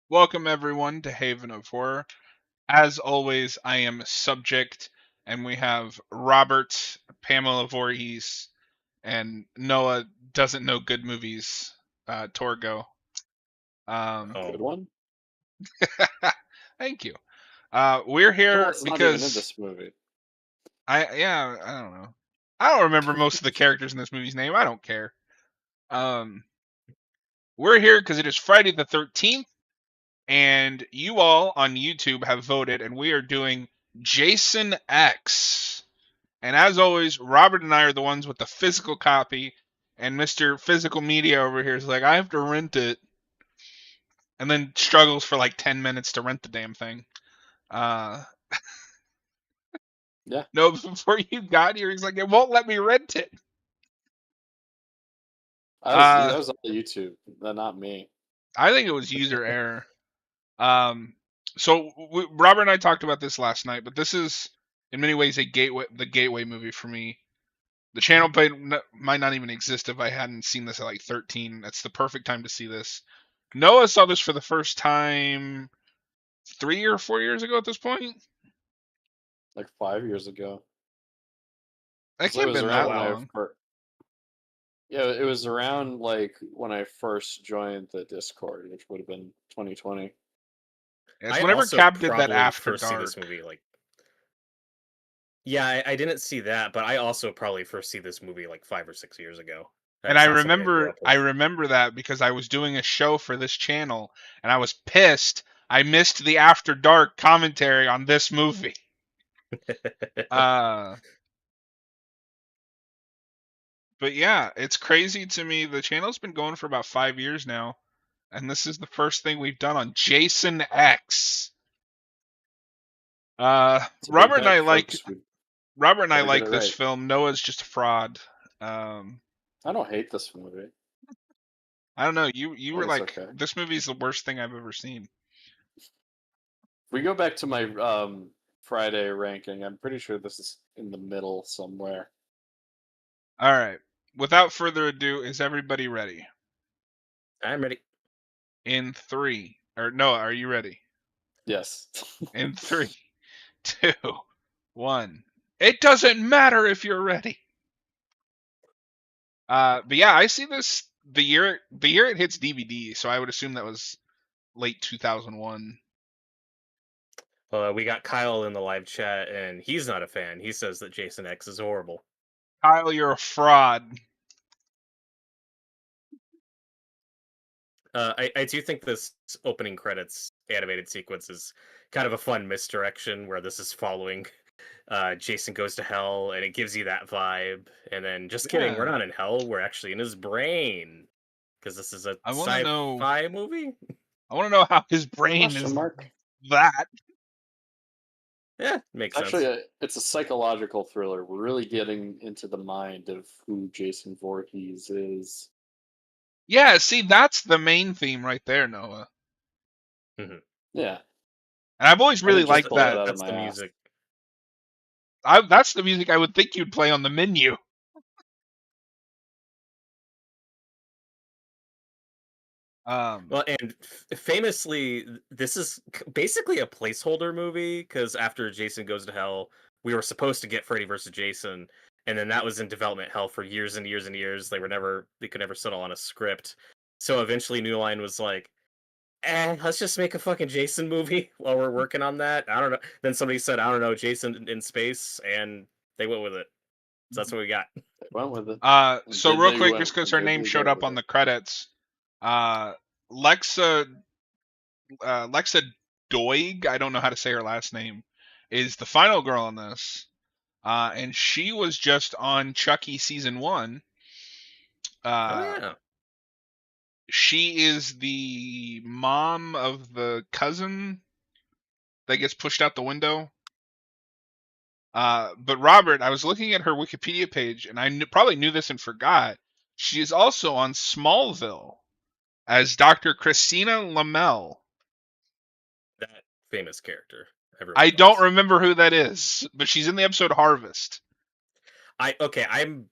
Welcome everyone to Haven of Horror. As always, I am subject, and we have Robert, Pamela Voorhees, and Noah doesn't know good movies. Torgo. Good Oh, one. Thank you. We're here Joel's not even in because this movie. I don't know. I don't remember most of the characters in this movie's name. I don't care. We're here because it is Friday the 13th. And you all on YouTube have voted, and we are doing Jason X. And as always, Robert and I are the ones with the physical copy, and Mr. Physical Media over here is like, I have to rent it, and then struggles for like 10 minutes to rent the damn thing. Yeah. No, before you got here, he's like, it won't let me rent it. That was on YouTube, not me. I think it was user error. So Robert and I talked about this last night, but this is in many ways the gateway movie for me. The channel might not even exist if I hadn't seen this at like 13. That's the perfect time to see this. Noah saw this for the first time 3 or 4 years ago at this point. Like 5 years ago. That So it can't have was been around that when long. Yeah, it was around like when I first joined the Discord, which would have been 2020. It's I whenever also Cap did that probably After first see Dark. this movie like. Yeah, I didn't see that, but I also probably first see this movie like 5 or 6 years ago. And It's not something I grew up I with. remember that because I was doing a show for this channel and I was pissed I missed the After Dark commentary on this movie. But yeah, it's crazy to me. The channel's been going for about 5 years now, and this is the first thing we've done on Jason X. Robert and I like Get it this right. film. Noah's just a fraud. I don't hate this movie. I don't know. You I were think it's like, okay. this movie's the worst thing I've ever seen. If we go back to my Friday ranking, I'm pretty sure this is in the middle somewhere. All right. Without further ado, is everybody ready? I'm ready. In 3, or Noah, are you ready? Yes. In 3, 2, 1. It doesn't matter if you're ready. But yeah, I see this the year it hits DVD, so I would assume that was late 2001. We got Kyle in the live chat, and he's not a fan. He says that Jason X is horrible. Kyle, you're a fraud. I do think this opening credits animated sequence is kind of a fun misdirection where this is following Jason Goes to Hell, and it gives you that vibe. And then, just kidding, we're not in hell. We're actually in his brain, because this is a sci-fi movie. I want to know how his brain is that. Yeah, makes sense. Actually, it's a psychological thriller. We're really getting into the mind of who Jason Voorhees is. Yeah, see, that's the main theme right there, Noah. Mm-hmm. Yeah. And I've always really liked that. That's the music. That's the music I would think you'd play on the menu. Well, and famously, this is basically a placeholder movie, because after Jason Goes to Hell, we were supposed to get Freddy vs. Jason, and then that was in development hell for years and years and years. They could never settle on a script. So eventually New Line was like, let's just make a fucking Jason movie while we're working on that. I don't know. Then somebody said, I don't know, Jason in space, and they went with it. So that's what we got. They went with it. So real quick, just because her name showed up on the credits, Lexa Doig, I don't know how to say her last name, is the final girl on this. And she was just on Chucky season 1. Yeah. She is the mom of the cousin that gets pushed out the window. But Robert, I was looking at her Wikipedia page, and I probably knew this and forgot. She is also on Smallville as Dr. Christina Lamel. That famous character. I don't remember who that is, but she's in the episode Harvest. I'm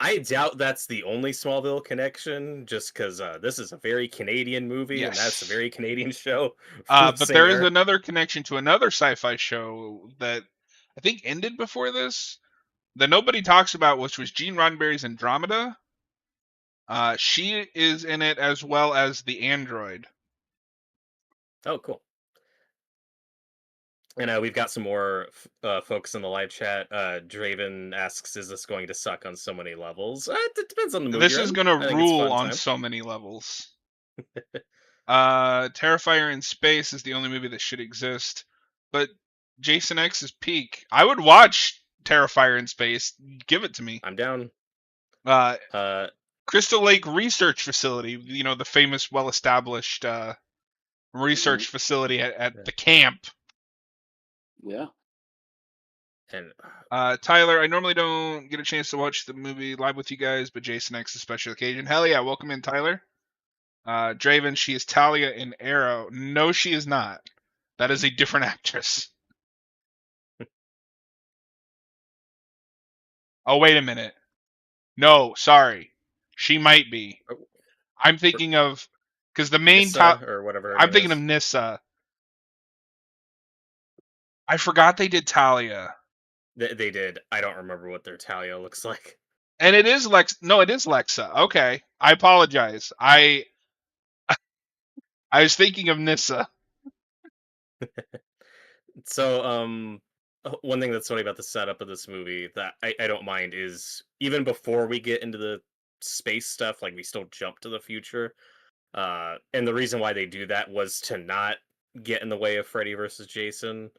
I doubt that's the only Smallville connection, just because this is a very Canadian movie, and that's a Yes. very Canadian show from the But same there is era. another connection to another sci-fi show that I think ended before this that nobody talks about, which was Gene Roddenberry's Andromeda. She is in it as well as the android. Oh, cool. And we've got some more folks in the live chat. Draven asks, "Is this going to suck on so many levels?" It depends on the mood This you're is in. gonna I think it's a rule fun on time. so many levels. Terrifier in Space is the only movie that should exist, but Jason X is peak. I would watch Terrifier in Space. Give it to me. I'm down. Uh, Uh, Crystal Lake Research Facility, the famous, well-established research facility at Yeah. the camp. Yeah. And Tyler, I normally don't get a chance to watch the movie live with you guys, but Jason X is a special occasion. Hell yeah, welcome in, Tyler. Draven, she is Talia in Arrow. No, she is not. That is a different actress. Oh, wait a minute. No, sorry. She might be. I'm thinking of because the main Nissa or whatever her I'm name thinking of is. Nissa. I forgot they did Talia. They did. I don't remember what their Talia looks like. And it is Lex. No, it is Lexa. Okay, I apologize. I was thinking of Nissa. So, one thing that's funny about the setup of this movie that I don't mind is even before we get into the space stuff, like we still jump to the future. And the reason why they do that was to not get in the way of Freddy versus Jason.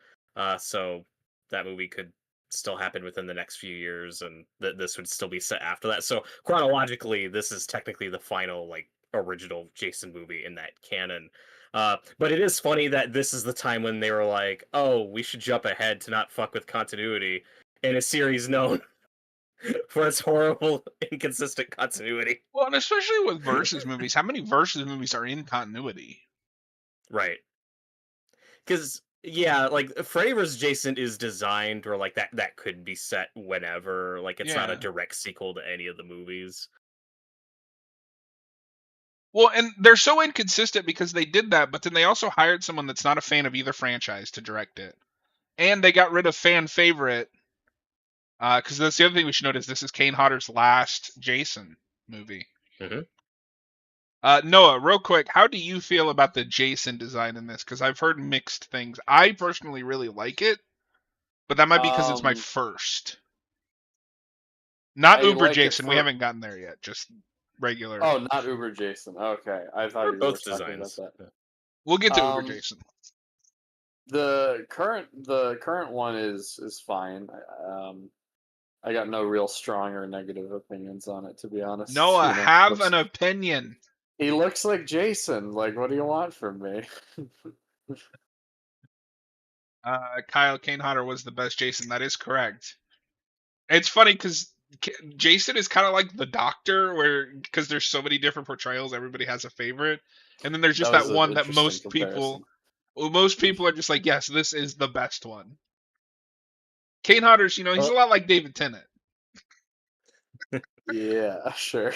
So that movie could still happen within the next few years, and this would still be set after that. So chronologically, this is technically the final like original Jason movie in that canon. But it is funny that this is the time when they were like, "Oh, we should jump ahead to not fuck with continuity," in a series known for its horrible, inconsistent continuity. Well, and especially with versus movies, how many versus movies are in continuity? Right. Because yeah, like Freddy vs. Jason is designed or like that could be set whenever. Like it's not a Yeah. direct sequel to any of the movies. Well, and they're so inconsistent because they did that, but then they also hired someone that's not a fan of either franchise to direct it, and they got rid of fan favorite. Because that's the other thing we should notice. This is Kane Hodder's last Jason movie. Mm-hmm. Noah, real quick, how do you feel about the Jason design in this? Because I've heard mixed things. I personally really like it, but that might be because it's my first. Not I Uber like it Jason. We for. haven't gotten there yet. Just regular. Oh, not Uber Jason. Okay, I thought Or you were both talking about designs. that. Yeah. We'll get to Uber Jason. The current one is fine. I got no real strong or negative opinions on it, to be honest. Noah, have looks, an opinion. he looks like Jason. Like, what do you want from me? Kyle Kane Hodder was the best Jason. That is correct. It's funny because Jason is kind of like the Doctor, where because there's so many different portrayals, everybody has a favorite, and then there's just was that an one that interesting comparison. most people are just like, yes, this is the best one. Kane Hodder's, he's Well- a lot like David Tennant. Yeah, sure.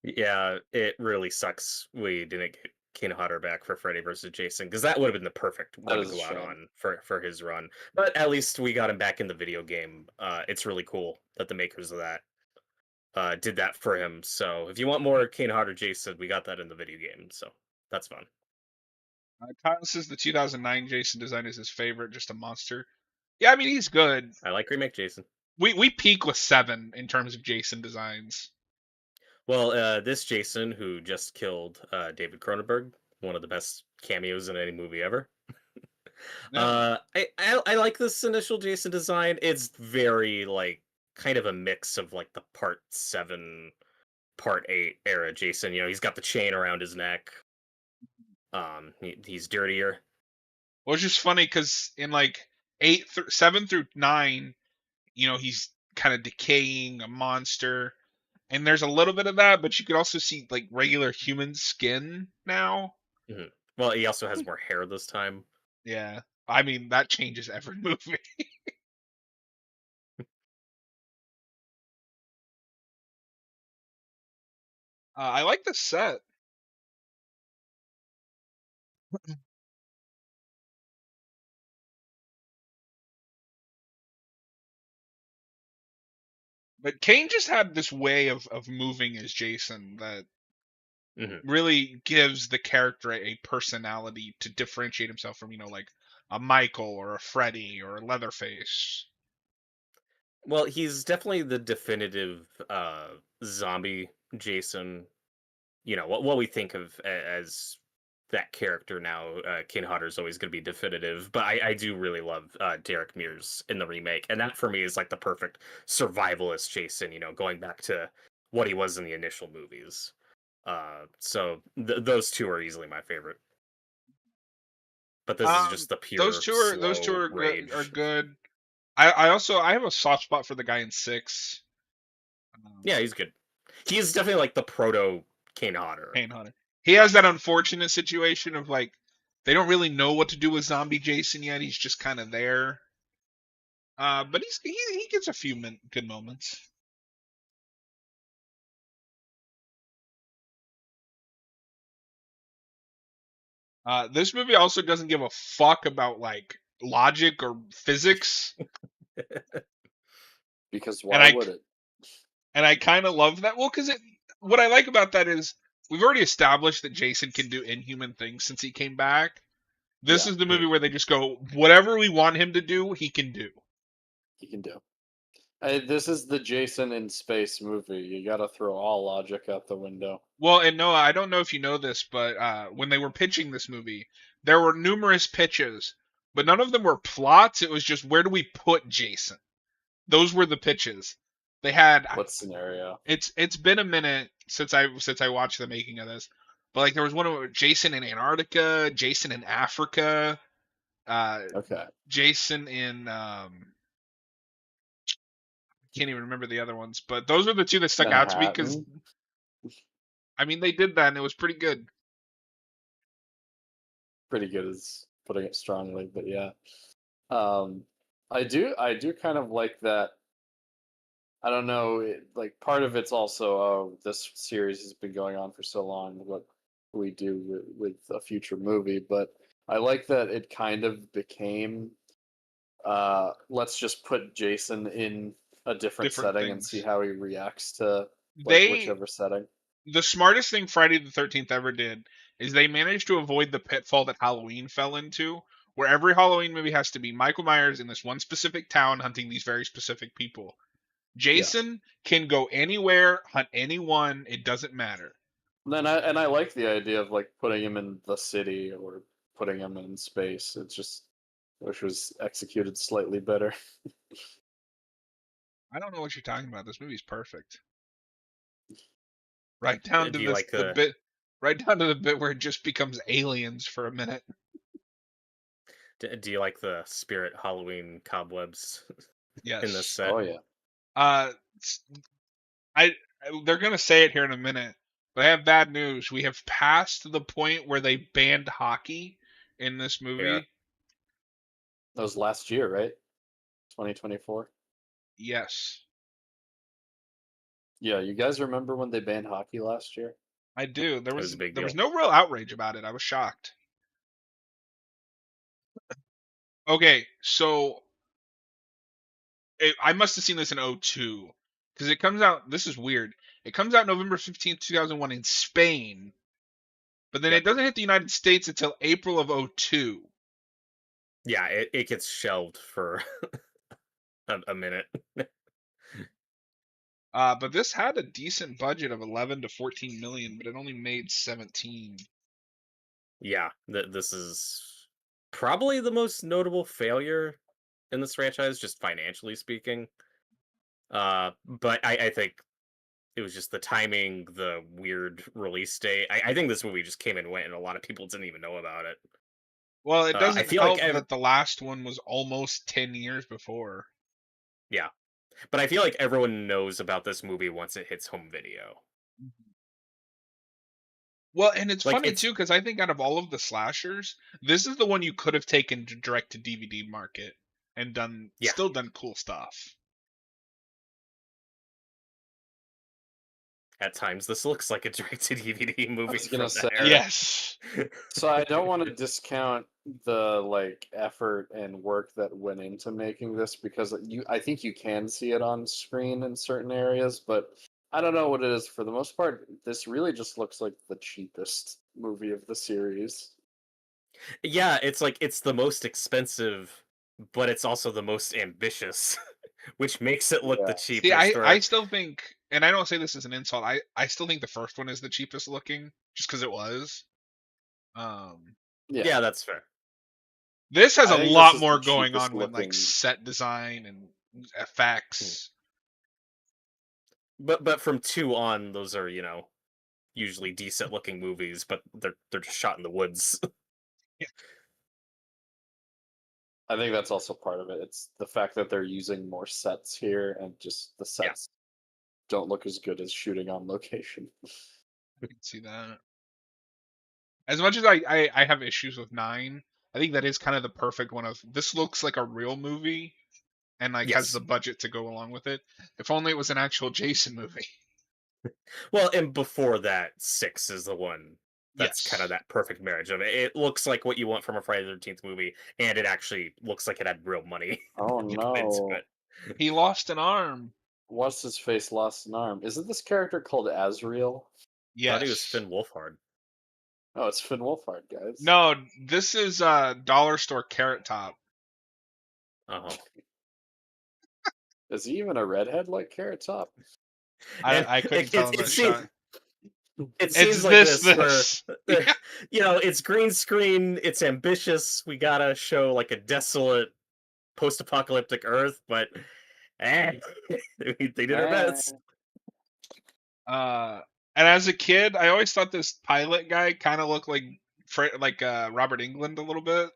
Yeah, it really sucks we didn't get Kane Hodder back for Freddy vs. Jason because that would have been the perfect one to is a go out shame. on for his run. But at least we got him back in the video game. It's really cool that the makers of that did that for him. So if you want more Kane Hodder Jason, we got that in the video game. So that's fun. Kyle says the 2009 Jason design is his favorite, just a monster. Yeah, I mean he's good. I like remake Jason. We peak with 7 in terms of Jason designs. Well, this Jason who just killed David Cronenberg, one of the best cameos in any movie ever. Yeah. I like this initial Jason design. It's very like kind of a mix of like the Part 7, Part 8 era Jason. He's got the chain around his neck. He's dirtier. Well, it's just funny because in like 7 through 9, he's kind of decaying, a monster, and there's a little bit of that, but you could also see like regular human skin now. Mm-hmm. Well, he also has more hair this time. Yeah, I mean that changes every movie. I like the set. But Kane just had this way of moving as Jason that really gives the character a personality to differentiate himself from, like a Michael or a Freddy or a Leatherface. Well, he's definitely the definitive zombie Jason. What we think of as that character now. Kane Hodder's always going to be definitive, but I do really love Derek Mears in the remake, and that for me is like the perfect survivalist Jason. Going back to what he was in the initial movies. So those two are easily my favorite. But this is just the pure those two are rage. good. I also have a soft spot for the guy in 6. Yeah, he's good. He is definitely like the proto Kane Hodder. He has that unfortunate situation of like they don't really know what to do with zombie Jason yet. He's just kind of there. But he gets a few good moments. This movie also doesn't give a fuck about like logic or physics. Because why would it? And I kind of love that. Well, because what I like about that is we've already established that Jason can do inhuman things since he came back. This is the movie where they just go, whatever we want him to do, he can do. He can do. This is the Jason in space movie. You got to throw all logic out the window. Well, and Noah, I don't know if you know this, but when they were pitching this movie, there were numerous pitches, but none of them were plots. It was just, where do we put Jason? Those were the pitches. They had what scenario? It's been a minute since I watched the making of this, but like there was one of Jason in Antarctica, Jason in Africa, okay, Jason in can't even remember the other ones, but those were the two that stuck out to me because I mean they did that and it was pretty good. Pretty good is putting it strongly, but yeah, I do kind of like that. I don't know, like part of it's also this series has been going on for so long. What we do with a future movie, but I like that it kind of became. Let's just put Jason in a different setting things. and see how he reacts to whichever setting. The smartest thing Friday the 13th ever did is they managed to avoid the pitfall that Halloween fell into, where every Halloween movie has to be Michael Myers in this one specific town hunting these very specific people. Jason can go anywhere, hunt anyone, it doesn't matter. Then I like the idea of like putting him in the city or putting him in space. It's just which was executed slightly better. I don't know what you're talking about. This movie's perfect. Right down to the bit right down to the bit where it just becomes aliens for a minute. Do you like the spirit Halloween cobwebs yes. in this set? Oh yeah. They're gonna say it here in a minute, but I have bad news. We have passed the point where they banned hockey in this movie. Yeah. That was last year, right? 2024. Yes. Yeah, you guys remember when they banned hockey last year? I do. There was no real outrage about it. I was shocked. Okay, so I must have seen this in 2002 because it comes out. This is weird. It comes out November 15th, 2001 in Spain, but then it doesn't hit the United States until April of 2002. Yeah, it gets shelved for a minute. But this had a decent budget of 11 to 14 million, but it only made 17. Yeah, this is probably the most notable failure in this franchise, just financially speaking. But I think it was just the timing, the weird release date. I think this movie just came and went, and a lot of people didn't even know about it. Well, it doesn't help that the last one was almost 10 years before. Yeah. But I feel like everyone knows about this movie once it hits home video. Well, and it's funny too, because I think out of all of the slashers, this is the one you could have taken to direct to DVD market and still done cool stuff. at times this looks like a direct-to-DVD movie was from gonna that say- era. Yes. So I don't want to discount the like effort and work that went into making this, because I think you can see it on screen in certain areas, but I don't know what it is. For the most part, this really just looks like the cheapest movie of the series. Yeah, it's like it's the most expensive, but it's also the most ambitious, which makes it look the Yeah. See, cheapest. I still think, and I don't say this as an insult, I still think the first one is the cheapest looking, just because it was. Yeah. Yeah, that's fair. This has I a think lot this is more the going cheapest on with like looking- set design and effects. But from 2 on, those are, usually decent looking movies, but they're just shot in the woods. I think that's also part of it. It's the fact that they're using more sets here, and just the Yeah. sets don't look as good as shooting on location. I can see that. As much as I have issues with 9, I think that is kind of the perfect one of this looks like a real movie and like has Yes. the budget to go along with it. If only it was an actual Jason movie. Well, and before that, 6 is the one that's Yes. kind of that perfect marriage of it. It looks like what you want from a Friday the 13th movie, and it actually looks like it had real money. Oh put into no. it. He lost an arm. What's his face lost an arm? Isn't this character called Azrael? Yes. Thought he was Finn Wolfhard. Oh, it's Finn Wolfhard, guys. No, this is Dollar Store Carrot Top. Uh-huh. Is he even a redhead like Carrot Top? I couldn't tell in that shot. It seems It's like this. where it's green screen, it's ambitious. We gotta show like a desolate post-apocalyptic Earth, but they did their best. And as a kid, I always thought this pilot guy kind of looked like Robert Englund a little bit.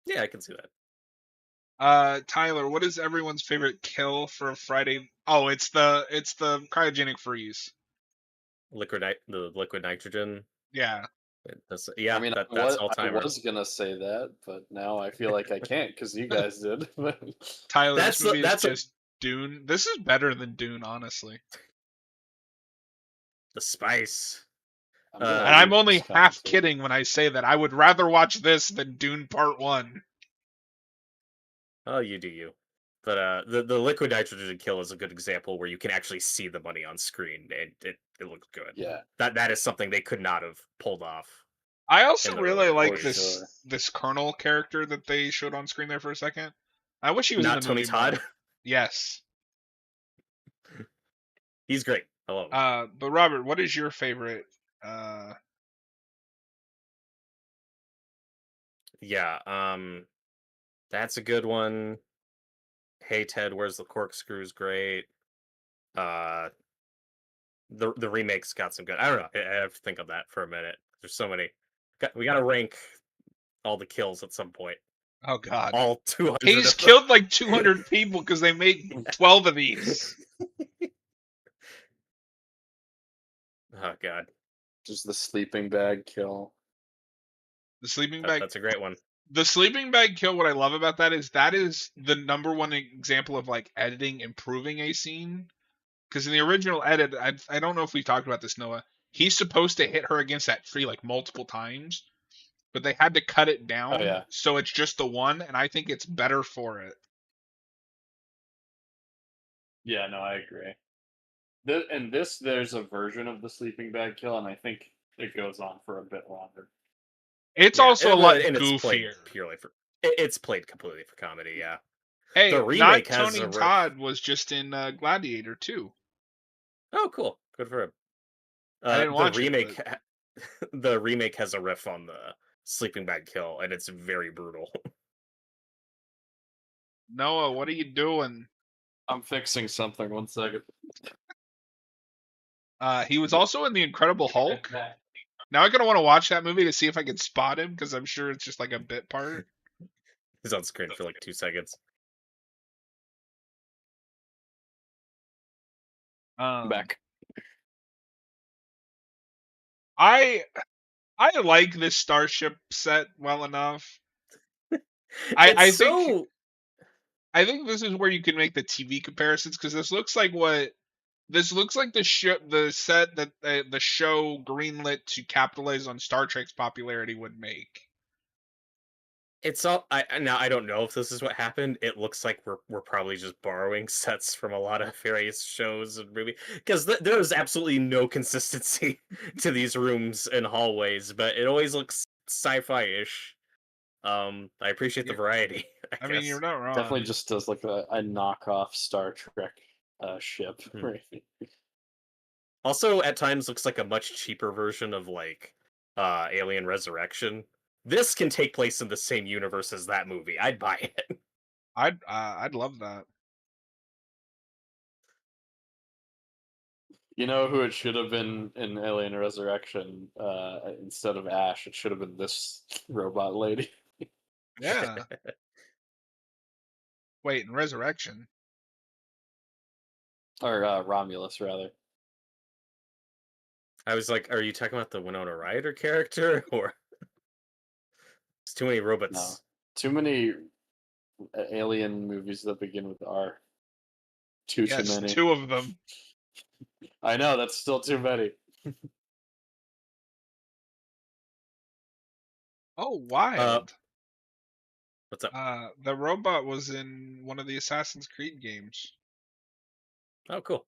Yeah, I can see that. Tyler, what is everyone's favorite kill for Friday? Oh, it's the cryogenic freeze. The liquid nitrogen. Yeah. Yeah, I mean, that's all I timer. was gonna say that, but now I feel like I can't because you guys did. Tyler, That's this movie the- is that's a- just Dune. This is better than Dune, honestly. The spice. I'm gonna And I'm leave only this half conversation. kidding when I say that I would rather watch this than Dune Part 1. Oh, you do you. But the liquid nitrogen kill is a good example where you can actually see the money on screen, and it looks good. Yeah. That is something they could not have pulled off. I also In the really early like for sure. this Colonel character that they showed on screen there for a second. I wish he was Not in the Tony movie Todd. more. Yes. He's great. I love him. But Robert, what is your favorite? Yeah, that's a good one. Hey Ted, where's the corkscrews? Great. The remake's got some good. I don't know. I have to think of that for a minute. There's so many. We gotta rank all the kills at some point. Oh God, All 200. he's killed like 200 people because they made 12 of these. Oh God, Just the sleeping bag kill. The sleeping bag. that's a great one. The sleeping bag kill. What I love about that is the number one example of like editing improving a scene. Because in the original edit, I don't know if we talked about this, Noah. He's supposed to hit her against that tree like multiple times, but they had to cut it down, Oh, yeah. so it's just the one, and I think it's better for it. Yeah, no, I agree. There's a version of the sleeping bag kill, and I think it goes on for a bit longer. It's Yeah, also a lot and it's played goofier. purely for. It's played completely for comedy. Yeah. Hey, The remake not has Tony a riff. Todd was just in Gladiator too. Oh, cool. Good for him. I didn't watch the it, remake. The remake has a riff on the sleeping bag kill, and it's very brutal. Noah, what are you doing? I'm fixing something. 1 second. He was also in The Incredible Hulk. Now I'm gonna want to watch that movie to see if I can spot him because I'm sure it's just like a bit part. He's on screen for like 2 seconds. Back. I like this starship set well enough. I think this is where you can make the TV comparisons because this looks like what This looks like the set that the show greenlit to capitalize on Star Trek's popularity would make. It's all now. I don't know if this is what happened. It looks like we're probably just borrowing sets from a lot of various shows and movies because there's absolutely no consistency to these rooms and hallways, but it always looks sci-fi-ish. I appreciate the variety. I mean, you're not wrong. Definitely just does like a knockoff Star Trek ship. Right. Also, at times looks like a much cheaper version of like Alien Resurrection. This can take place in the same universe as that movie. I'd buy it. I'd love that. You know who it should have been in Alien Resurrection instead of Ash? It should have been this robot lady. Yeah. Wait, in Resurrection? Or Romulus, rather. I was like, are you talking about the Winona Ryder character? Or it's too many robots. No. Too many alien movies that begin with R. Too many. 2 of them. I know, that's still too many. Oh, wild. What's up? The robot was in one of the Assassin's Creed games. Oh, cool.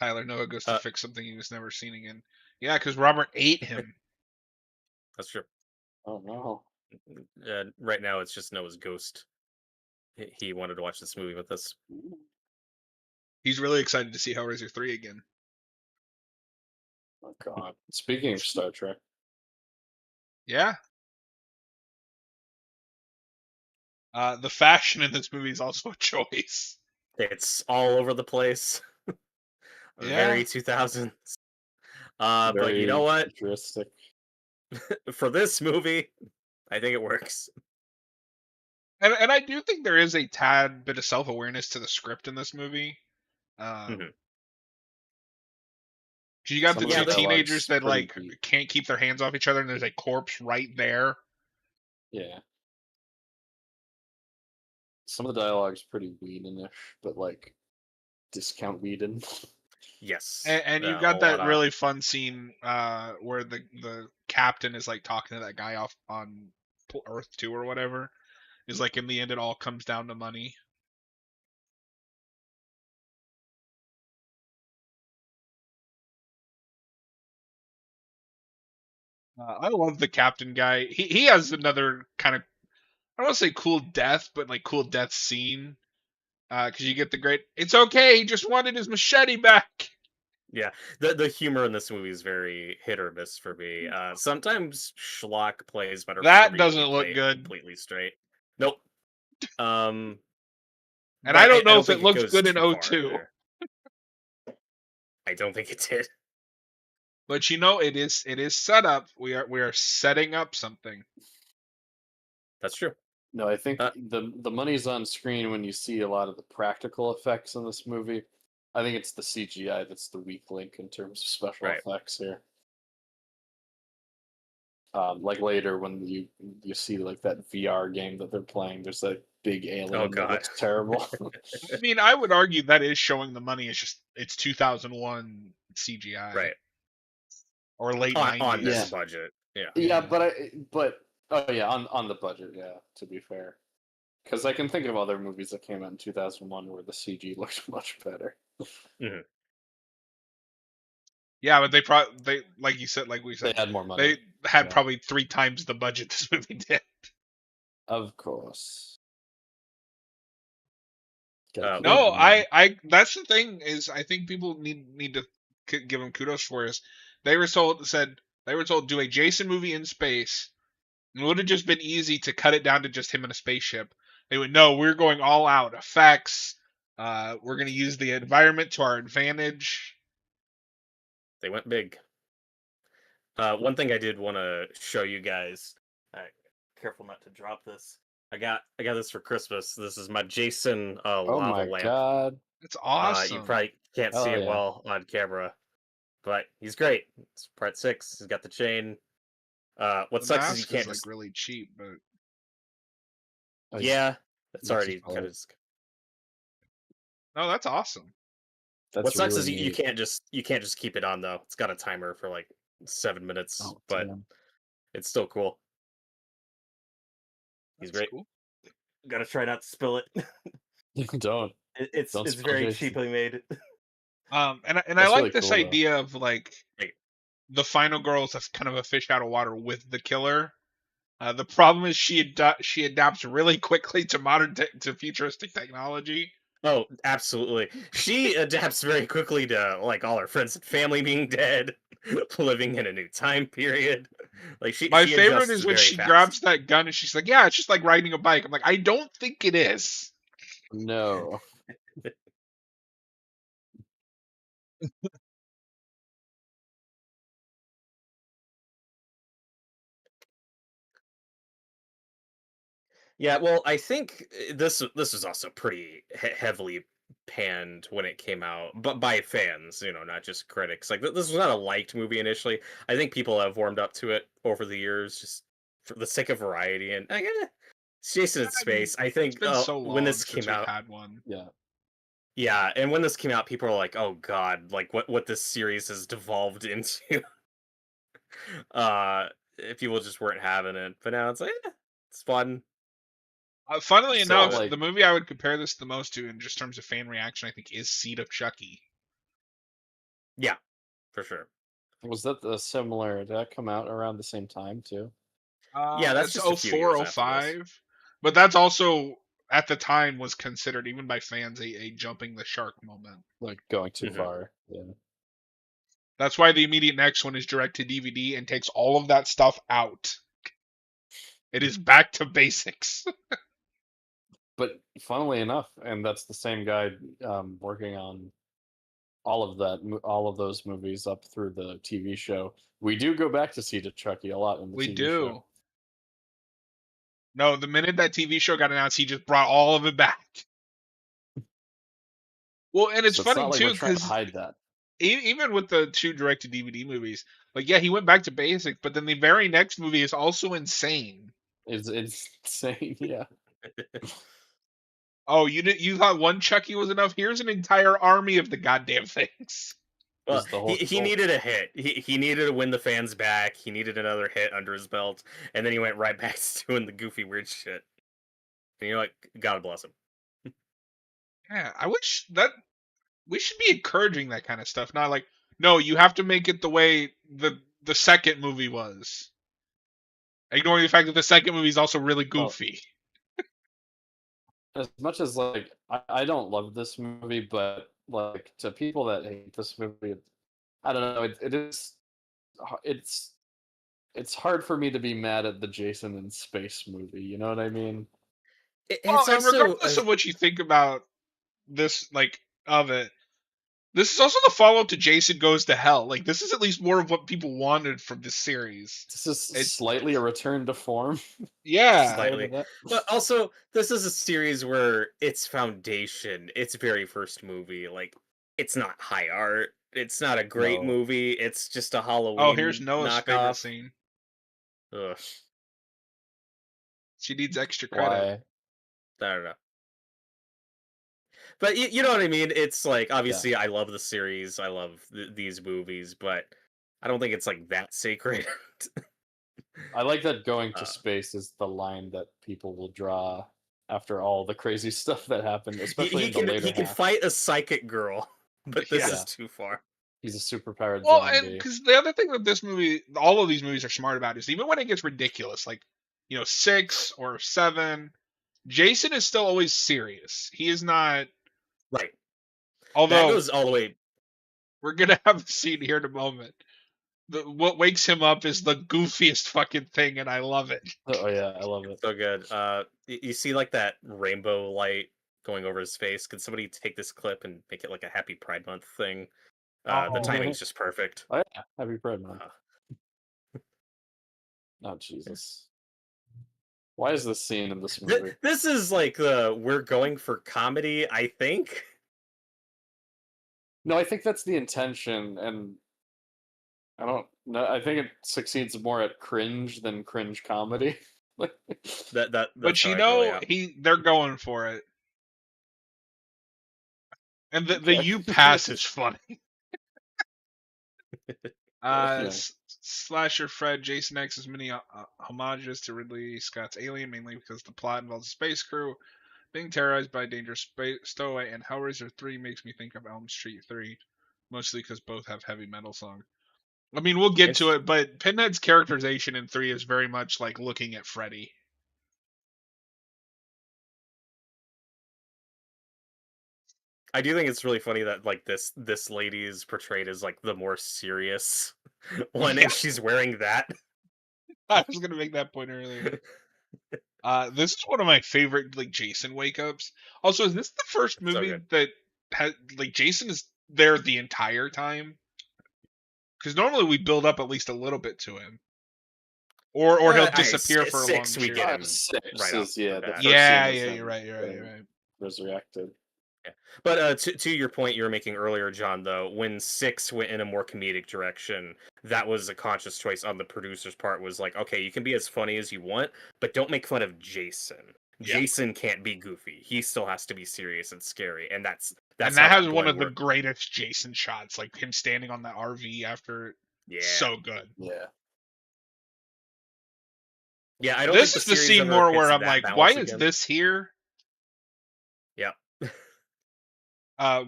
Tyler Noah goes to fix something he was never seen again. Yeah, because Robert ate him. That's true. Oh, no. Right now, it's just Noah's ghost. He wanted to watch this movie with us. He's really excited to see Hellraiser 3 again. Oh, God. Speaking of Star Trek. Yeah. The fashion in this movie is also a choice. It's all over the place. Very 2000s. But you know what? Futuristic. For this movie, I think it works. And I do think there is a tad bit of self-awareness to the script in this movie. You got the 2 teenagers that like can't keep their hands off each other, and there's a corpse right there. Yeah. Some of the dialogue's pretty Whedon-ish, but like discount Whedon. Yes. And you got that really fun scene where the captain is like talking to that guy off on Earth 2 or whatever. Is like in the end it all comes down to money. I love the captain guy. He has another kind of, I don't want to say cool death, but like cool death scene. Because you get the great, it's okay, he just wanted his machete back. Yeah, the humor in this movie is very hit or miss for me. Sometimes schlock plays better. That doesn't look good. Completely straight. Nope. And I don't know if it looks good in 02. I don't think it did. But you know, it is set up. We are setting up something. That's true. No, I think the money's on screen when you see a lot of the practical effects in this movie. I think it's the CGI that's the weak link in terms of special effects here. Like later when you see like that VR game that they're playing, there's a big alien that looks terrible. I mean, I would argue that is showing the money. It's just it's 2001 CGI, right? Or late 90s on this budget. Yeah. Yeah, but oh yeah, on the budget. Yeah, to be fair, because I can think of other movies that came out in 2001 where the CG looked much better. Mm-hmm. Yeah, but they like you said, like we said, they had more money. They had probably 3 times the budget this movie did. Of course. No, I that's the thing is I think people need to give them kudos for is they were told do a Jason movie in space. It would have just been easy to cut it down to just him in a spaceship. They would know we're going all out effects. We're going to use the environment to our advantage. They went big. One thing I did want to show you guys. Careful not to drop this. I got this for Christmas. This is my Jason lava lamp. God, it's awesome. You probably can't see it well on camera, but he's great. It's part 6. He's got the chain. What sucks is you can't like really cheap, but yeah, it's already kind of. No, that's awesome. That's What sucks is really you neat. can't just keep it on though. It's got a timer for like 7 minutes, Oh, but damn. it's still cool. He's That's great. cool. Gotta try not to spill it. Don't It's don't it's spill very Jason. cheaply made. And I That's like really this cool, though. idea of like Like, the final girl is kind of a fish out of water with the killer. The problem is she adapts really quickly to to futuristic technology. oh, absolutely. She adapts very quickly to like all her friends and family being dead, living in a new time period. Like My she favorite adjusts is when very she fast. grabs that gun and she's like, "Yeah, it's just like riding a bike." I'm like, "I don't think it is." No. Yeah, well, I think this was also pretty heavily panned when it came out, but by fans, not just critics. Like this was not a liked movie initially. I think people have warmed up to it over the years, just for the sake of variety. And it's Jason in I mean, Space. I it's think been so when long this since came we've out, had one. Yeah. yeah, and when this came out, people are like, "Oh God, like what this series has devolved into." uh, People just weren't having it, but now it's like, it's fun. Funnily So enough, like the movie I would compare this the most to in just terms of fan reaction, I think, is Seed of Chucky. Yeah, for sure. was that the similar did that come out around the same time too? Yeah, that's It's just a oh few 04, years oh after this. 05, but that's also at the time was considered even by fans a jumping the shark moment. Like going too Mhm. far. Yeah. That's why the immediate next one is direct to DVD and takes all of that stuff out. It is back to basics. But funnily enough, and that's the same guy working on all of those movies up through the TV show. We do go back to see to Chucky a lot in the We TV show. do. No, the minute that TV show got announced, he just brought all of it back. Well, and it's So it's funny not like too we're trying to because hide that. even with the two direct to DVD movies, like yeah, he went back to basics, but then the very next movie is also insane. It's insane, yeah. Oh, you thought one Chucky was enough? Here's an entire army of the goddamn things. Well, Is the he whole he needed a hit. He needed to win the fans back. He needed another hit under his belt, and then he went right back to doing the goofy weird shit. And you're like, God bless him. Yeah, I wish that we should be encouraging that kind of stuff. Not like, no, you have to make it the way the second movie was. Ignoring the fact that the second movie is also really well, goofy. as much as like I don't love this movie, but like to people that hate this movie, I don't know. It's it's hard for me to be mad at the Jason in Space movie. You know what I mean? Well, It's and also regardless of what you think about this, like of it, this is also the follow-up to Jason Goes to Hell. Like this is at least more of what people wanted from this series. This is It, slightly a return to form. yeah, Slight of slightly, that. but also this is a series where its foundation, its very first movie, like it's not high art. It's not a great No. movie. It's just a oh, here's Halloween Noah's favorite knockoff. scene. Ugh, She needs extra credit. Why? I don't know. But you know what I mean? It's like, Yeah. obviously I love the series, I love these movies, but I don't think it's like that sacred. I like that going to uh, space is the line that people will draw after all the crazy stuff that happened, he especially he in the can later he can half. fight a psychic girl, but this Yeah. is Yeah. too far. He's a superpowered Well, and zombie. because the other thing that this movie, all of these movies are smart about is even when it gets ridiculous, like 6 or 7, Jason is still always serious. He is not. Right. That Although goes all the way. we're gonna have a scene here in a moment. What wakes him up is the goofiest fucking thing, and I love it. Oh yeah, I love it. So good. You see like that rainbow light going over his face. Could somebody take this clip and make it like a Happy Pride Month thing? The Oh, timing's just perfect. Oh yeah, Happy Pride Month. Uh, Oh Jesus. Why is this scene in this movie? this is like we're going for comedy, I think. No, I think that's the intention, and I don't know. I think it succeeds more at cringe than cringe comedy. That's but how I feel. Yeah. they're going for it. And the you pass is funny. Yeah. Slasher Fred, Jason X is many homages to Ridley Scott's Alien, mainly because the plot involves a space crew being terrorized by a dangerous stowaway, and Hellraiser 3 makes me think of Elm Street 3, mostly because both have heavy metal songs. I mean, we'll get to it, but Pinhead's characterization in 3 is very much like looking at Freddy. I do think it's really funny that like this lady is portrayed as like the more serious one, and she's wearing that. I was gonna make that point earlier. This is one of my favorite like Jason wake ups. Also, is this the first movie that had like Jason is there the entire time? Because normally we build up at least a little bit to him, or he'll disappear for a long period. We get him right off the first yeah, scene is you're right. Resurrected. Yeah. But to your point you were making earlier, John, though, when 6 went in a more comedic direction, that was a conscious choice on the producer's part. Was like, okay, you can be as funny as you want, but don't make fun of Jason. Yeah. Jason can't be goofy. He still has to be serious and scary, and that has one of the greatest Jason shots, like him standing on that RV after. Yeah, so good. Yeah, I don't. This is the scene more where I'm like, why is this here? Yeah.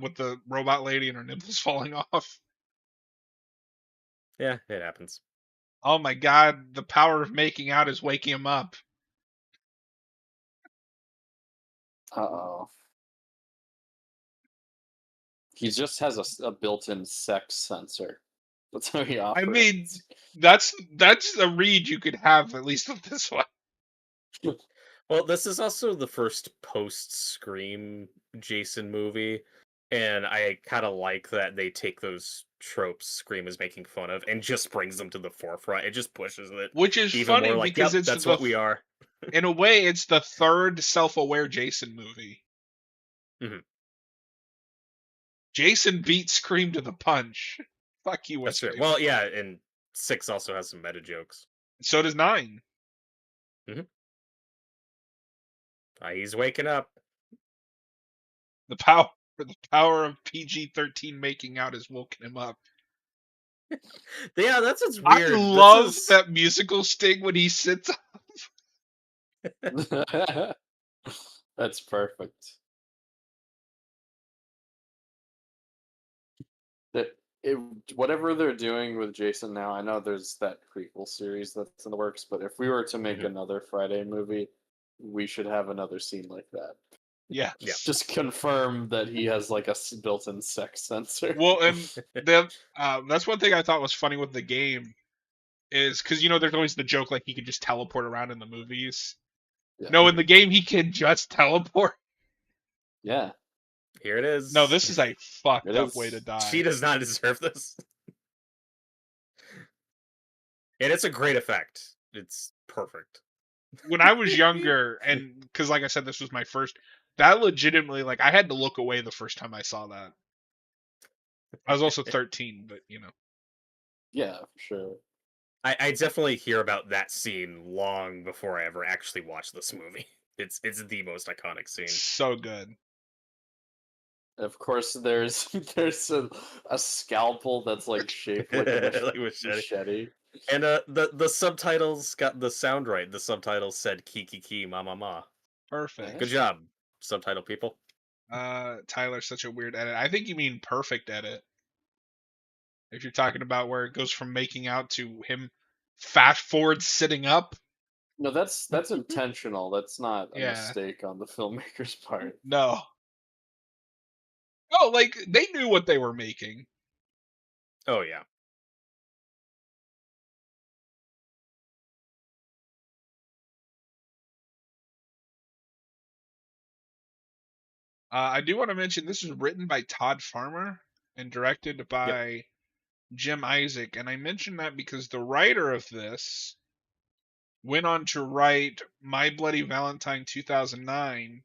With the robot lady and her nipples falling off. Yeah, it happens. Oh my god, the power of making out is waking him up. Uh-oh. He just has a built-in sex sensor. That's how he operates. I mean, that's a read you could have, at least with this one. Well, this is also the first post-Scream Jason movie, and I kind of like that they take those tropes Scream is making fun of and just brings them to the forefront. It just pushes it. Which is even funny more like, because that's what we are. In a way, it's the third self-aware Jason movie. Mm-hmm. Jason beat Scream to the punch. Fuck you, That's true. Well, yeah, and 6 also has some meta jokes. So does 9. Mm-hmm. He's waking up. The power of PG-13 making out has woken him up. Yeah, that's what's weird. I love that musical sting when he sits up. That's perfect. Whatever they're doing with Jason now, I know there's that prequel series that's in the works, but if we were to make another Friday movie, we should have another scene like that. Yeah. Just confirm that he has like a built-in sex sensor. Well, and that's one thing I thought was funny with the game is because there's always the joke like he could just teleport around in the movies. Yeah. No, in the game he can just teleport. Yeah. Here it is. No, this is a fucked up way to die. She does not deserve this. And it's a great effect. It's perfect. When I was younger, and because like I said, this was my first, that legitimately, like, I had to look away the first time I saw that. I was also 13, but Yeah, for sure. I definitely hear about that scene long before I ever actually watched this movie. It's the most iconic scene. So good. Of course, there's a scalpel that's like shaped like a machete. And the subtitles got the sound right. The subtitles said "Kiki ki ma ma ma." Perfect. Good job, subtitle people. Tyler, such a weird edit. I think you mean perfect edit. If you're talking about where it goes from making out to him fast forward sitting up. No, that's intentional. That's not a mistake on the filmmaker's part. No. Oh, like they knew what they were making. Oh yeah. I do want to mention this was written by Todd Farmer and directed by Jim Isaac, and I mention that because the writer of this went on to write My Bloody Valentine 2009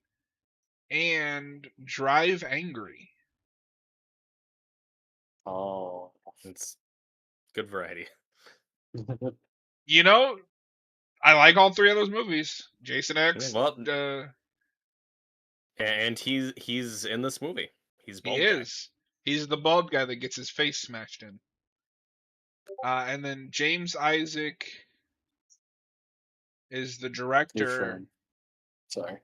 and Drive Angry. Oh, it's good variety. I like all three of those movies. Jason X. And he's in this movie. He's He bald guy. is. He's the bald guy that gets his face smashed in. And then James Isaac is the New director. film. Sorry.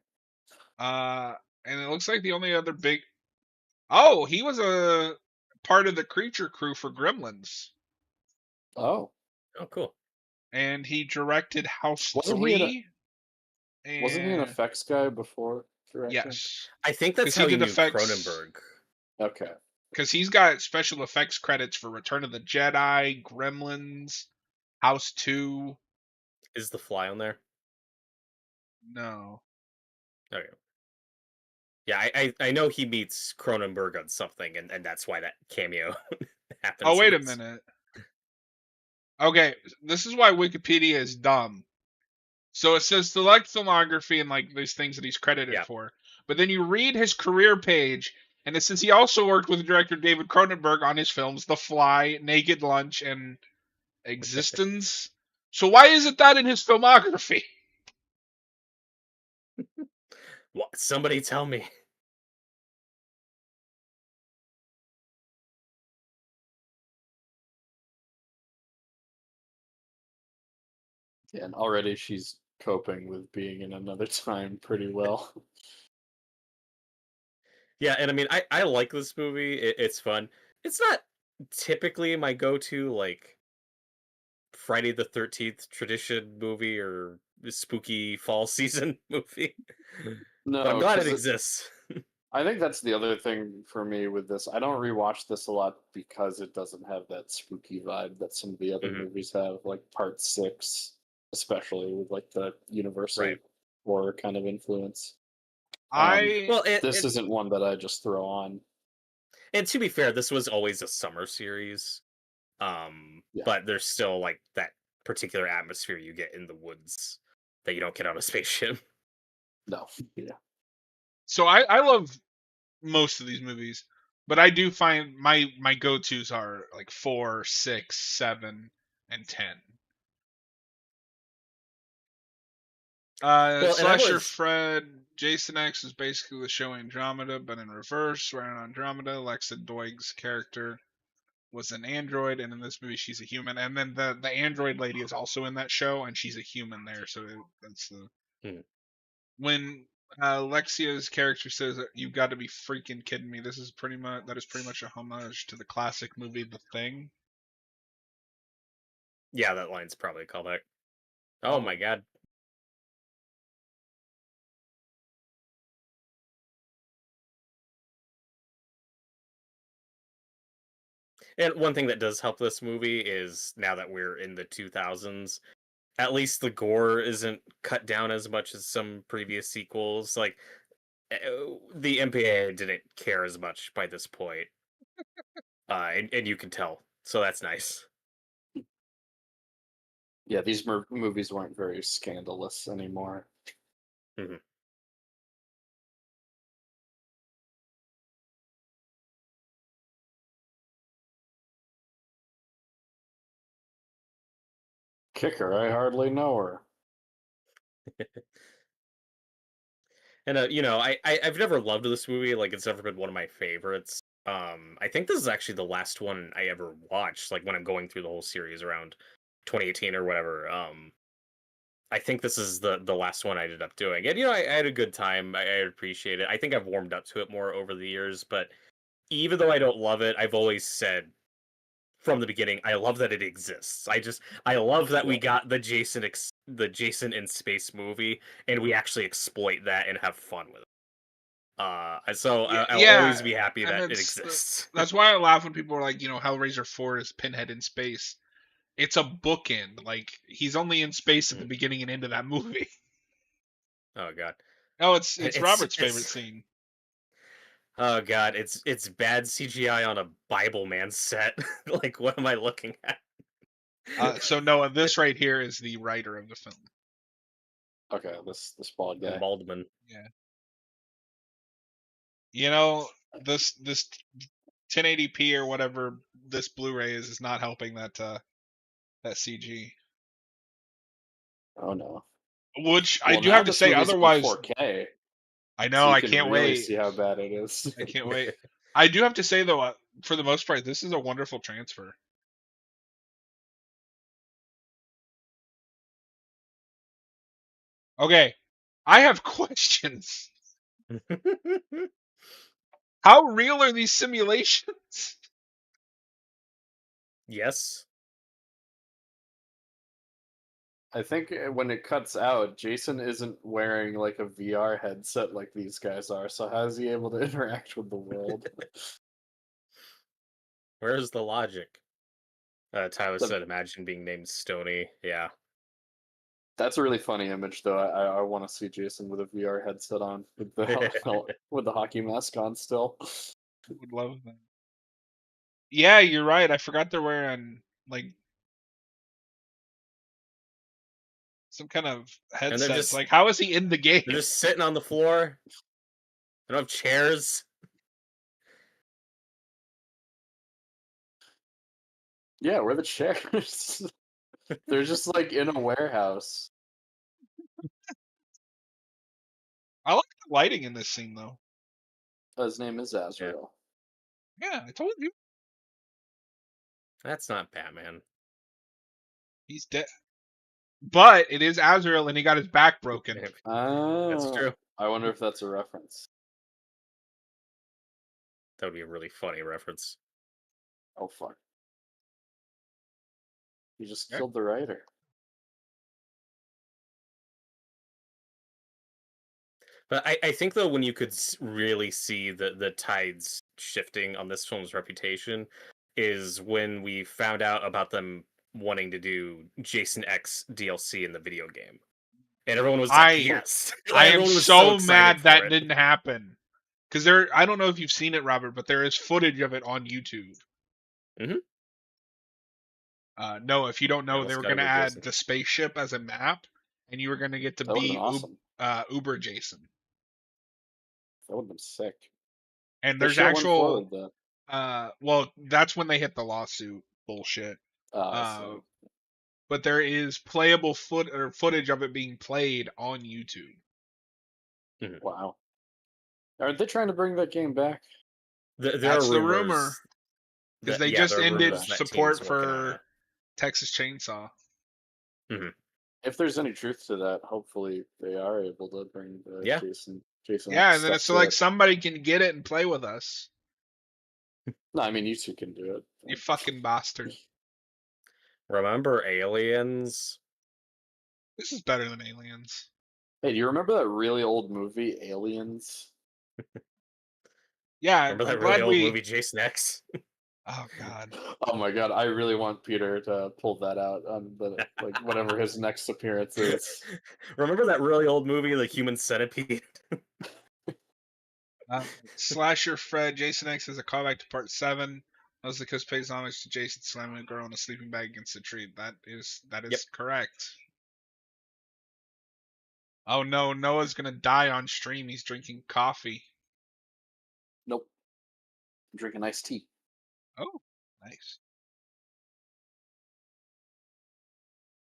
And it looks like the only other big. Oh, he was a part of the creature crew for Gremlins, Oh, Oh, cool. and he directed House Wasn't he 3. wasn't he an And effects guy before directing? yes, I think that's 'Cause he how you did knew effects- Cronenberg. Okay. because he's got special effects credits for Return of the Jedi, Gremlins, House 2. Is The Fly on there? No. Okay. Yeah, I know he meets Cronenberg on something, and that's why that cameo happens. Oh, wait a in this. minute. Okay, this is why Wikipedia is dumb. So it says select filmography and like these things that he's credited Yeah. for. But then you read his career page, and it says he also worked with director David Cronenberg on his films The Fly, Naked Lunch, and Existence. So why isn't that in his filmography? What? Somebody tell me. Yeah, and already she's coping with being in another time pretty well. Yeah, and I mean, I like this movie. It's fun. It's not typically my go-to like Friday the 13th tradition movie or spooky fall season movie. No, But I'm glad 'cause it exists. I think that's the other thing for me with this. I don't rewatch this a lot because it doesn't have that spooky vibe that some of the other Mhm. movies have, like Part 6, especially with like the universal Right. horror kind of influence. Well, This isn't one that I just throw on. and to be fair, this was always a summer series. Yeah. But there's still like that particular atmosphere you get in the woods that you don't get on a spaceship. No. Yeah. So I love most of these movies, but I do find my go-tos are like 4, 6, 7, and 10. Well, and I've Slasher always Fred, Jason X is basically the show Andromeda, but in reverse. Where in Andromeda, Lexa Doig's character was an android, and in this movie she's a human. And then the android lady is also in that show, and she's a human there. So that's the Hmm. when Lexia's character says, "You've got to be freaking kidding me." This is pretty much a homage to the classic movie The Thing. yeah, that line's probably a callback. Oh my god. And one thing that does help this movie is now that we're in the 2000s, at least the gore isn't cut down as much as some previous sequels. Like the MPA didn't care as much by this point, and you can tell. So that's nice. Yeah, these movies weren't very scandalous anymore. Mhm. Kicker, I hardly know her. And I've never loved this movie. Like it's never been one of my favorites. I think this is actually the last one I ever watched. Like when I'm going through the whole series around 2018 or whatever. I think this is the last one I ended up doing. And I had a good time. I appreciate it. I think I've warmed up to it more over the years. But even though I don't love it, I've always said from the beginning, I love that it exists. I love that we got the Jason in space movie, and we actually exploit that and have fun with it. I'll always be happy and that it exists. That's why I laugh when people are like, Hellraiser 4 is Pinhead in space. It's a bookend. Like he's only in space at the beginning and end of that movie. Oh god. Oh, it's Robert's favorite scene. Oh god, it's bad CGI on a Bible Man set. Like, what am I looking at? So Noah, this right here is the writer of the film. Okay, this bald guy. Baldman. Yeah. This 1080p or whatever this Blu-ray is not helping that CG. Oh no. Which Well, I do now have to this say, movie's in otherwise 4K. I know, So you I can can't really wait. see how bad it is. I can't wait. I do have to say though, for the most part, this is a wonderful transfer. Okay, I have questions. How real are these simulations? Yes. I think when it cuts out, Jason isn't wearing like a VR headset like these guys are. So how is he able to interact with the world? Where's the logic? Tyler The- said, "Imagine being named Stony." Yeah. That's a really funny image, though. I want to see Jason with a VR headset on with the hockey mask on still. Would love that. Yeah, you're right. I forgot they're wearing like some kind of And they're headsets. just Like, how is he in the game? they're just sitting on the floor. They don't have chairs. Yeah, where are the chairs? They're just like in a warehouse. I like the lighting in this scene though. His name is Azrael. Yeah, I told you. That's not Batman. He's dead. But it is Azrael and he got his back broken. Oh, That's true. I wonder if that's a reference. That would be a really funny reference. Oh fuck! You just Yeah. killed the writer. But I think though, when you could really see the tides shifting on this film's reputation, is when we found out about them wanting to do Jason X DLC in the video game, and everyone was like, "Yes!" I am Everyone was so excited mad for that it. didn't happen. Because I don't know if you've seen it, Robert, but there is footage of it on YouTube. Mhm. No, if you don't know, Let's they were gotta going to go, add Jason. the spaceship as a map, and you were going to get to That would've be been awesome. Uber Jason. That would have been sick. And They there's should have went actual, forward though. well, that's when they hit the lawsuit bullshit. So But there is playable footage of it being played on YouTube. wow. Aren't they trying to bring that game back? There That's are the rumors rumor. Because they yeah, just there are ended rumors that support team's working on for it. Texas Chainsaw. If there's any truth to that, hopefully they are able to bring the Yeah. Jason Yeah, X and then stuff it's so to like it. somebody can get it and play with us. No, I mean you two can do it. You fucking bastard. Remember Aliens? This is better than Aliens. Hey, do you remember that really old movie, Aliens? Yeah, Remember that I'm really glad old we. movie Jason X? Oh god. Oh my god, I really want Peter to pull that out on the like whatever his next appearance is. Remember that really old movie, The Human Centipede? Slasher Fred, Jason X is a callback to part 7. As the Coast pays homage to Jason slamming a girl in a sleeping bag against a tree. That is Yep. correct. Oh no, Noah's gonna die on stream. He's drinking coffee. Nope. I'm drinking iced tea. Oh, nice.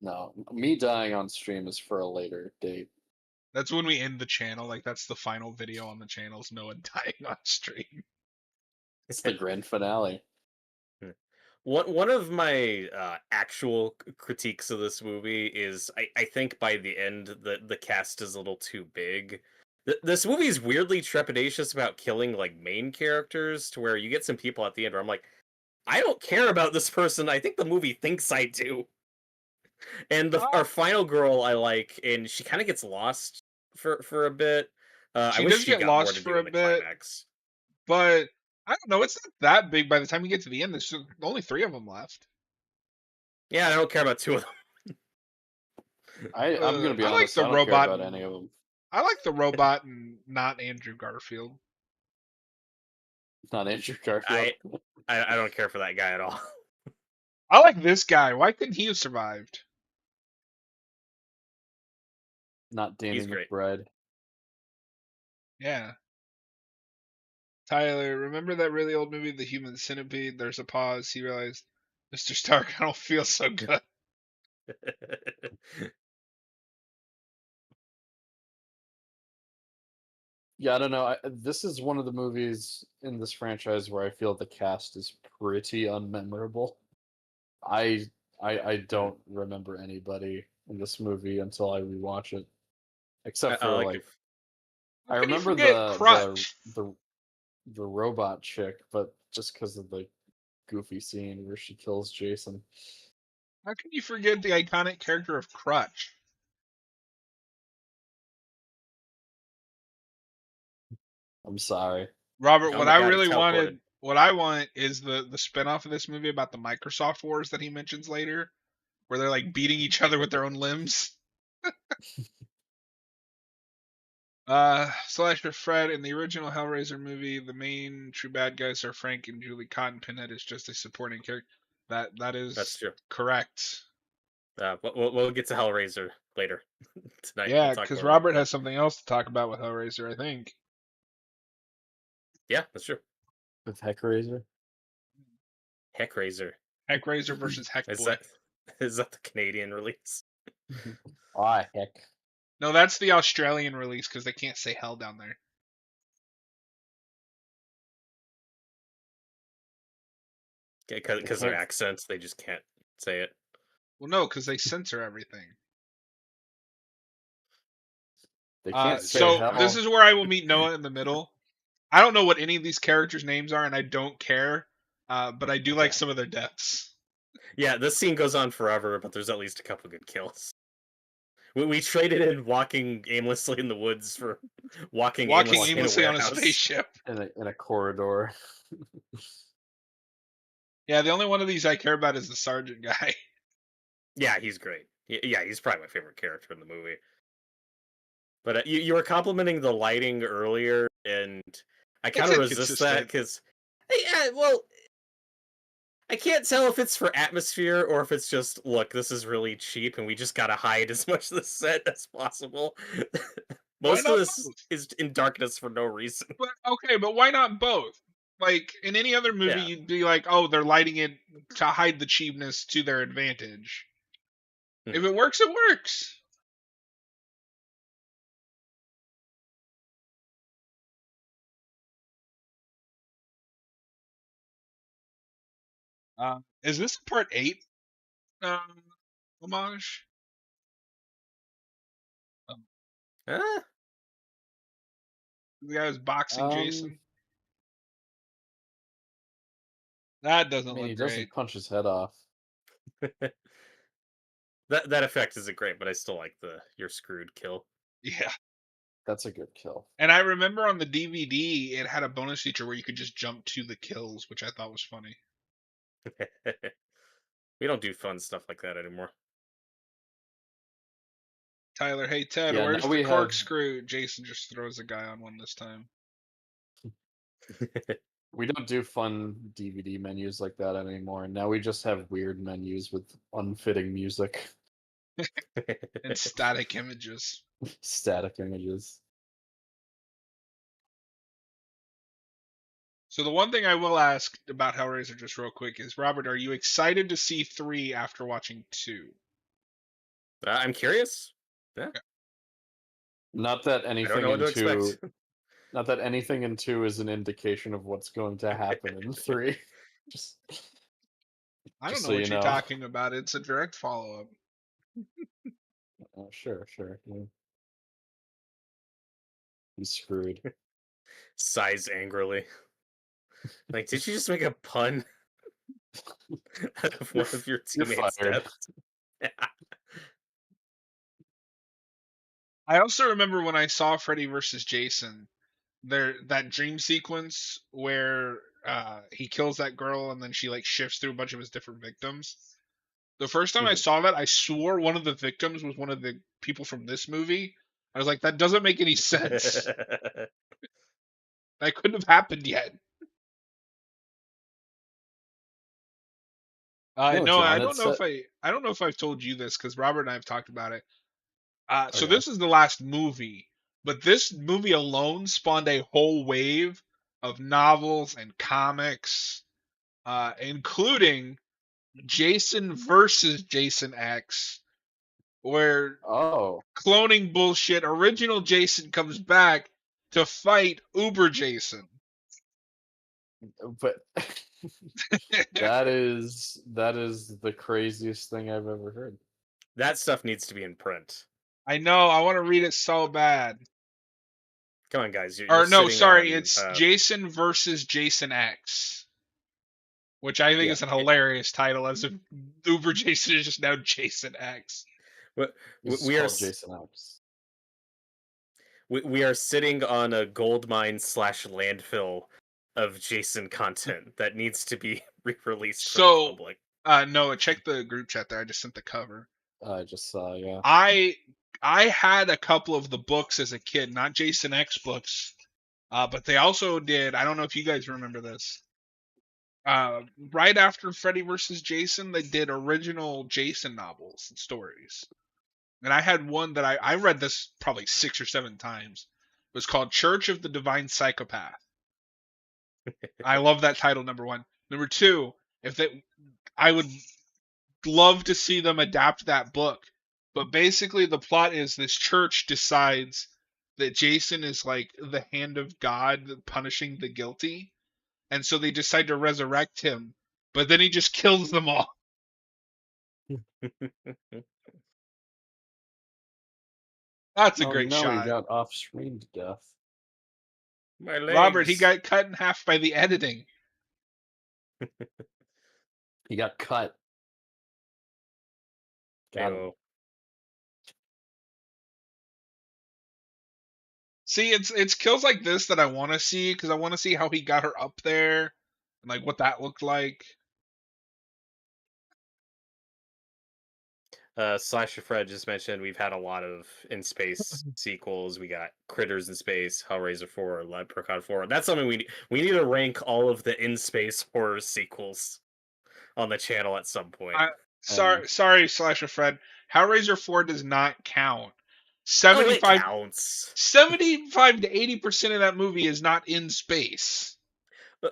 No, me dying on stream is for a later date. That's when we end the channel. Like that's the final video on the channel. Is Noah dying on stream. It's the grand finale. One of my actual critiques of this movie is I think by the end the cast is a little too big. This movie is weirdly trepidatious about killing like main characters to where you get some people at the end where I'm like, I don't care about this person. I think the movie thinks I do. And our final girl I like, and she kind of gets lost for a bit. I She wish does she get got more lost to for do a in the bit. climax. But I don't know. It's not that big by the time you get to the end. There's only 3 of them left. Yeah, I don't care about 2 of them. I'm gonna be I like honest. the I don't robot care about and- any of them. I like the robot and not Andrew Garfield. Not Andrew Garfield. I don't care for that guy at all. I like this guy. Why couldn't he have survived? Not Danny He's great. McBride. Yeah. Tyler, remember that really old movie, The Human Centipede? There's a pause. He realized, Mr. Stark, I don't feel so good. Yeah, I don't know. This is one of the movies in this franchise where I feel the cast is pretty unmemorable. I I don't remember anybody in this movie until I rewatch it, except for like like How I can you remember forget the Crutch? the robot chick, but just because of the goofy scene where she kills Jason. How can you forget the iconic character of Crutch? I'm sorry. Robert, Oh my god, he teleported. what I want is the spinoff of this movie about the Microsoft Wars that he mentions later, where they're like beating each other with their own limbs. Slasher Fred, in the original Hellraiser movie, the main true bad guys are Frank and Julie Cotton. Pinhead is just a supporting character. That That's is true. correct. We'll get to Hellraiser later tonight. We'll Yeah, talk because more about Robert that. has something else to talk about with Hellraiser, I think. Yeah, that's true. With Hellraiser. Heckraiser. Heckraiser versus Is Heckboy. that is that the Canadian release? Ah, heck. No, that's the Australian release because they can't say hell down there. Because their accents, they just can't say it. Well, no, because they censor everything. They can't say So hell. this is where I will meet Noah in the middle. I don't know what any of these characters' names are, and I don't care. But I do like some of their deaths. Yeah, this scene goes on forever, but there's at least a couple good kills. We traded in walking aimlessly in the woods for walking aimlessly in a on a warehouse. spaceship. In a corridor. Yeah, the only one of these I care about is the sergeant guy. Yeah, he's great. Yeah, he's probably my favorite character in the movie. But you were complimenting the lighting earlier, and I kind of resist that because, yeah, well, I can't tell if it's for atmosphere or if it's just, look, this is really cheap and we just gotta hide as much of the set as possible. Most of this is in darkness for no reason. But okay, but why not both? Like in any other movie, you'd be like, oh, they're lighting it to hide the cheapness to their advantage. If it works, it works. Is this part 8 homage? The guy was boxing Jason. That doesn't look he great. doesn't punch his head off. That effect isn't great, but I still like the "you're screwed" kill. Yeah, that's a good kill. And I remember on the DVD, it had a bonus feature where you could just jump to the kills, which I thought was funny. We don't do fun stuff like that anymore. Tyler, hey Ted, where's the corkscrew? Jason just throws a guy on one this time. We don't do fun DVD menus like that anymore. Now we just have weird menus with unfitting music. And static images. Static images. So the one thing I will ask about Hellraiser just real quick is, Robert, are you excited to see 3 after watching 2? I'm curious. Yeah. Okay. Not that anything in 2 not that anything in 2 is an indication of what's going to happen in 3. I don't know what you're talking about. It's a direct follow-up. Sure. Yeah. He's screwed. Sighs angrily. Like, did you just make a pun out of one of your teammates' deaths? I also remember when I saw Freddy vs. Jason, that dream sequence where he kills that girl and then she like shifts through a bunch of his different victims. The first time I saw that, I swore one of the victims was one of the people from this movie. I was like, that doesn't make any sense. That couldn't have happened yet. No, I don't know if I've told you this because Robert and I have talked about it. So this is the last movie, but this movie alone spawned a whole wave of novels and comics, including Jason versus Jason X, where cloning bullshit, original Jason comes back to fight Uber Jason. But that is the craziest thing I've ever heard. That stuff needs to be in print. I know. I want to read it so bad. Come on, guys. Or no, sorry, on, it's Jason versus Jason X, which I think is an hilarious title, as if Uber Jason is just now Jason X. We are Jason X. We are sitting on a gold mine / landfill of Jason content that needs to be re-released for the public. Noah, check the group chat there. I just sent the cover. I just saw, yeah. I had a couple of the books as a kid, not Jason X books, but they also did. I don't know if you guys remember this. Right after Freddy vs. Jason, they did original Jason novels and stories. And I had one that I read this probably 6 or 7 times. It was called Church of the Divine Psychopath. I love that title, number one. Number two, I would love to see them adapt that book. But basically the plot is this church decides that Jason is like the hand of God punishing the guilty. And so they decide to resurrect him. But then he just kills them all. That's a great shot. He got off-screen to death. My legs. Robert, he got cut in half by the editing. He got cut. See, it's kills like this that I want to see, because I want to see how he got her up there and like what that looked like. Slasher Fred just mentioned we've had a lot of in space sequels. We got Critters in Space, Hellraiser 4, Leprechaun 4. That's something we need to rank all of the in space horror sequels on the channel at some point. Sorry, Slasher Fred. Hellraiser 4 does not count. 75 counts. 75 to 80% of that movie is not in space.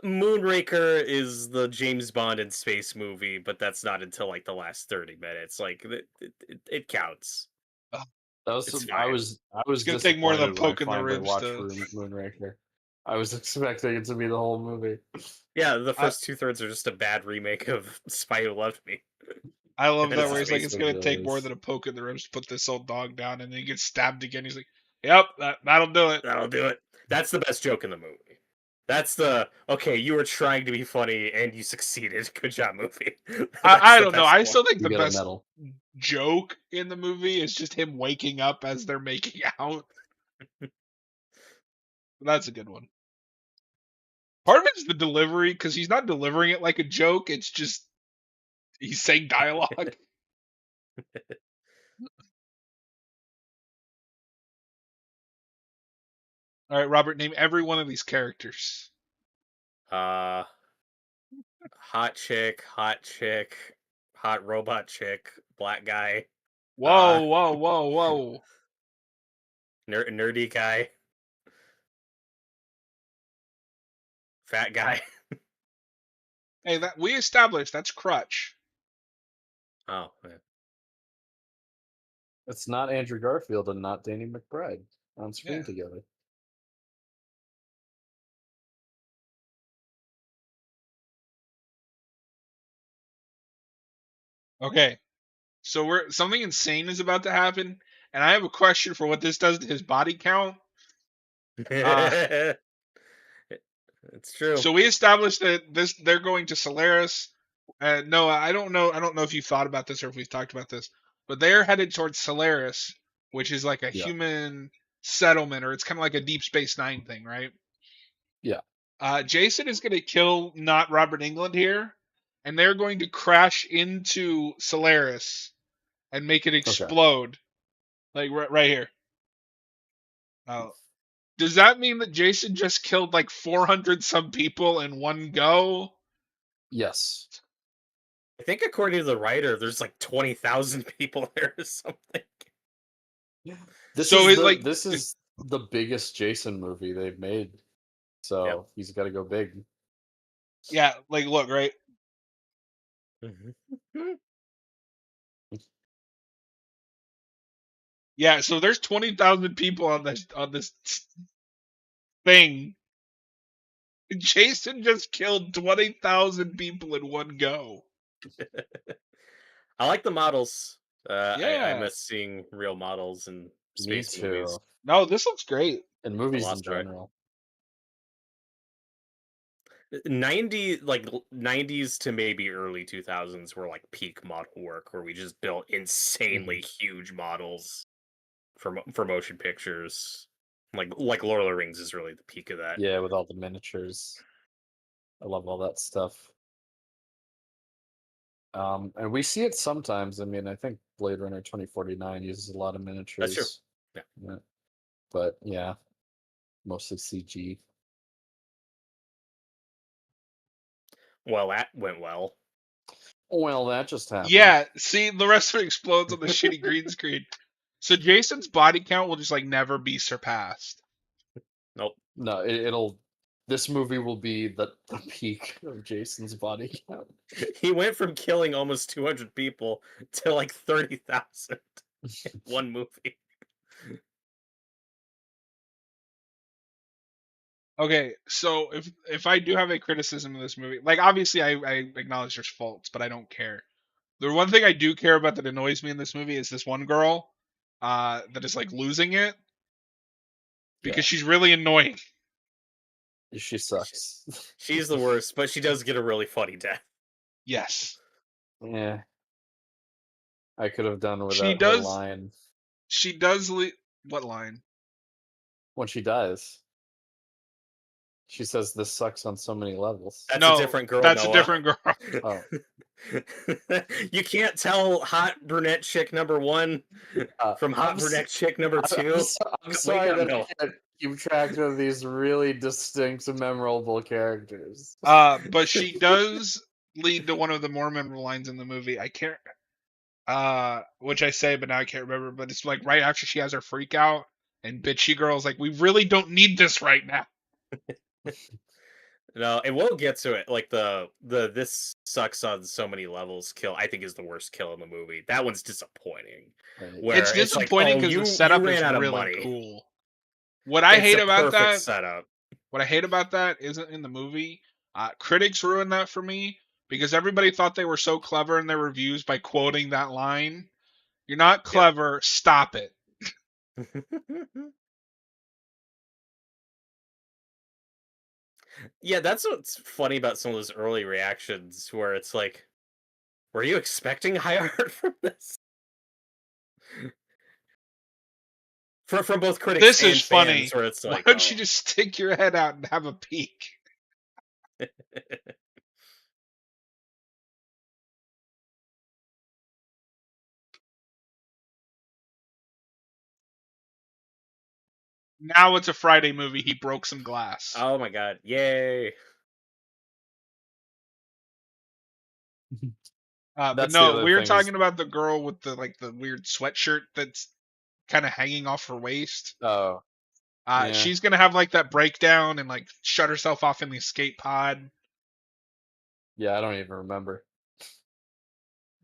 Moonraker is the James Bond in space movie, but that's not until like the last 30 minutes. Like it counts. I was it's gonna take more than a poke in the ribs to Moonraker. I was expecting it to be the whole movie. Yeah, the first 2/3 are just a bad remake of Spy Who Loved Me. I love that where he's like, it's gonna take more than a poke in the ribs to put this old dog down, and then he gets stabbed again. He's like, yep, that'll do it. That'll do it. That's the best joke in the movie. That's the okay. You were trying to be funny and you succeeded. Good job, movie. I don't know. I still think the best joke in the movie is just him waking up as they're making out. That's a good one. Part of it is the delivery, because he's not delivering it like a joke. It's just he's saying dialogue. All right, Robert, name every one of these characters. Hot chick, hot robot chick, black guy. Whoa. Nerdy guy. Fat guy. Hey, we established that's Crutch. Oh, man. It's not Andrew Garfield and not Danny McBride on screen together. Okay, so something insane is about to happen, and I have a question for what this does to his body count. It's true. So we established that they're going to Solaris. No, I don't know if you thought about this or if we've talked about this, but they're headed towards Solaris, which is like a human settlement, or it's kind of like a Deep Space Nine thing, right? Yeah. Jason is going to kill not Robert Englund here, and they're going to crash into Solaris and make it explode, like right here. Does that mean that Jason just killed like 400 some people in one go? Yes. I think according to the writer, there's like 20,000 people there or something. This is the biggest Jason movie they've made, so he's got to go big. Yeah, like look, right? Yeah, so there's 20,000 people on this thing. Jason just killed 20,000 people in one go. I like the models. I Yeah. miss seeing real models in Me space too. movies. No, this looks great. In movies in Lost Ark. general. 90s to maybe early 2000s were like peak model work, where we just built insanely huge models for motion pictures. Like Lord of the Rings is really the peak of that. Yeah, with all the miniatures. I love all that stuff. And we see it sometimes. I mean, I think Blade Runner 2049 uses a lot of miniatures. That's true. Yeah. But yeah, mostly CG. Well, that went well. Well, that just happened. Yeah, see, the rest of it explodes on the shitty green screen. So Jason's body count will just like never be surpassed. Nope. No, it'll. This movie will be the peak of Jason's body count. He went from killing almost 200 people to like 30,000 in one movie. Okay, so if I do have a criticism of this movie, like obviously I acknowledge there's faults, but I don't care. The one thing I do care about that annoys me in this movie is this one girl that is like losing it because she's really annoying. She sucks. She's the worst, but she does get a really funny death. Yes. Yeah. I could have done She without her does. line She does. What line? when she dies. She says this sucks on so many levels. That's No, a different girl. That's Noah. a different girl. Oh. You can't tell hot brunette chick number 1 from hot brunette chick number 2. I'm sorry that I can't keep track of these really distinct, memorable characters. But she does lead to one of the more memorable lines in the movie. I can't. Which I say, but now I can't remember. But it's like right after she has her freak out, and bitchy girl's like, "We really don't need this right now." No, and we'll get to it. Like the this sucks on so many levels kill, I think is the worst kill in the movie. That one's disappointing. Right. Where It's disappointing because the setup is really cool. What I hate about that setup. What I hate about that isn't in the movie. Critics ruined that for me because everybody thought they were so clever in their reviews by quoting that line. You're not clever. Yep. Stop it. Yeah, that's what's funny about some of those early reactions where it's like, were you expecting high art from this? From both critics this and is fans, funny. Where it's like, why don't you just stick your head out and have a peek? Now it's a Friday movie. He broke some glass. Oh my god! Yay! But no, we were talking about the girl with the weird sweatshirt that's kind of hanging off her waist. Oh, yeah. She's gonna have like that breakdown and like shut herself off in the escape pod. Yeah, I don't even remember.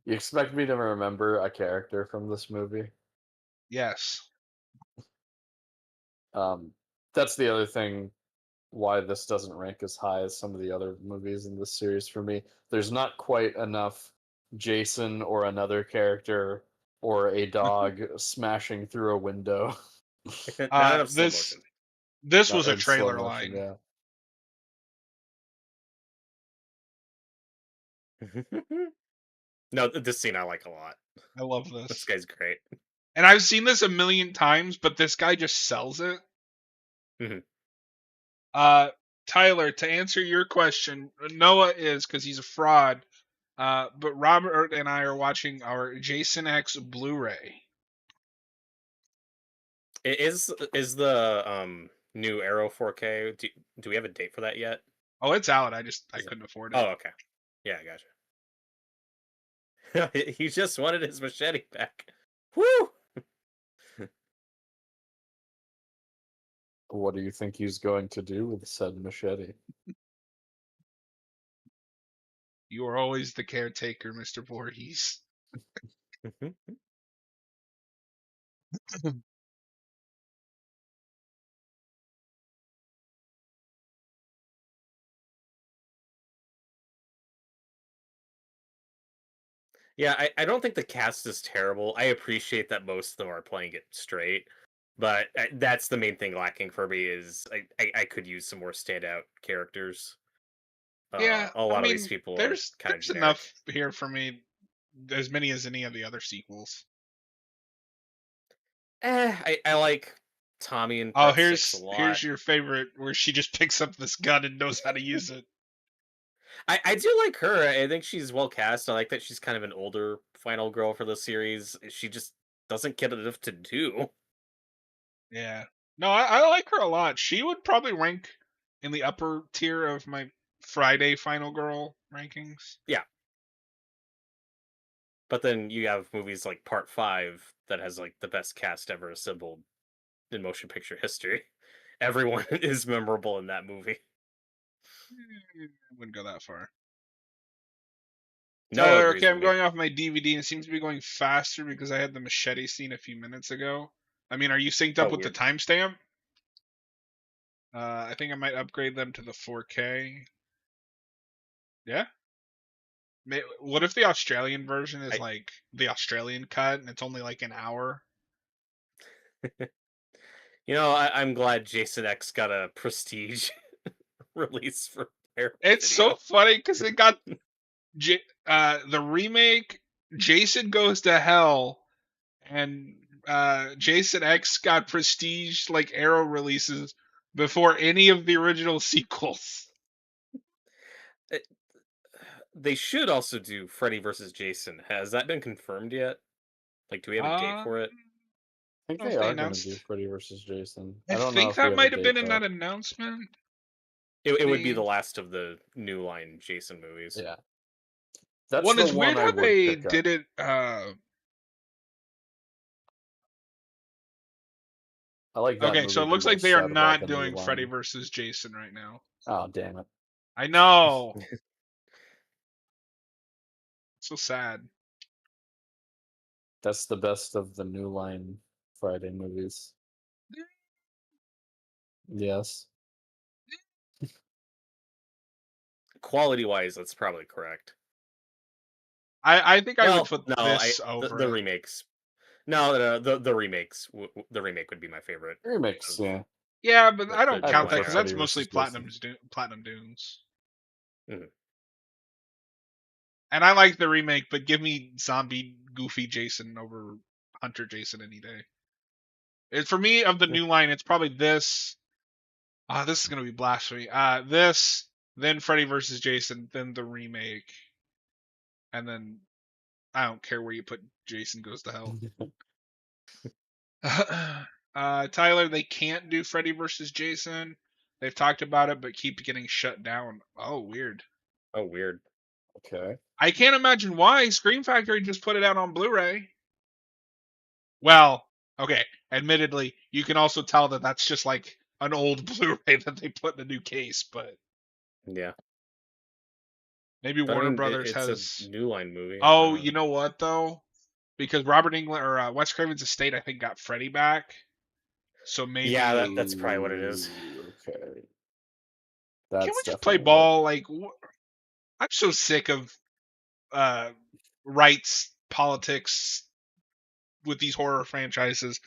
You expect me to remember a character from this movie? Yes. That's the other thing why this doesn't rank as high as some of the other movies in this series for me. There's not quite enough Jason or another character or a dog smashing through a window. Not enough slow motion. This was a trailer line. Yeah. No, this scene I like a lot. I love this. This guy's great. And I've seen this a million times, but this guy just sells it. Tyler, to answer your question, Noah is because he's a fraud. But Robert and I are watching our Jason X Blu-ray. Is the new Arrow 4K? Do we have a date for that yet? Oh, it's out. I couldn't afford it. Oh, okay. Yeah, I gotcha. He just wanted his machete back. Woo! What do you think he's going to do with said machete? You are always the caretaker, Mr. Voorhees. Yeah, I don't think the cast is terrible. I appreciate that most of them are playing it straight, but that's the main thing lacking for me is I could use some more standout characters. Yeah, A I lot of these mean, people are kind of there's generic. enough here for me, as many as any of the other sequels. I like Tommy in Oh, part 6 a here's lot. your favorite, where she just picks up this gun and knows how to use it. I do like her. I think she's well cast. I like that she's kind of an older final girl for the series. She just doesn't get enough to do. Yeah. No, I like her a lot. She would probably rank in the upper tier of my Friday Final Girl rankings. Yeah. But then you have movies like Part 5 that has like the best cast ever assembled in motion picture history. Everyone is memorable in that movie. I wouldn't go that far. Noah Tyler, agrees okay, with I'm me. going off my DVD and it seems to be going faster because I had the machete scene a few minutes ago. I mean, are you synced Oh, up with the weird. timestamp? I think I might upgrade them to the 4K. Yeah? What if the Australian version is I, like the Australian cut and it's only like an hour? I'm glad Jason X got a prestige release for their It's so video. funny because it got the remake. Jason Goes to Hell and Jason X got prestige like Arrow releases before any of the original sequels. They should also do Freddy versus Jason. Has that been confirmed yet? Like, do we have a date I for it? I think don't know they if they are going to do announced. Freddy versus Jason. I I don't know think if we that have a might have been date in though. that announcement. It would be the Maybe. last of the new line Jason movies. Yeah, that's Well, the it's one weird I how would they pick up. did it. I like that Okay, so movie it the looks like they most are out of all not the new doing Freddy line. versus Jason right now. Oh, damn it! I know. So sad. That's the best of the new line Friday movies. Yes. Quality wise, that's probably correct. I think I would Well, put no, this the, over the it. remakes. No, the remakes. The remake would be my favorite. Remix, Of yeah. Yeah, but I the don't I new count that line prefer because era. that's Freddy mostly versus Jason. Platinum Dunes. Mhm. And I like the remake, but give me zombie goofy Jason over Hunter Jason any day. For me, of the new line, it's probably this. This is gonna be blasphemy. This, then Freddy versus Jason, then the remake, and then I don't care where you put Jason Goes to Hell. Tyler, they can't do Freddy versus Jason. They've talked about it, but keep getting shut down. Oh, weird. Oh, weird. Okay. I can't imagine why. Scream Factory just put it out on Blu-ray. Well, okay. Admittedly, you can also tell that that's just like an old Blu-ray that they put in a new case, but Yeah, maybe but I Warner mean, Brothers it's a has. new line movie. I Oh, don't you know. know what though? Because Robert England or Wes Craven's estate, I think, got Freddy back. So Yeah, maybe that's probably what it is. Okay. can we That's just play definitely it. ball? Like, I'm so sick of uh, rights politics with these horror franchises.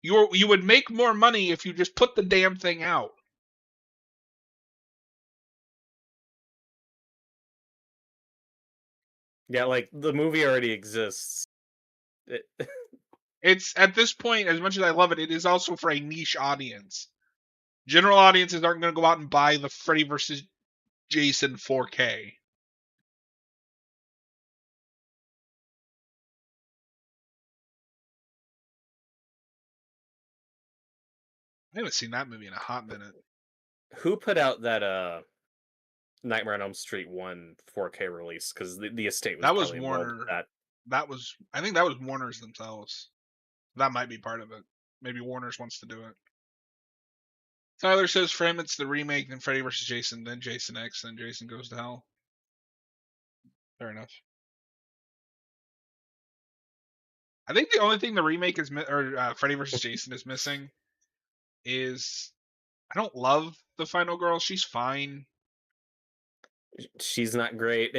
You would make more money if you just put the damn thing out. Yeah, like the movie already exists. It, It's at this point, as much as I love it, it is also for a niche audience. General audiences aren't going to go out and buy the Freddy versus Jason 4K. I haven't seen that movie in a hot minute. who put out that Nightmare on Elm Street 1 4K release? Because the estate was That was probably involved with Warner. that. I think that was Warner's themselves. That might be part of it. Maybe Warner's wants to do it. Tyler says for him it's the remake, then Freddy vs. Jason, then Jason X, then Jason Goes to Hell. Fair enough. I think the only thing the remake is Freddy vs. Jason is missing is I don't love the final girl. She's fine. She's not great.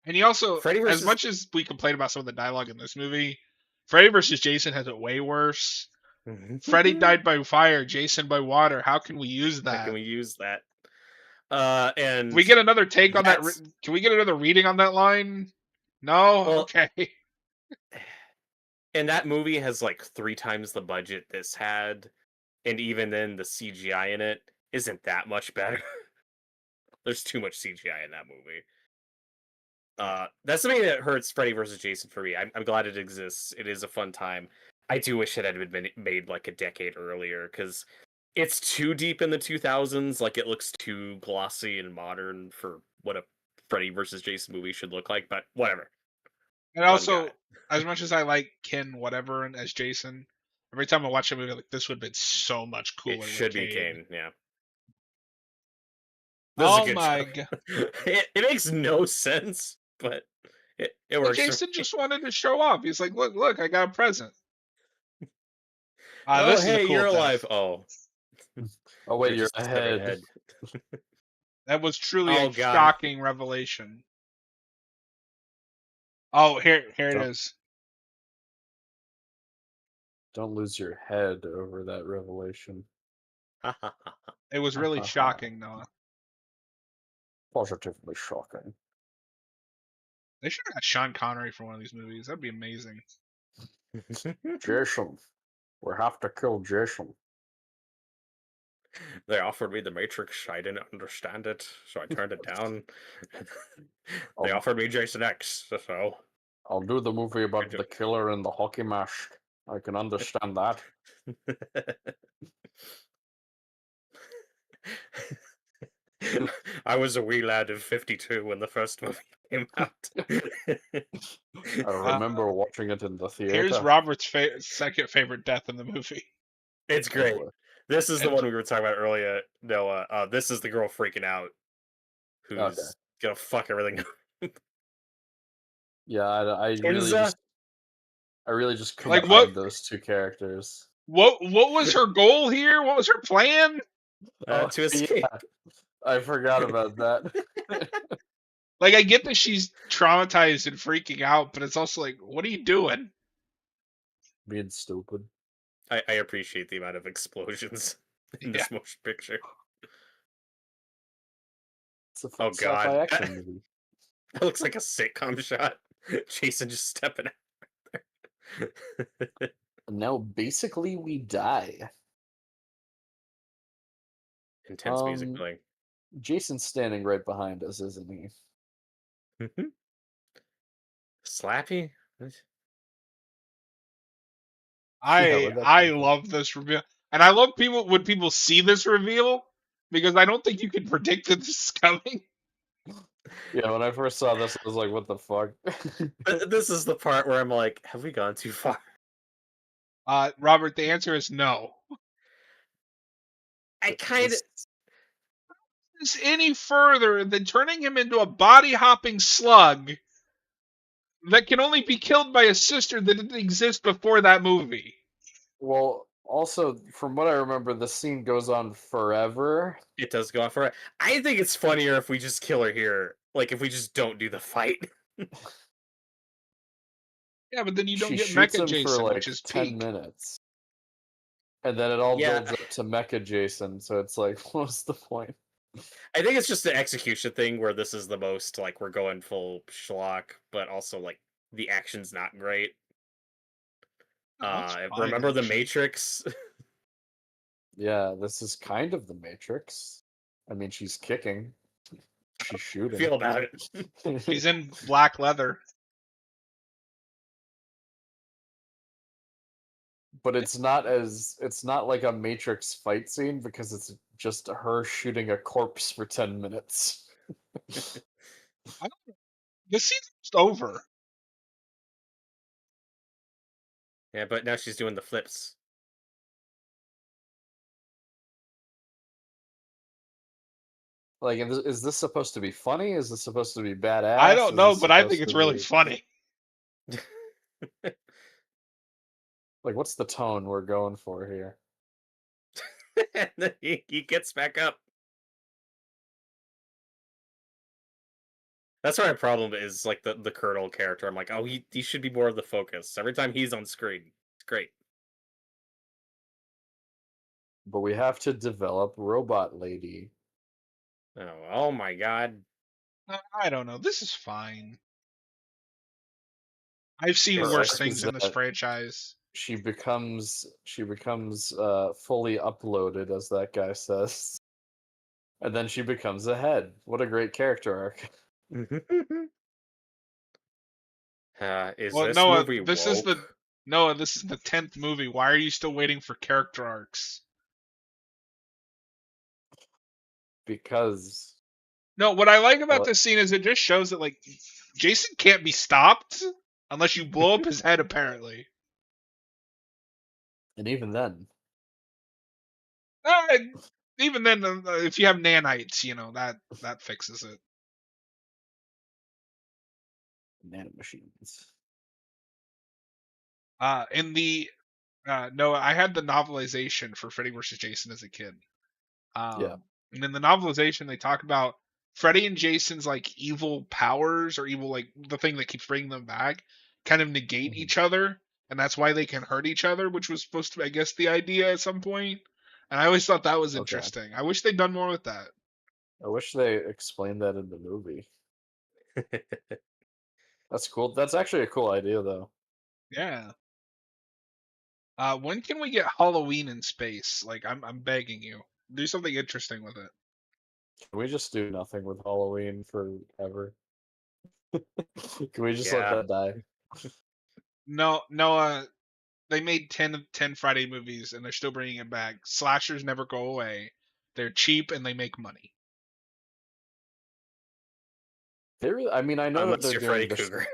And he also, Freddy as versus much as we complain about some of the dialogue in this movie, Freddy versus Jason has it way worse. Freddy died by fire, Jason by water. How can we use How that? can we use that? And Can we get another take on that? that's Can we get another reading on that line? No? well, Okay. and that movie has like 3 times the budget this had, and even then the CGI in it isn't that much better. There's too much CGI in that movie. That's something that hurts Freddy versus Jason for me. I'm glad it exists. It is a fun time. I do wish it had been made like a decade earlier, because it's too deep in the 2000s. Like, it looks too glossy and modern for what a Freddy versus Jason movie should look like. But whatever. And Fun also, guy. as much as I like Ken whatever as Jason, every time I watch a movie, like this would have been so much cooler It with should be Kane. Kane. Yeah. This is a Oh good my joke. god! It makes no sense, but it Well, works. Jason just wanted to show off. He's like, look, I got a present. Oh, This is a hey, cool you're death. alive. Oh. Oh wait, you're just a severed ahead. That was truly Oh, a God. shocking revelation. Oh, here it Don't- is. Don't lose your head over that revelation. It was really shocking, Noah. Positively shocking. They should have got Sean Connery for one of these movies. That'd be amazing. Jason. We have to kill Jason. They offered me the Matrix. I didn't understand it, so I turned it down. They offered me Jason X, so I'll do the movie about do the killer in the hockey mask. I can understand that. I was a wee lad of 52 when the first movie came out. I remember watching it in the theater. Here's Robert's second favorite death in the movie. It's great. boy. This is the one we were talking about earlier, Noah. This is the girl freaking out, who's gonna fuck everything up. Yeah, I really Kinza? just Like, combined what- those two characters. What was her goal here? What was her plan? To escape. Yeah, I forgot about that. Like, I get that she's traumatized and freaking out, but it's also like, what are you doing? Being stupid. I appreciate the amount of explosions in this motion picture. It's a fun Oh, God. sci-fi action movie. That looks like a sitcom shot. Jason just stepping out. And now basically we die. Intense music playing. Jason's standing right behind us, isn't he? Slappy? I love this reveal, and I love when people see this reveal, because I don't think you can predict that this is coming. Yeah, when I first saw this, I was like, "What the fuck?" This is the part where I'm like, have we gone too far? Robert, the answer is no. I kind of... This any further than turning him into a body-hopping slug that can only be killed by a sister that didn't exist before that movie. Well, also, from what I remember, the scene goes on forever. It does go on forever. I think it's funnier if we just kill her here. Like, if we just don't do the fight. Yeah, but then you don't She get shoots Mecha him Jason, for like which is 10 peak. minutes. And then it all Yeah. builds up to Mecha Jason, so it's like, what's the point? I think it's just the execution thing where this is the most, like, we're going full schlock, but also, like, the action's not great. Remember The Matrix? Yeah, this is kind of the Matrix. I mean, she's kicking. She's shooting. Feel about it. He's in black leather. But it's not like a Matrix fight scene because it's just her shooting a corpse for 10 minutes. This scene's just over. Yeah, but now she's doing the flips. Like, is this supposed to be funny? Is this supposed to be badass? I don't Is know, this but I supposed think it's to really be- funny. Like, what's the tone we're going for here? And then he gets back up. That's my problem is like the Colonel character. I'm like, oh, he should be more of the focus. Every time he's on screen, it's great. But we have to develop Robot Lady. Oh my god. I don't know. This is fine. I've seen Her worse arc is things in this that franchise. she becomes fully uploaded, as that guy says, and then she becomes a head. What a great character arc! Is Well, this Noah, movie this is woke? the Noah, this is the 10th movie. Why are you still waiting for character arcs? Because No, what I like about well, this scene is it just shows that like Jason can't be stopped unless you blow up his head. Apparently, and even then, uh, even then, if you have nanites, that fixes it. nanomachines. In the Noah, I had the novelization for Freddy vs. Jason as a kid. Yeah. And in the novelization, they talk about Freddy and Jason's like evil powers or evil like the thing that keeps bringing them back kind of negate Mhm. each other, and that's why they can hurt each other, which was supposed to be, I guess, the idea at some point. And I always thought that was Okay. interesting. I wish they'd done more with that. I wish they explained that in the movie. That's cool. That's actually a cool idea, though. Yeah. When can we get Halloween in space? Like, I'm begging you, do something interesting with it. Can we just do nothing with Halloween forever? Can we just let Yeah. that die? No, they made 10 Friday movies and they're still bringing it back. Slashers never go away. They're cheap and they make money. I mean, I know that Unless they're you're doing Freddy the Krueger.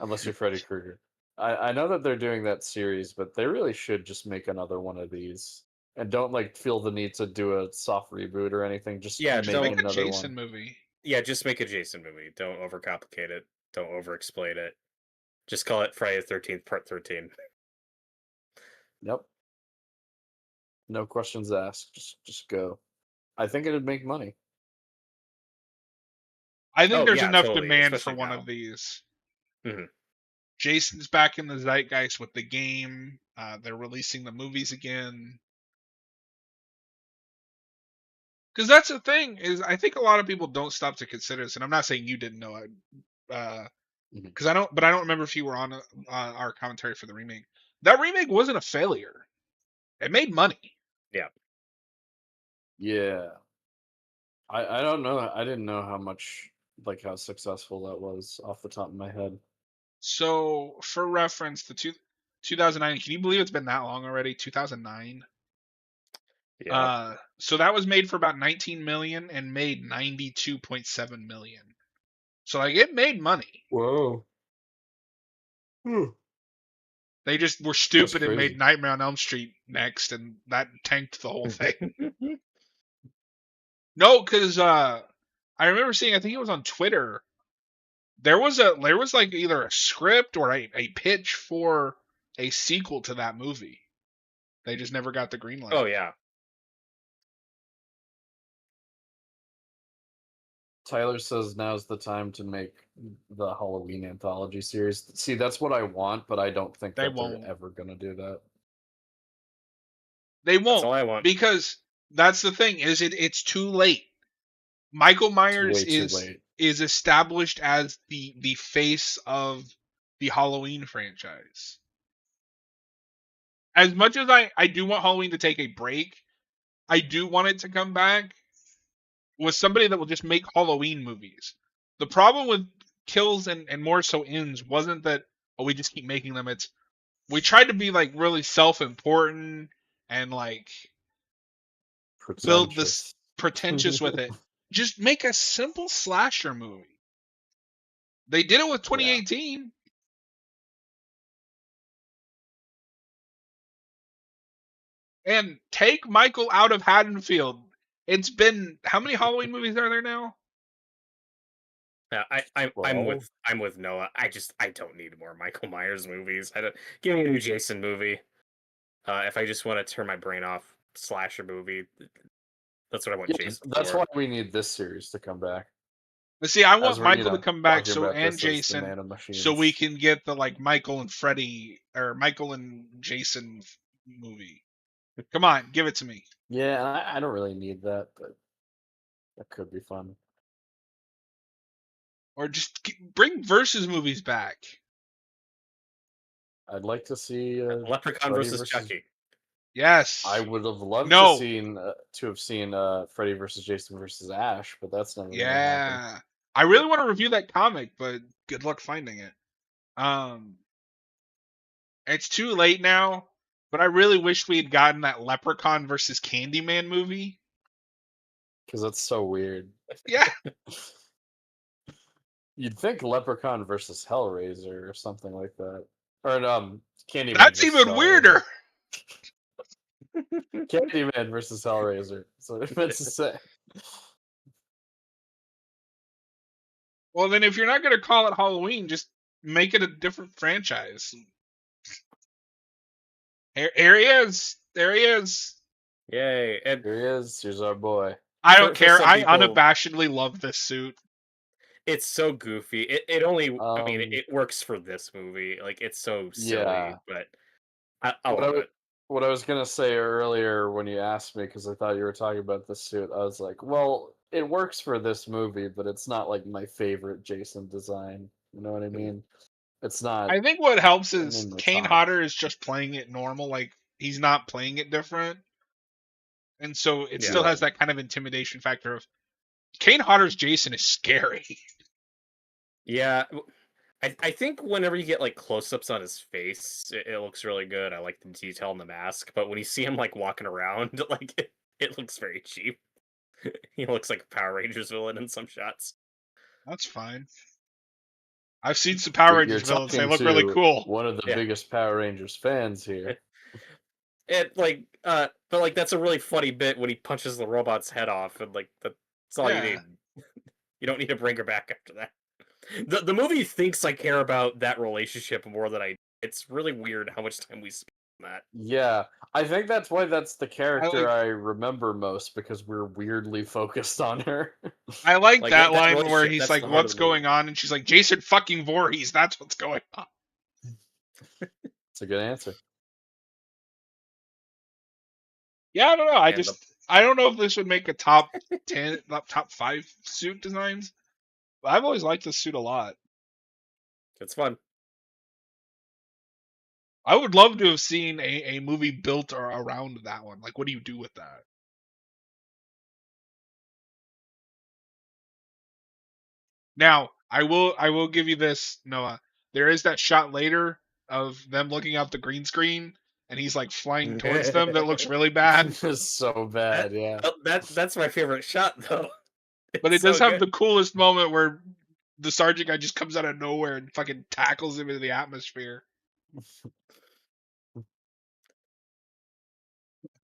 unless you're Freddy Krueger. I know that they're doing that series, but they really should just make another one of these. And don't like feel the need to do a soft reboot or anything. Just Yeah, Just make make a another Jason one. movie. Yeah, just make a Jason movie. Don't overcomplicate it. Don't overexplain it. Just call it Friday the 13th Part 13. Yep. No questions asked. Just go. I think it'd make money. I think Oh there's yeah, enough totally. demand for Especially one now. of these. Mhm. Jason's back in the zeitgeist with the game. They're releasing the movies again. Because that's the thing is, I think a lot of people don't stop to consider this, and I'm not saying you didn't know it, Mhm. because I don't, but I don't remember if you were on our commentary for the remake. That remake wasn't a failure. It made money. Yeah. Yeah. I don't know. I didn't know how much like how successful that was off the top of my head. So, for reference, 2009. Can you believe it's been that long already? 2009. Yeah. So that was made for about 19 million and made 92.7 million. So like it made money. Whoa. They just were That's stupid and made crazy. Nightmare on Elm Street next, and that tanked the whole thing. No, because I remember seeing. I think it was on Twitter. There was like either a script or a pitch for a sequel to that movie. They just never got the green light. Oh yeah. Tyler says now's the time to make the Halloween anthology series. See, that's what I want, but I don't think They that they're won't. ever gonna do that. They That's won't all I want. because that's the thing. It's too late. Michael It's Myers way too late. is established as the face of the Halloween franchise. As much as I do want Halloween to take a break, I do want it to come back with somebody that will just make Halloween movies. The problem with Kills and more so Ends wasn't that we just keep making them. It's we tried to be like really self-important and like build this Pretentious. pretentious with it. Just make a simple slasher movie. They did it with Yeah. 2018. And take Michael out of Haddonfield. It's been how many Halloween movies are there now? Yeah, I'm Well, with Noah. I don't need more Michael Myers movies. I don't give me a new Jason movie. If I just want to turn my brain off, slasher movie. That's what I want yeah, Jason that's for. why we need this series to come back. But see, I As want we're, Michael to come back talking about and this as the Jason, Man of Machines. so we can get the like Michael and Freddy or Michael and Jason movie. Come on, give it to me. Yeah, and I don't really need that, but that could be fun. Or just bring versus movies back. I'd like to see Leprechaun Freddy versus Chucky. Yes. I would have loved No. to have seen Freddy versus Jason versus Ash, but that's never gonna happen. Yeah. I really want to review that comic, but good luck finding it. It's too late now, but I really wish we had gotten that Leprechaun versus Candyman movie. Because that's so weird. Yeah. You'd think Leprechaun versus Hellraiser or something like that. Or Candyman. That's even weirder. Candyman versus Hellraiser. So what I meant to say. Well, then if you're not going to call it Halloween, just make it a different franchise. Here he is. There he is. Yay. And Here he is. Here's our boy. I don't care. some I people- unabashedly love this suit. It's so goofy. It only, I mean, Um, it works for this movie. Like, it's so silly, Yeah. but I love it. What I was gonna say earlier when you asked me, because I thought you were talking about the suit, I was like, well, it works for this movie, but it's not like my favorite Jason design. You know what I mean? It's not. I think what helps is in the Kane top. Hodder is just playing it normal. Like, he's not playing it different. And so it still Yeah. has that kind of intimidation factor of Kane Hodder's Jason is scary. Yeah. I think whenever you get like close-ups on his face, it looks really good. I like the detail in the mask, but when you see him like walking around, like it looks very cheap. He looks like a Power Rangers villain in some shots. That's fine. I've seen some Power You're Rangers villains. They talking look really to cool. One of the Yeah. biggest Power Rangers fans here. But like that's a really funny bit when he punches the robot's head off, and like that's all you Yeah. need. You don't need to bring her back after that. The movie thinks I care about that relationship more than I. It's really weird how much time we spend on that. Yeah, I think that's why that's the character I remember most, because we're weirdly focused on her. I like Like, that that line where relationship, he's that's like, the heart "What's of the movie." going on?" And she's like, "Jason fucking Voorhees. That's what's going on." It's a good answer. Yeah, I don't know. And I don't know if this would make a top 10, top 5 suit designs. But I've always liked this suit a lot. It's fun. I would love to have seen a movie built around that one. Like, what do you do with that? Now, I will give you this, Noah. There is that shot later of them looking out the green screen, and he's like flying towards them. That looks really bad. It's so bad, yeah. That's my favorite shot though. But it It's does so have good. the coolest moment where the sergeant guy just comes out of nowhere and fucking tackles him into the atmosphere.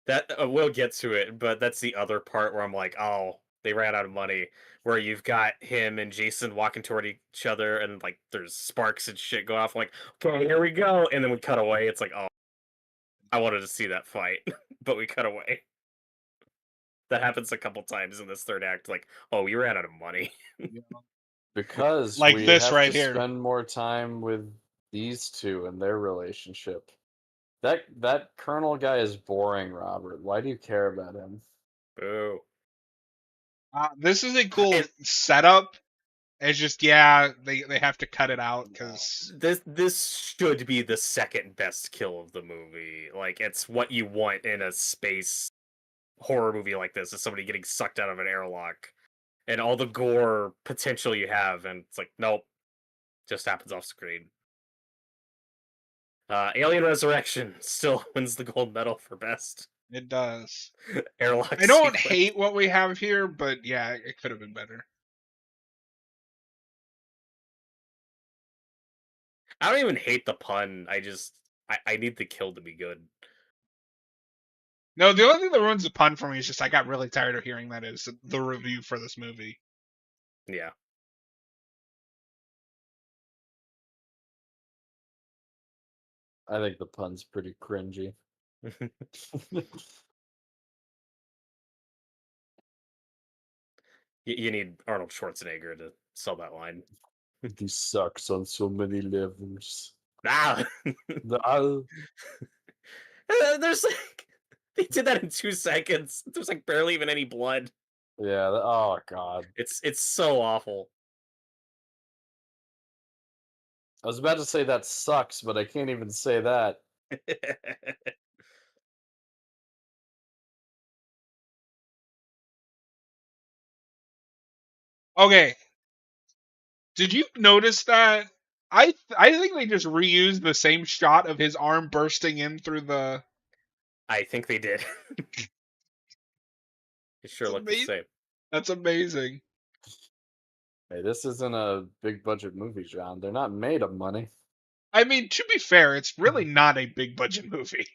That we'll get to it, but that's the other part where I'm like, oh, they ran out of money. Where you've got him and Jason walking toward each other, and like there's sparks and shit go off. I'm like, okay, here we go, and then we cut away. It's like, oh, I wanted to see that fight, but we cut away. That happens a couple times in this third act. Like, oh, we ran out of money. Because Like we this have right to here. spend more time with these two and their relationship. That Colonel guy is boring, Robert. Why do you care about him? Boo. This is a cool And- setup. It's just, yeah, they have to cut it out because This should be the second best kill of the movie. Like, it's what you want in a space horror movie like this, is somebody getting sucked out of an airlock and all the gore potential you have, and it's like, nope, just happens off screen. Alien Resurrection still wins the gold medal for best it does. airlock. I don't sequence. hate what we have here, but yeah, it could have been better. I don't even hate the pun. I need the kill to be good. No, the only thing that ruins the pun for me is just I got really tired of hearing that is the review for this movie. Yeah. I think the pun's pretty cringy. You need Arnold Schwarzenegger to sell that line. This sucks on so many levels. Ah! Ah. There's like they did that in 2 seconds. There's like barely even any blood. Yeah. Oh god. It's so awful. I was about to say that sucks, but I can't even say that. Okay. Did you notice that? I think they just reused the same shot of his arm bursting in through the. I think they did. It sure looked the same. That's amazing. Hey, this isn't a big budget movie, John. They're not made of money. I mean, to be fair, it's really not a big budget movie.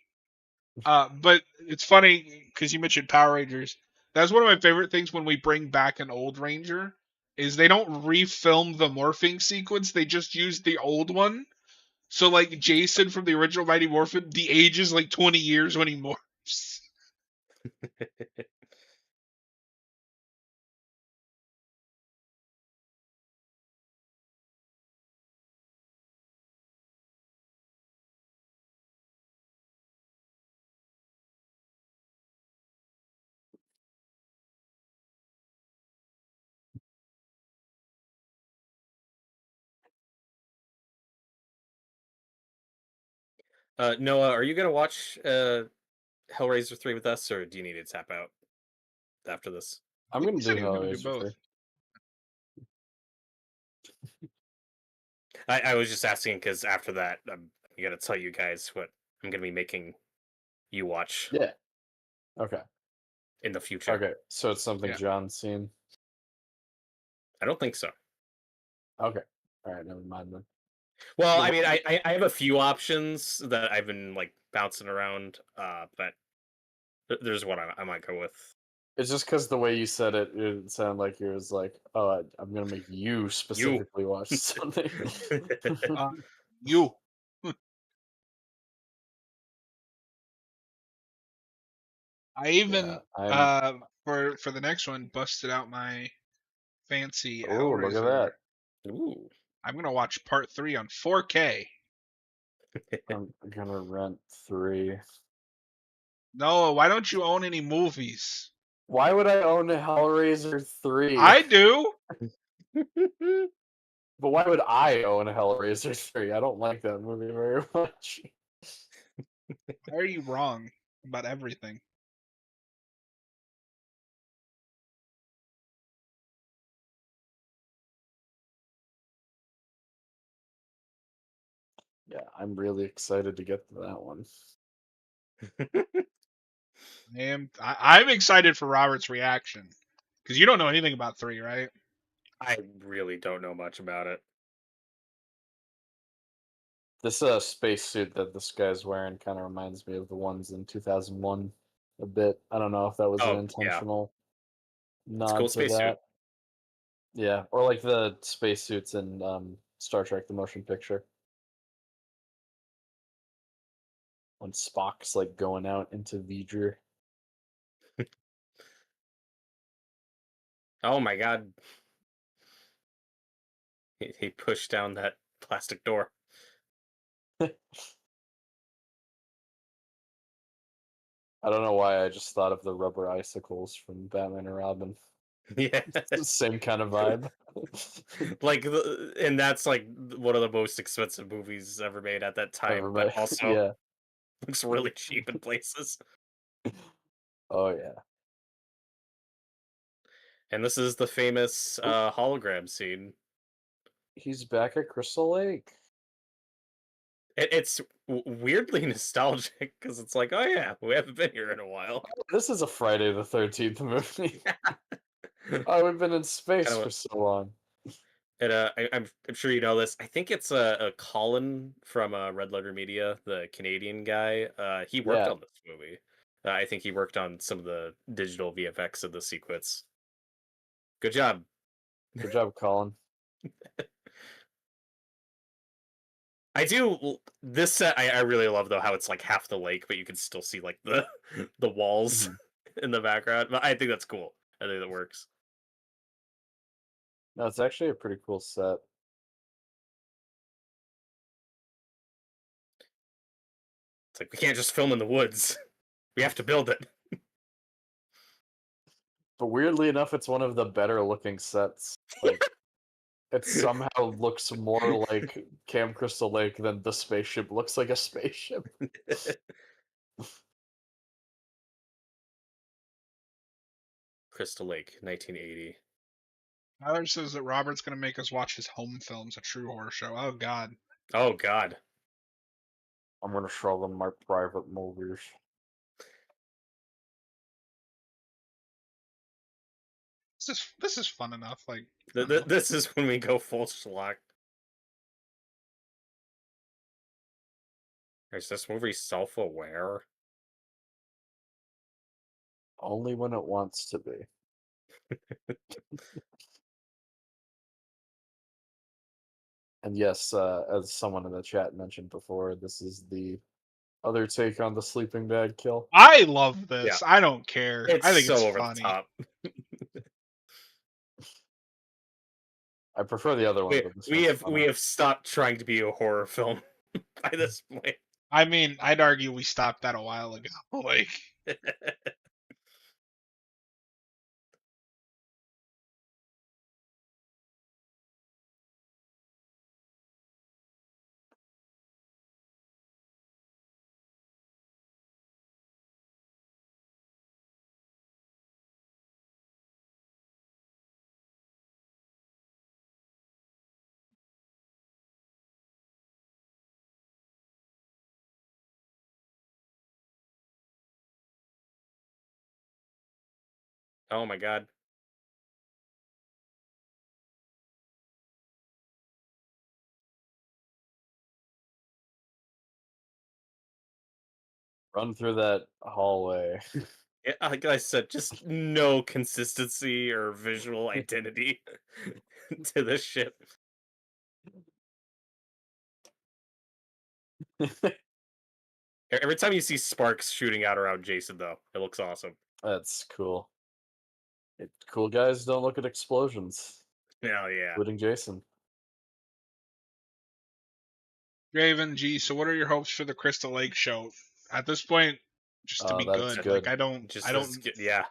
But it's funny because you mentioned Power Rangers. That's one of my favorite things when we bring back an old Ranger is they don't refilm the morphing sequence. They just use the old one. So like Jason from the original Mighty Morphin, the age is like 20 years when he morphs. Noah, are you gonna watch Hellraiser 3 with us, or do you need to tap out after this? I'm I think gonna he do said he was going to do Hellraiser both. 3. I was just asking because after that, I gotta tell you guys what I'm gonna be making you watch Yeah. Okay. in the future. Okay. So it's something Yeah. John's seen. I don't think so. Okay. All right. Never mind then. Well, The I mean, one- I have a few options that I've been like bouncing around, but there's one I might go with. It's just because the way you said it, it sounded like it was like, "Oh, I'm gonna make you specifically watch something." you. I even I'm. for the next one busted out my fancy Oh, look at Hellraiser. that! Ooh. I'm gonna watch part 3 on 4K. I'm gonna rent 3. No, why don't you own any movies? Why would I own a Hellraiser 3? I do. But why would I own a Hellraiser 3? I don't like that movie very much. Why are you wrong about everything? Yeah, I'm really excited to get to that one. I'm excited for Robert's reaction because you don't know anything about 3, right? I really don't know much about it. This spacesuit that this guy's wearing kind of reminds me of the ones in 2001 a bit. I don't know if that was an Oh, yeah. intentional It's a cool nod to spacesuit. that. Yeah, or like the spacesuits in Star Trek: The Motion Picture. When Spock's like going out into V'ger. Oh my god. He pushed down that plastic door. I don't know why I just thought of the rubber icicles from Batman and Robin. Yeah. Same kind of vibe. Like, and that's like one of the most expensive movies ever made at that time, Everybody, but also yeah. looks really cheap in places. Oh yeah. And this is the famous hologram scene. He's back at Crystal Lake. It's weirdly nostalgic because it's like, oh yeah, we haven't been here in a while. This is a Friday the 13th movie. Oh, we've been in space Kinda for so long. And I'm sure you know this. I think it's a Colin from Red Letter Media, the Canadian guy. He worked Yeah. on this movie. I think he worked on some of the digital VFX of the sequence. Good job. Good job, Colin. I do this set. I really love though how it's like half the lake, but you can still see like the walls in the background. But I think that's cool. I think that works. No, it's actually a pretty cool set. It's like we can't just film in the woods. We have to build it. But weirdly enough, it's one of the better looking sets. Like, it somehow looks more like Camp Crystal Lake than the spaceship looks like a spaceship. Crystal Lake, 1980. Tyler says that Robert's going to make us watch his home films, a true horror show. Oh, God. Oh, God. I'm gonna show them my private movies. This is fun enough. Like, I don't know. This is when we go full schlock. Is this movie self-aware? Only when it wants to be. And yes, as someone in the chat mentioned before, this is the other take on the sleeping bag kill. I love this. I don't care. It's I think so it's over funny. the top. I prefer the other one. But We have stopped trying to be a horror film by this point. I mean, I'd argue we stopped that a while ago. Like, Oh my God. run through that hallway. Yeah, like I said, just no consistency or visual identity to this shit. Every time you see sparks shooting out around Jason, though, it looks awesome. That's cool. Cool guys don't look at explosions. Hell yeah. Including Jason. Raven G, so what are your hopes for the Crystal Lake show? At this point, just to be good. good. Like, I don't yeah.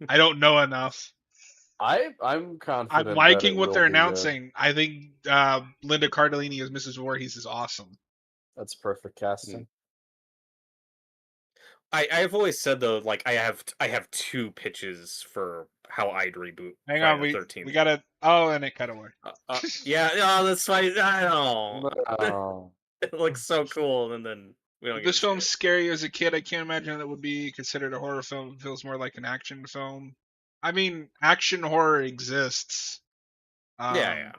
I don't know enough. I'm confident. I'm liking that it what will they're be good. announcing. I think Linda Cardellini as Mrs. Voorhees is awesome. That's perfect casting. I've always said though, like I have two pitches for how I'd reboot. Hang Friday on, the 13th. we gotta. Oh, and it cut away. Yeah, no, that's fine. I don't. No. It looks so cool, and then we don't. This film's scary as a kid. I can't imagine that would be considered a horror film. It feels more like an action film. I mean, action horror exists. Yeah.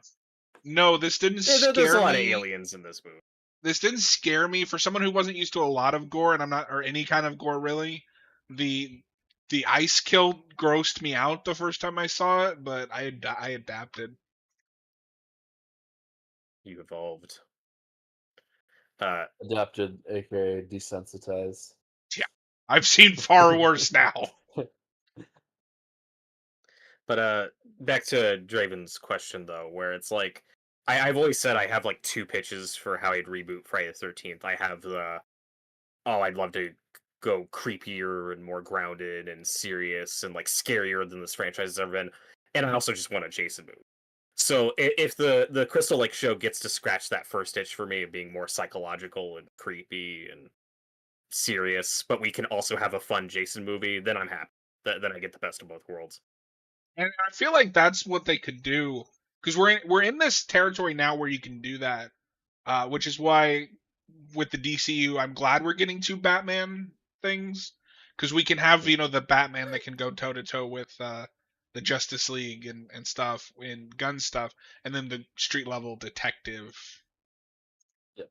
No, this didn't scare me. There's a lot of aliens in this movie. This didn't scare me for someone who wasn't used to a lot of gore, and I'm not, or any kind of gore really. The ice kill grossed me out the first time I saw it, but I adapted. You evolved. Adapted, aka desensitized. Yeah, I've seen far worse now. But back to Draven's question though, where it's like I've always said I have like two pitches for how I'd reboot Friday the 13th. I have I'd love to go creepier and more grounded and serious and like scarier than this franchise has ever been. And I also just want a Jason movie. So if the Crystal Lake show gets to scratch that first itch for me of being more psychological and creepy and serious, but we can also have a fun Jason movie, then I'm happy. Then I get the best of both worlds. And I feel like that's what they could do, because we're in this territory now where you can do that, which is why with the DCU, I'm glad we're getting two Batman things, because we can have the Batman that can go toe to toe with the Justice League and stuff in gun stuff, and then the street level detective. Yep.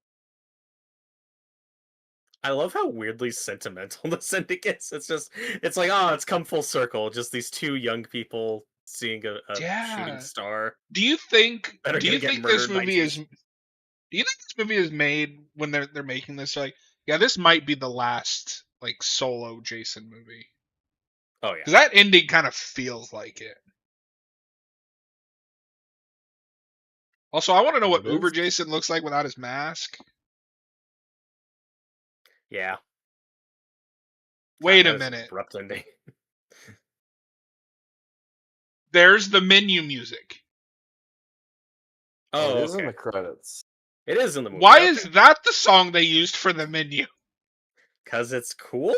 I love how weirdly sentimental the Syndicate gets. It's like, oh, it's come full circle. Just these two young people seeing a shooting star. Do you think this movie is? Do you think this movie is made when they're making this? Like, yeah, this might be the last like solo Jason movie. Oh yeah, because that ending kind of feels like it. Also, I want to know what It Uber is? Jason looks like without his mask. Yeah. Wait God, a that is minute. abrupt ending. There's the menu music. Oh, Oh, it is in okay. the credits. It is in the movie. Why okay. is that the song they used for the menu? Because it's cool?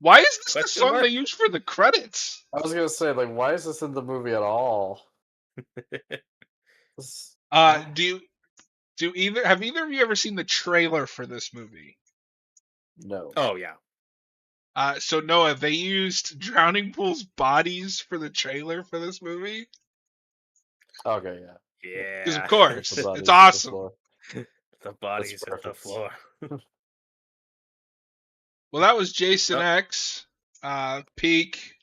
Why is this the Question song mark? they used for the credits? I was gonna say, like, why is this in the movie at all? This- Do have either of you ever seen the trailer for this movie? No. Oh, yeah. So Noah, they used Drowning Pool's bodies for the trailer for this movie. Okay, yeah. Because of Yeah. course, The bodies it's hit the awesome. floor. The bodies hit the perfect. floor. Well, that was Jason Oh. X, peak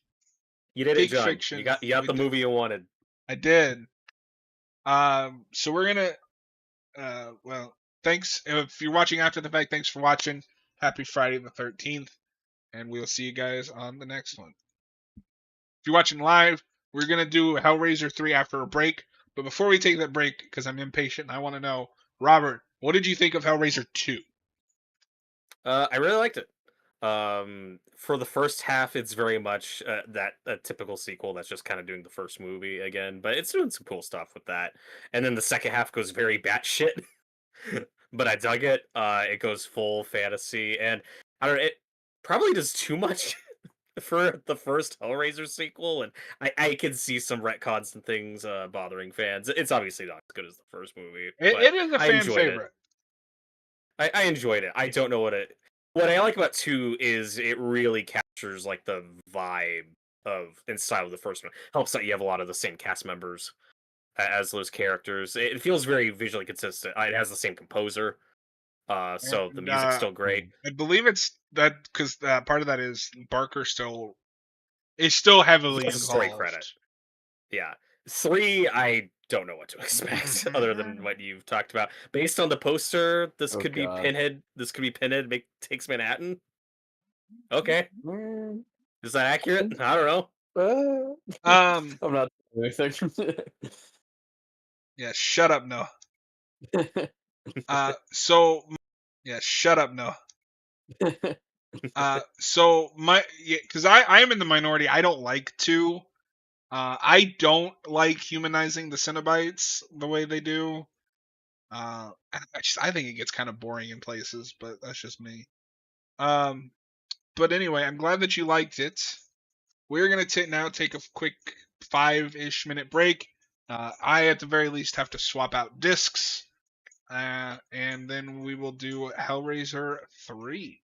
You did it, peak John. fiction. You got the movie you wanted. I did. So we're gonna. Well, thanks if you're watching after the fact. Thanks for watching. Happy Friday the 13th, and we'll see you guys on the next one. If you're watching live, we're gonna do Hellraiser 3 after a break. But before we take that break, because I'm impatient, I want to know, Robert, what did you think of Hellraiser 2? I really liked it. For the first half, it's very much that a typical sequel that's just kind of doing the first movie again, but it's doing some cool stuff with that. And then the second half goes very batshit, but I dug it. It goes full fantasy, and I don't know, it probably does too much for the first Hellraiser sequel, and I can see some retcons and things bothering fans. It's obviously not as good as the first movie, but It is a I fan enjoyed it. favorite. I enjoyed it. I don't know what I like about 2 is it really captures like the vibe of and style of the first one. Helps that you have a lot of the same cast members as those characters. It feels very visually consistent. It has the same composer, so the And, music's still great. I believe it's that because part of that is Barker is still He heavily has a story credit. involved. Yeah. 3, I don't know what to expect other than what you've talked about. Based on the poster, this Oh, could be God. Pinhead. This could be Pinhead takes Manhattan. Okay. Mm, Is that accurate? I don't know. Um, I'm not doing anything. yeah, shut up, no. So yeah, shut up, no. So because I am in the minority. I don't like to. I don't like humanizing the Cenobites the way they do. I think it gets kind of boring in places, but that's just me. But anyway, I'm glad that you liked it. We're gonna now take a quick 5-ish minute break. I at the very least have to swap out discs, and then we will do Hellraiser 3.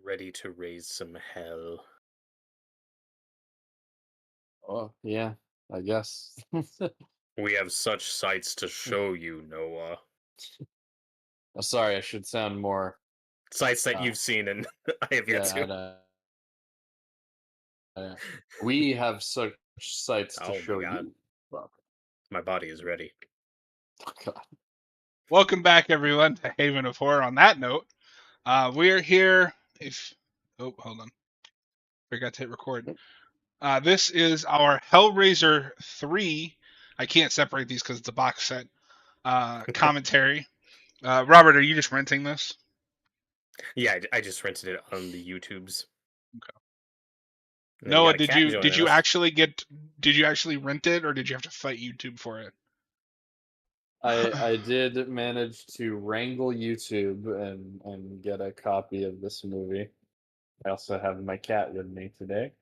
Ready to raise some hell. Oh, yeah, I guess. We have such sights to show you, Noah. Oh, sorry, I should sound more. Sights that you've seen and I have yet Yeah, to. we have such sights to Oh my show god. you. Well, My body is ready. oh God. Welcome back, everyone, to Haven of Horror. On that note, we're here. Hold on, forgot to hit record. This is our Hellraiser 3. I can't separate these because it's a box set. Commentary. Robert, are you just renting this? Yeah, I just rented it on the YouTubes. Okay. And then you Noah, got a cat did joining you us. actually rent it, or did you have to fight YouTube for it? I did manage to wrangle YouTube and get a copy of this movie. I also have my cat with me today,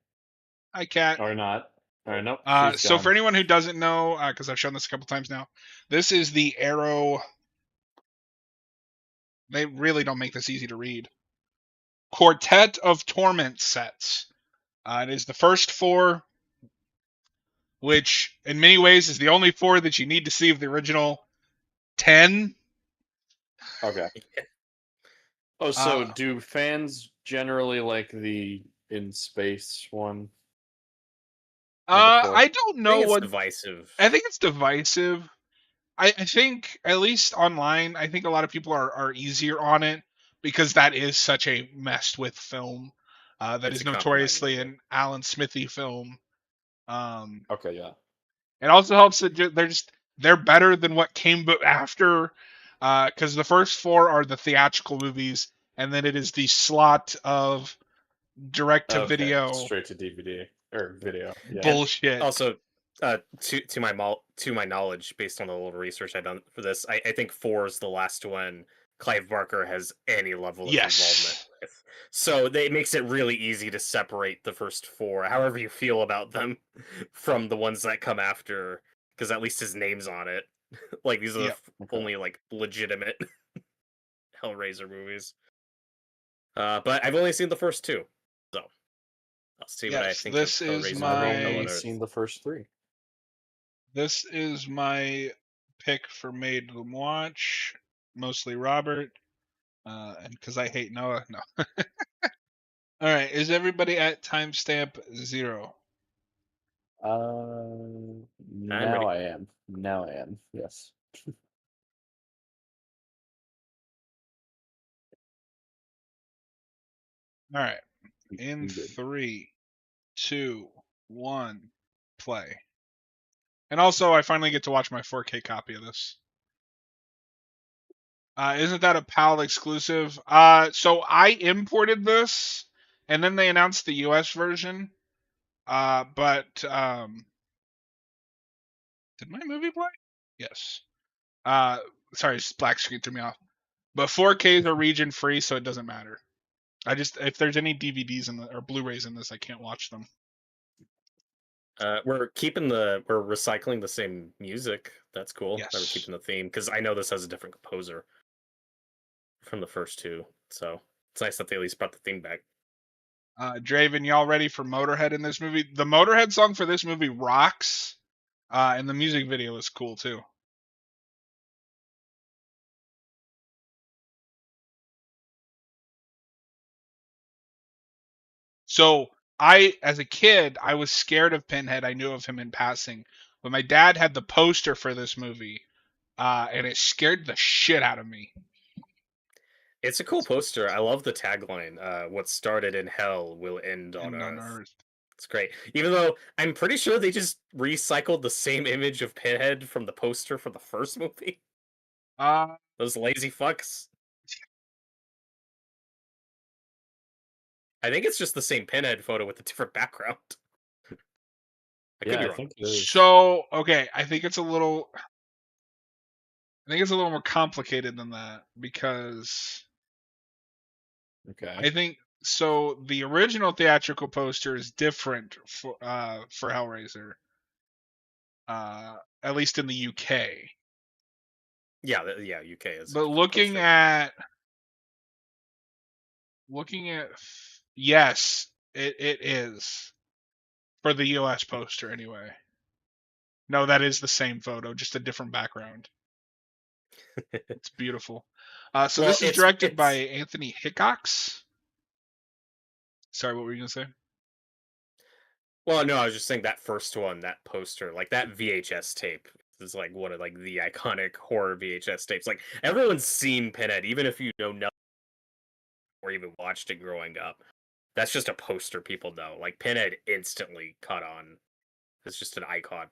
Hi, cat. or not? Or nope, she's So for gone. anyone who doesn't know, because I've shown this a couple times now, this is the Arrow. They really don't make this easy to read. Quartet of Torment sets. It is the first 4, which in many ways is the only 4 that you need to see of the original 10. Okay. Oh, so Uh, do fans generally like the in space one? I don't I know think it's what. divisive. I think it's divisive. I think, at least online, I think a lot of people are easier on it because that is such a messed with film. That It's is a compromise notoriously movie. an Alan Smithy film. Okay, yeah. It also helps that they're better than what came after, because the first 4 are the theatrical movies, and then it is the slot of direct to Okay, video straight to DVD or video. Yeah. And bullshit. also, to my knowledge, based on the little research I've done for this, I think 4 is the last one Clive Barker has any level of involvement Yes. with. So it makes it really easy to separate the first 4, however you feel about them, from the ones that come after, because at least his name's on it. Like these are the Yep. Okay. only like legitimate Hellraiser movies. But I've only seen the first 2, so I'll see what I Yes. think of This is Hellraiser: I've Hell only on my Earth. seen the first 3. pick for made them watch. Mostly Robert, and because I hate Noah. No. All right. Is everybody at timestamp 0? I'm Now ready. I am. Now I am. Yes. All right. In Good. 3, 2, 1, play. And also, I finally get to watch my 4K copy of this. Isn't that a PAL exclusive? So I imported this, and then they announced the US version. But did my movie play? Yes. Uh, sorry, black screen threw me off. But 4Ks are region free, so it doesn't matter. If there's any DVDs or Blu-rays in this, I can't watch them. We're recycling the same music. That's cool. That we're Yes. keeping the theme, because I know this has a different composer from the first 2, so it's nice that they at least brought the theme back. Draven, y'all ready for Motorhead in this movie? The Motorhead song for this movie rocks, and the music video is cool too. So as a kid, I was scared of Pinhead. I knew of him in passing, but my dad had the poster for this movie, and it scared the shit out of me. It's a cool poster. I love the tagline. What started in hell will end on And on Earth. Earth. It's great. Even though I'm pretty sure they just recycled the same image of Pinhead from the poster for the first movie. Those lazy fucks. I think it's just the same Pinhead photo with a different background. I could be I wrong. think it is. So okay, I think it's a little more complicated than that, because Okay. I think so. The original theatrical poster is different for Hellraiser, at least in the UK. Yeah, UK is a But different looking poster. at looking at, yes, it is for the US poster anyway. No, that is the same photo, just a different background. It's beautiful. So Well, this is directed by Anthony Hickox. Sorry, what were you gonna say? Well, no, I was just saying that first one, that poster, like that VHS tape is like one of like the iconic horror VHS tapes. Like everyone's seen Pinhead, even if you know nothing or even watched it growing up. That's just a poster people know. Like Pinhead instantly caught on. It's just an icon.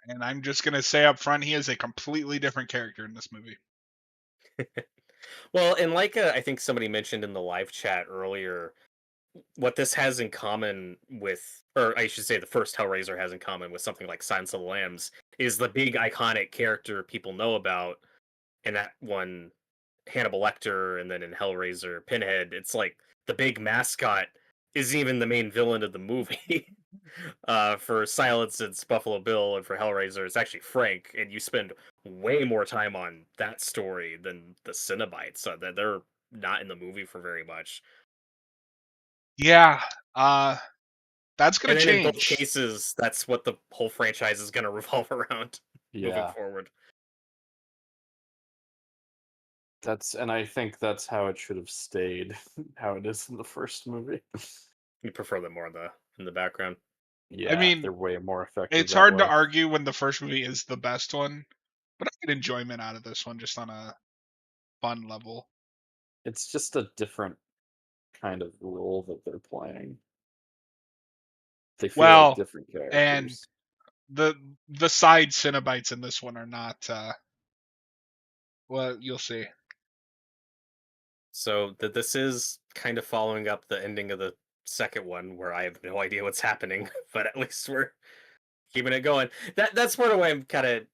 And I'm just gonna say up front, he is a completely different character in this movie. Well, and like I think somebody mentioned in the live chat earlier, what this has in common with, or I should say, the first Hellraiser has in common with something like Silence of the Lambs, is the big iconic character people know about. In that one, Hannibal Lecter, and then in Hellraiser, Pinhead. It's like the big mascot isn't even the main villain of the movie. For Silence, it's Buffalo Bill, and for Hellraiser, it's actually Frank. And you spend way more time on that story than the Cenobites. So that they're not in the movie for very much. Yeah, that's gonna And then in both change. cases, that's what the whole franchise is going to revolve around moving Yeah, forward. and I think that's how it should have stayed, how it is in the first movie. You prefer them more in the background. Yeah, I mean, they're way more effective. it's that hard to way. argue when the first movie is the best one, but I get enjoyment out of this one just on a fun level. It's just a different kind of role that they're playing. They feel like Well, different and characters. the side Cenobites in this one are not. Well, you'll see. So that this is kind of following up the ending of the second one, where I have no idea what's happening, but at least we're keeping it going. That's part of why I'm kind of,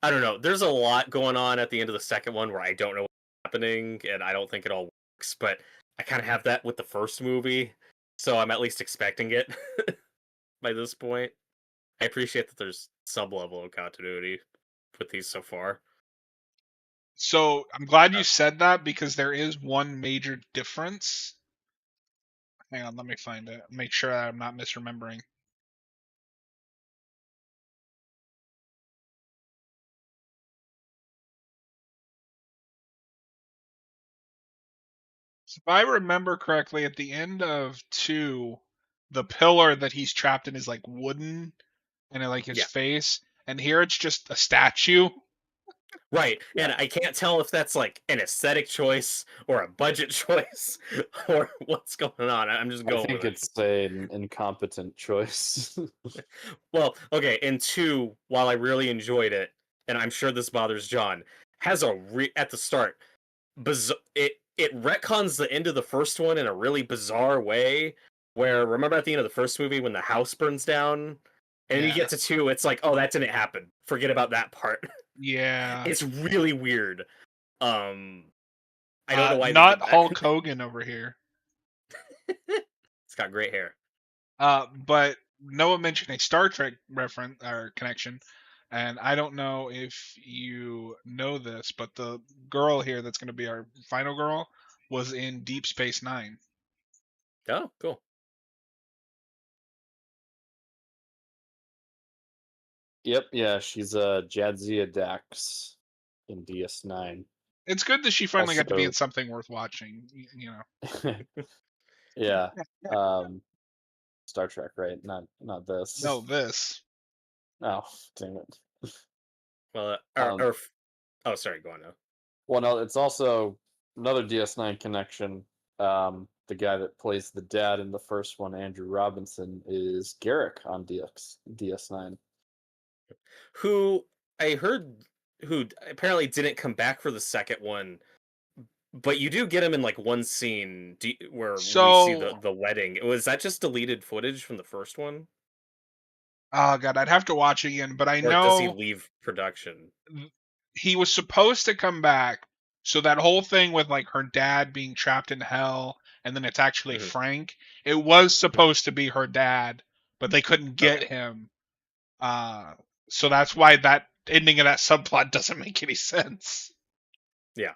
I don't know. There's a lot going on at the end of the second one where I don't know what's happening, and I don't think it all works. But I kind of have that with the first movie, so I'm at least expecting it by this point. I appreciate that there's some level of continuity with these so far. So I'm glad you said that because there is one major difference. Hang on, let me find it. Make sure I'm not misremembering. So if I remember correctly, at the end of 2, the pillar that he's trapped in is like wooden and like his Yeah. face, and here it's just a statue. Right, Yeah. and I can't tell if that's like an aesthetic choice or a budget choice or what's going on. I'm just I going think with it's an incompetent choice. Well, okay, and 2, while I really enjoyed it, and I'm sure this bothers John, has at the start, it retcons the end of the first one in a really bizarre way. Where remember at the end of the first movie when the house burns down, and then you get to 2, it's like, oh, that didn't happen. Forget about that part. Yeah. It's really weird. I don't know why they Not did that. Hulk Hogan over here. It's got great hair. But Noah mentioned a Star Trek reference or connection, and I don't know if you know this, but the girl here that's going to be our final girl was in Deep Space Nine. Oh, cool. Yep, yeah, she's Jadzia Dax in DS9. It's good that she finally got to be in Also- something worth watching. You know. Yeah. Star Trek, right? Not this. No, this. Oh, dang it. Well, oh, sorry, go on now. Well, no, it's also another DS9 connection. The guy that plays the dad in the first one, Andrew Robinson, is Garrick on DS9. Who I heard who apparently didn't come back for the second one, but you do get him in like one scene where we see the wedding. Was that just deleted footage from the first one? Oh god, I'd have to watch it again, but I Or does he know leave production? he was supposed to come back. So that whole thing with like her dad being trapped in hell, and then it's actually Frank. It was supposed to be her dad, but they couldn't get him. So that's why that ending of that subplot doesn't make any sense. Yeah.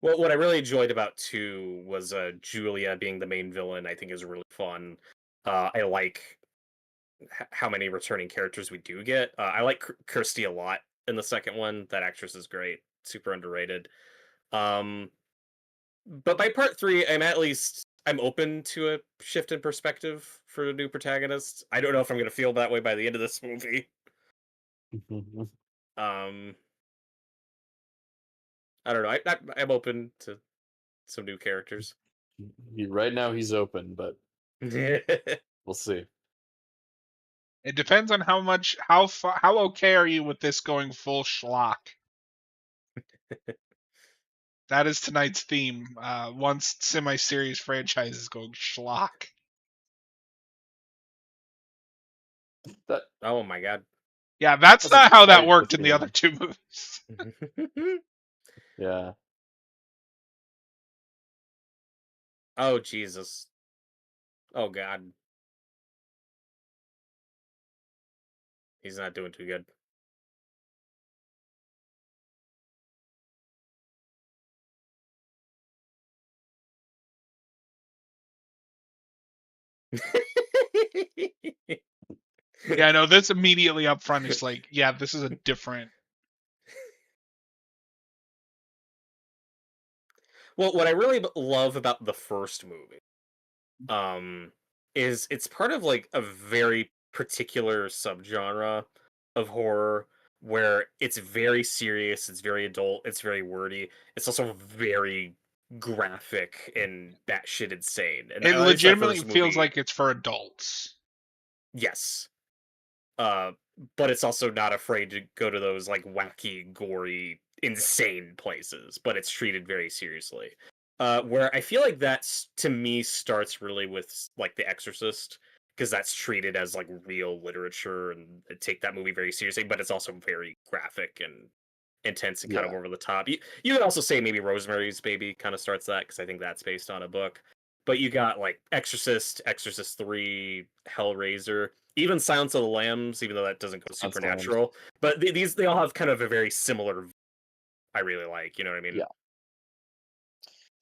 Well, what I really enjoyed about 2 was Julia being the main villain. I think is really fun. I like how many returning characters we do get. I like Kirsty a lot in the second one. That actress is great, super underrated. But by part 3, I'm open to a shift in perspective for a new protagonist. I don't know if I'm going to feel that way by the end of this movie. Um, I don't know. I'm open to some new characters. Right now he's open, but we'll see. It depends on how okay are you with this going full schlock. That is tonight's theme. Once semi-serious franchises going schlock. Oh my god. Yeah, that's not how that worked in the other 2 movies. Yeah. Oh Jesus. Oh god. He's not doing too good. Yeah, no, this immediately up front is like, yeah, this is a different. Well, what I really love about the first movie, is it's part of like a very particular subgenre of horror where it's very serious, it's very adult, it's very wordy. It's also very graphic and batshit insane. And It at least that legitimately first feels movie, like it's for adults. yes. But it's also not afraid to go to those like wacky, gory, insane places, but it's treated very seriously. Where I feel like that's to me starts really with like The Exorcist, because that's treated as like real literature and they take that movie very seriously, but it's also very graphic and intense and kind of over the top. You could also say maybe Rosemary's Baby kind of starts that, because I think that's based on a book. But you got like Exorcist, Exorcist 3, Hellraiser, even Silence of the Lambs, even though that doesn't go supernatural. But they all have kind of a very similar. I really like, you know what I mean? Yeah.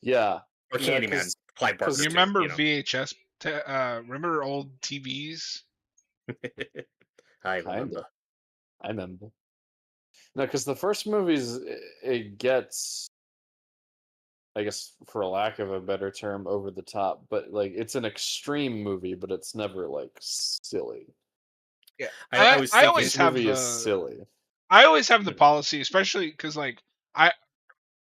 Yeah. Or Candyman, Clive Barker. You remember too, VHS? Remember old TVs? I remember. I remember. No, because the first movie's it gets, I guess, for a lack of a better term, over the top. But like, it's an extreme movie, but it's never like silly. Yeah, I was thinking always this have movie is silly. I always have the policy, especially because like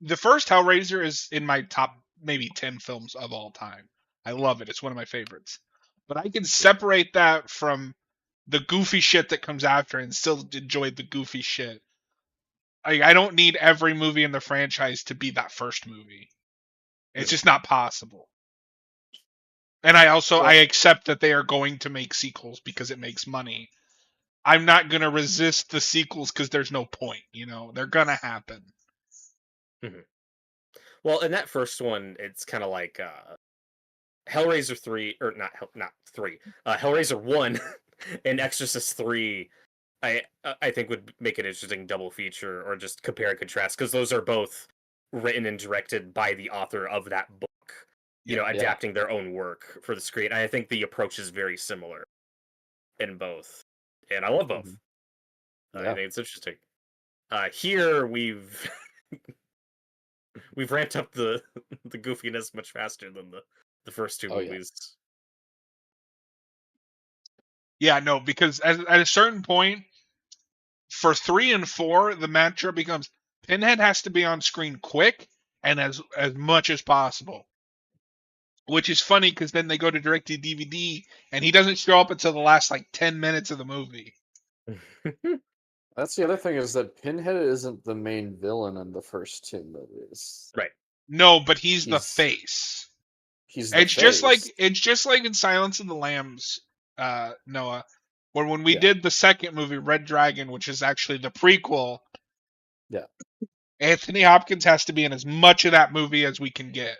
the first Hellraiser is in my top maybe 10 films of all time. I love it. It's one of my favorites. But I can separate that from the goofy shit that comes after and still enjoy the goofy shit. I don't need every movie in the franchise to be that first movie. It's just not possible. And I accept that they are going to make sequels because it makes money. I'm not going to resist the sequels because there's no point, They're going to happen. Mm-hmm. Well, in that first one, it's kind of like Hellraiser 3, or not 3, Hellraiser 1 and Exorcist 3, I think would make an interesting double feature, or just compare and contrast, because those are both written and directed by the author of that book, adapting their own work for the screen. I think the approach is very similar in both, and I love both. I think it's interesting. Here we've ramped up the goofiness much faster than the first 2 movies. Yeah, no, because at a certain point, for 3 and 4, the mantra becomes Pinhead has to be on screen quick and as much as possible. Which is funny because then they go to direct to DVD and he doesn't show up until the last 10 minutes of the movie. That's the other thing, is that Pinhead isn't the main villain in the first 2 movies. Right. No, but he's the face. He's the face. It's just like in Silence of the Lambs, Noah, where when we did the second movie, Red Dragon, which is actually the prequel, Anthony Hopkins has to be in as much of that movie as we can get.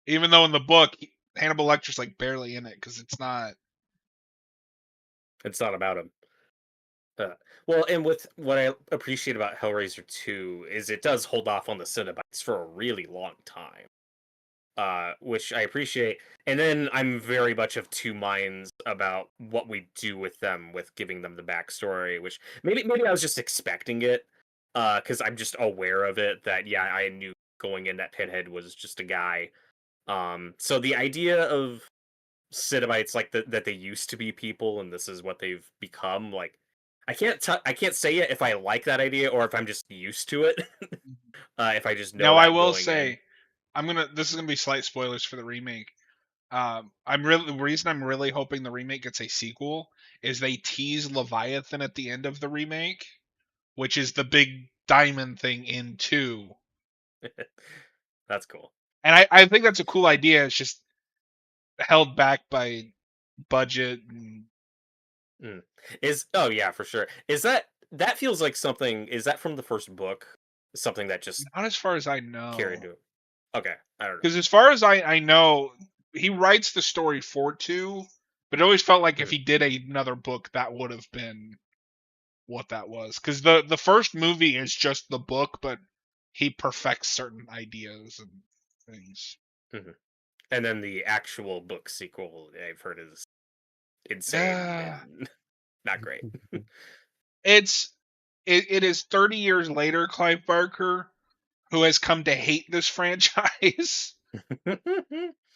Even though in the book, Hannibal Lecter's like barely in it because it's not. It's not about him. Well, and with what I appreciate about Hellraiser 2 is it does hold off on the Cenobites for a really long time. Which I appreciate. And then I'm very much of two minds about what we do with them, with giving them the backstory, which maybe I was just expecting it, because I'm just aware of it, that yeah, I knew going in that Pinhead was just a guy. So the idea of Cenobites, like that they used to be people and this is what they've become, like I can't say it if I like that idea or if I'm just used to it. If I just know Now I that will going in. say, this is gonna be slight spoilers for the remake. The reason I'm really hoping the remake gets a sequel is they tease Leviathan at the end of the remake, which is the big diamond thing in 2. That's cool. And I think that's a cool idea. It's just held back by budget. And Oh yeah, for sure. That feels like something? Is that from the first book? Something that just not as far as I carried know. to? Okay, I don't know. Because as far as I know, he writes the story for 2, but it always felt like if he did another book, that would have been what that was. Because the first movie is just the book, but he perfects certain ideas and things. And then the actual book sequel I've heard is insane Yeah, and not great. it is 30 years later, Clive Barker, who has come to hate this franchise.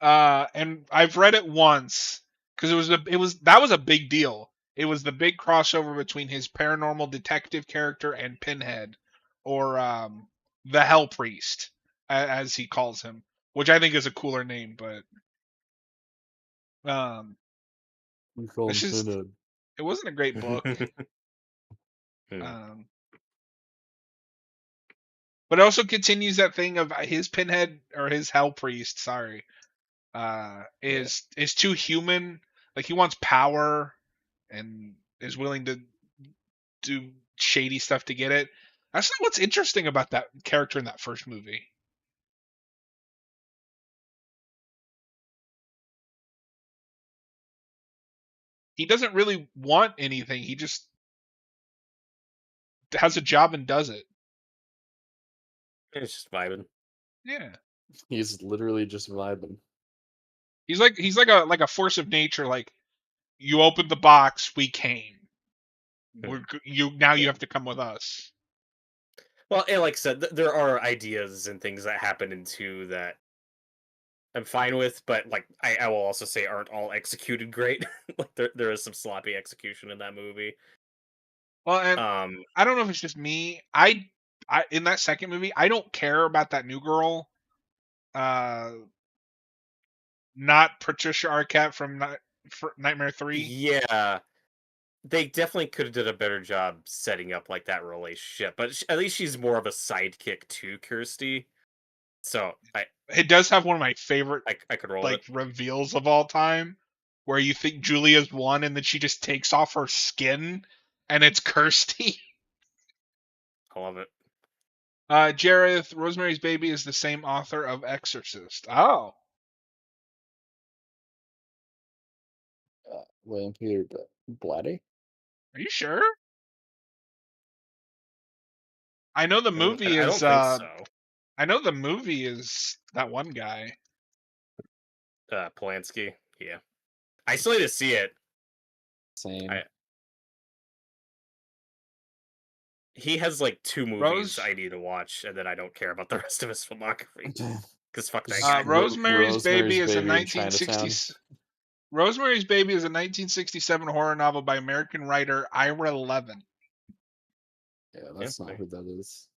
And I've read it once because that was a big deal. It was the big crossover between his paranormal detective character and Pinhead, or the Hell Priest, as he calls him, which I think is a cooler name. But We call him this is Pinhead. it wasn't a great book. Um, but it also continues that thing of his Pinhead or his Hell Priest. Sorry, is too human. Like he wants power and is willing to do shady stuff to get it. That's not what's interesting about that character in that first movie. He doesn't really want anything. He just has a job and does it. It's just vibing. Yeah. He's literally just vibing. He's like a force of nature. Like you opened the box, we came. You have to come with us. Well, and like I said, there are ideas and things that happen in 2 that I'm fine with, but like I will also say aren't all executed great. Like there is some sloppy execution in that movie. Well, and I don't know if it's just me. I in that second movie, I don't care about that new girl. Not Patricia Arquette from Nightmare 3. Yeah, they definitely could have did a better job setting up like that relationship, but at least she's more of a sidekick to Kirsty. So It does have one of my favorite I could roll like it. reveals of all time, where you think Julia's won and then she just takes off her skin and it's Kirsty. I love it. Jareth, Rosemary's Baby is the same author of Exorcist. Oh. William Peter Blatty? Are you sure? I know the movie I is don't think so. I know the movie is that one guy. Polanski. Yeah. I still need to see it. Same. He has like 2 movies Rose? I need to watch, and then I don't care about the rest of his filmography. Because fuck that guy. Rosemary's Baby is a in 1960s. Rosemary's Baby is a 1967 horror novel by American writer Ira Levin. Yeah, that's not who that is.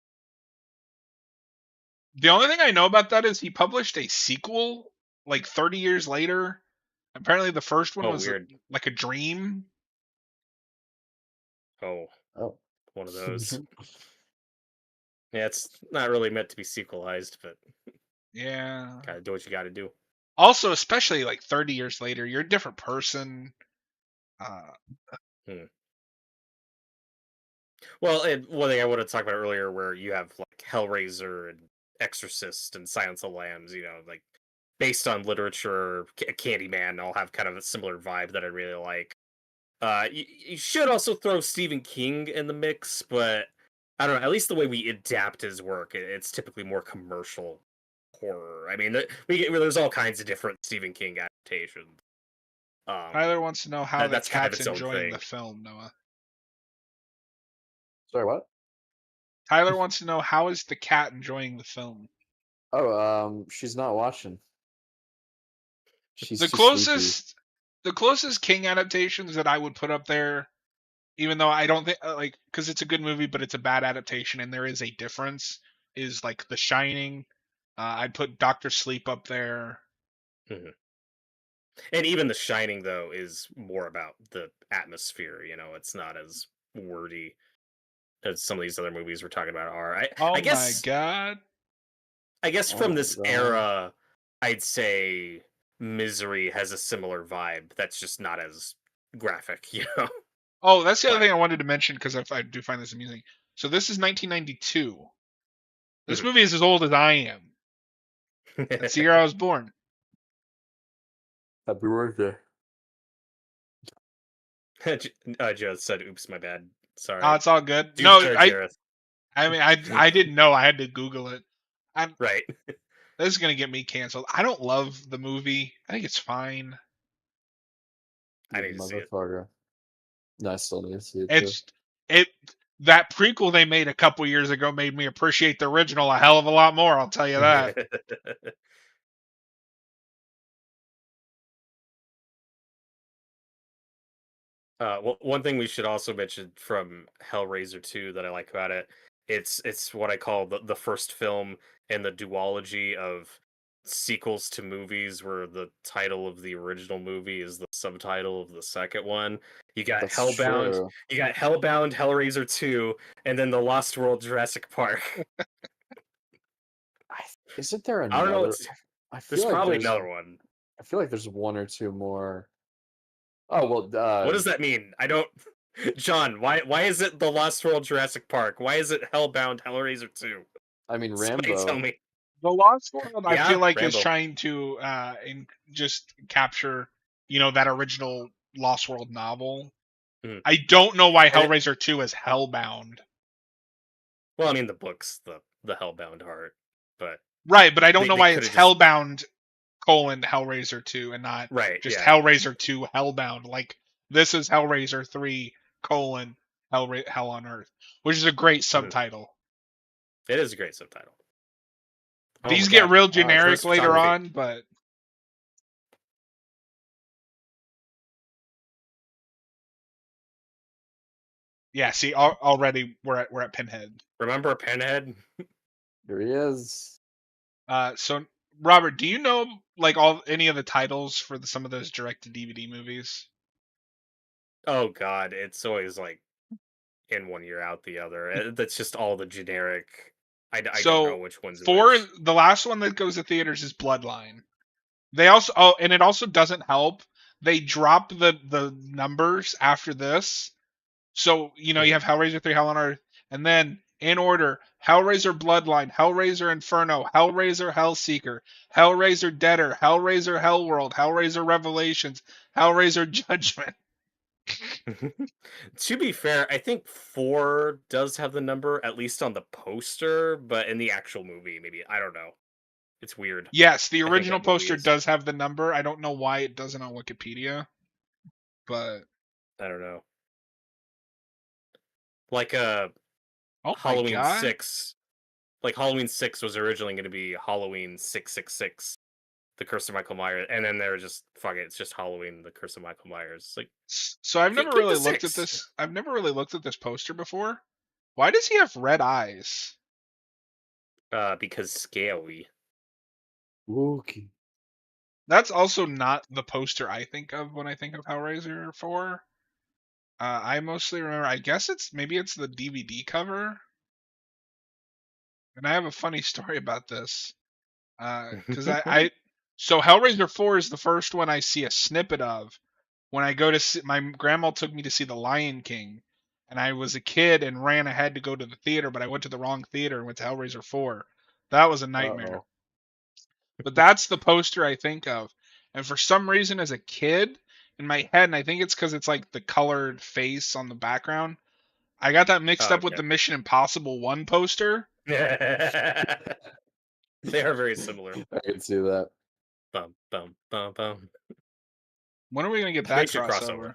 The only thing I know about that is he published a sequel like 30 years later. Apparently, the first one was weird. like a dream. Oh, one of those. Yeah, it's not really meant to be sequelized, but yeah, gotta do what you gotta do. Also, especially like 30 years later, you're a different person. Well, and one thing I wanted to talk about earlier, where you have like Hellraiser and Exorcist and Silence of the Lambs, like based on literature, Candyman, all have kind of a similar vibe that I really like. You should also throw Stephen King in the mix, but I don't know. At least the way we adapt his work, it's typically more commercial horror. I mean, there's all kinds of different Stephen King adaptations. Tyler wants to know how the That's kind of cat's its own enjoying thing. the film, Noah. Sorry, what? Tyler wants to know how is the cat enjoying the film. Oh, she's not watching. She's The too sleepy. closest King adaptations that I would put up there, even though I don't think because it's a good movie, but it's a bad adaptation, and there is a difference, is like The Shining. I'd put Doctor Sleep up there. Mhm. And even The Shining, though, is more about the atmosphere. You know, it's not as wordy as some of these other movies we're talking about are. Oh I my guess god! I guess Oh from my this God. era, I'd say Misery has a similar vibe. That's just not as graphic, you know. Oh, that's the other But- thing I wanted to mention because I do find this amusing. So this is 1992. This Mhm. movie is as old as I am. That's the year I was born. Happy birthday. Jareth said, "Oops, my bad. Sorry." Oh, it's all good. Do No, better, Jareth. I mean, I didn't know. I had to Google it. Right. This is gonna get me canceled. I don't love the movie. I think it's fine. I You need to see it. motherfucker. No, I still need to see it too. It's it that prequel they made a couple years ago made me appreciate the original a hell of a lot more. I'll tell you that. One thing we should also mention from Hellraiser 2 that I like about it, it's what I call the first film in the duology of sequels to movies where the title of the original movie is the subtitle of the second one. You got That's Hellbound, true. Hellraiser 2, and then The Lost World Jurassic Park. Isn't there I don't know, another? I there's feel like probably there's. another one. I feel like there's one or two more. Oh well. What does that mean? I don't John, why is it The Lost World Jurassic Park? Why is it Hellbound Hellraiser 2? I mean, Somebody Rambo. tell me. The Lost World, I Yeah, feel like, is Rambo. trying to just capture, that original Lost World novel. Mhm. I don't know why And Hellraiser 2 is Hellbound. Well, I mean the book's the Hellbound heart, but Right, but I don't know they why could it's have just Hellbound colon Hellraiser 2 and not right, just yeah. Hellraiser 2 Hellbound. Like, this is Hellraiser 3 colon Hell on Earth, which is a great Mhm. subtitle. It is a great subtitle. Oh These my get god. real generic Reverse later photography. on, but yeah, see, already we're at Pinhead. Remember Pinhead? Here he is. So Robert, do you know like any of the titles for some of those direct to DVD movies? Oh god, it's always like in one year out the other. That's just all the generic. I don't know So which one's for which. the last one that goes to theaters is Bloodline. And it also doesn't help. They drop the numbers after this. So, you Mhm. have Hellraiser 3, Hell on Earth, and then in order, Hellraiser Bloodline, Hellraiser Inferno, Hellraiser Hellseeker, Hellraiser Deader, Hellraiser Hellworld, Hellraiser Revelations, Hellraiser Judgment. To be fair, I think 4 does have the number, at least on the poster, but in the actual movie, maybe. I don't know. It's weird. Yes, the I think original that movie poster is. does have the number. I don't know why it doesn't on Wikipedia, but I don't know. Like oh my Halloween god. 6. Like Halloween 6 was originally going to be Halloween 666, The Curse of Michael Myers, and then they were just fuck it, it's just Halloween, The Curse of Michael Myers. Like So I've never keep really the looked at 6. this. I've never really looked at this poster before. Why does he have red eyes? Because scaly. Wookie. That's also not the poster I think of when I think of Hellraiser 4. I mostly remember, I guess maybe it's the DVD cover. And I have a funny story about this. Because so Hellraiser 4 is the first one I see a snippet of when I go to see, my grandma took me to see The Lion King. And I was a kid and ran ahead to go to the theater, but I went to the wrong theater and went to Hellraiser 4. That was a nightmare. Uh-oh. but that's the poster I think of. And for some reason, as a kid, in my head, and I think it's because it's like the colored face on the background, I got that mixed Oh, up with the Mission Impossible 1 poster. okay. They are very similar. I can see that. Bum bum bum bum. When are we gonna get that They should crossover?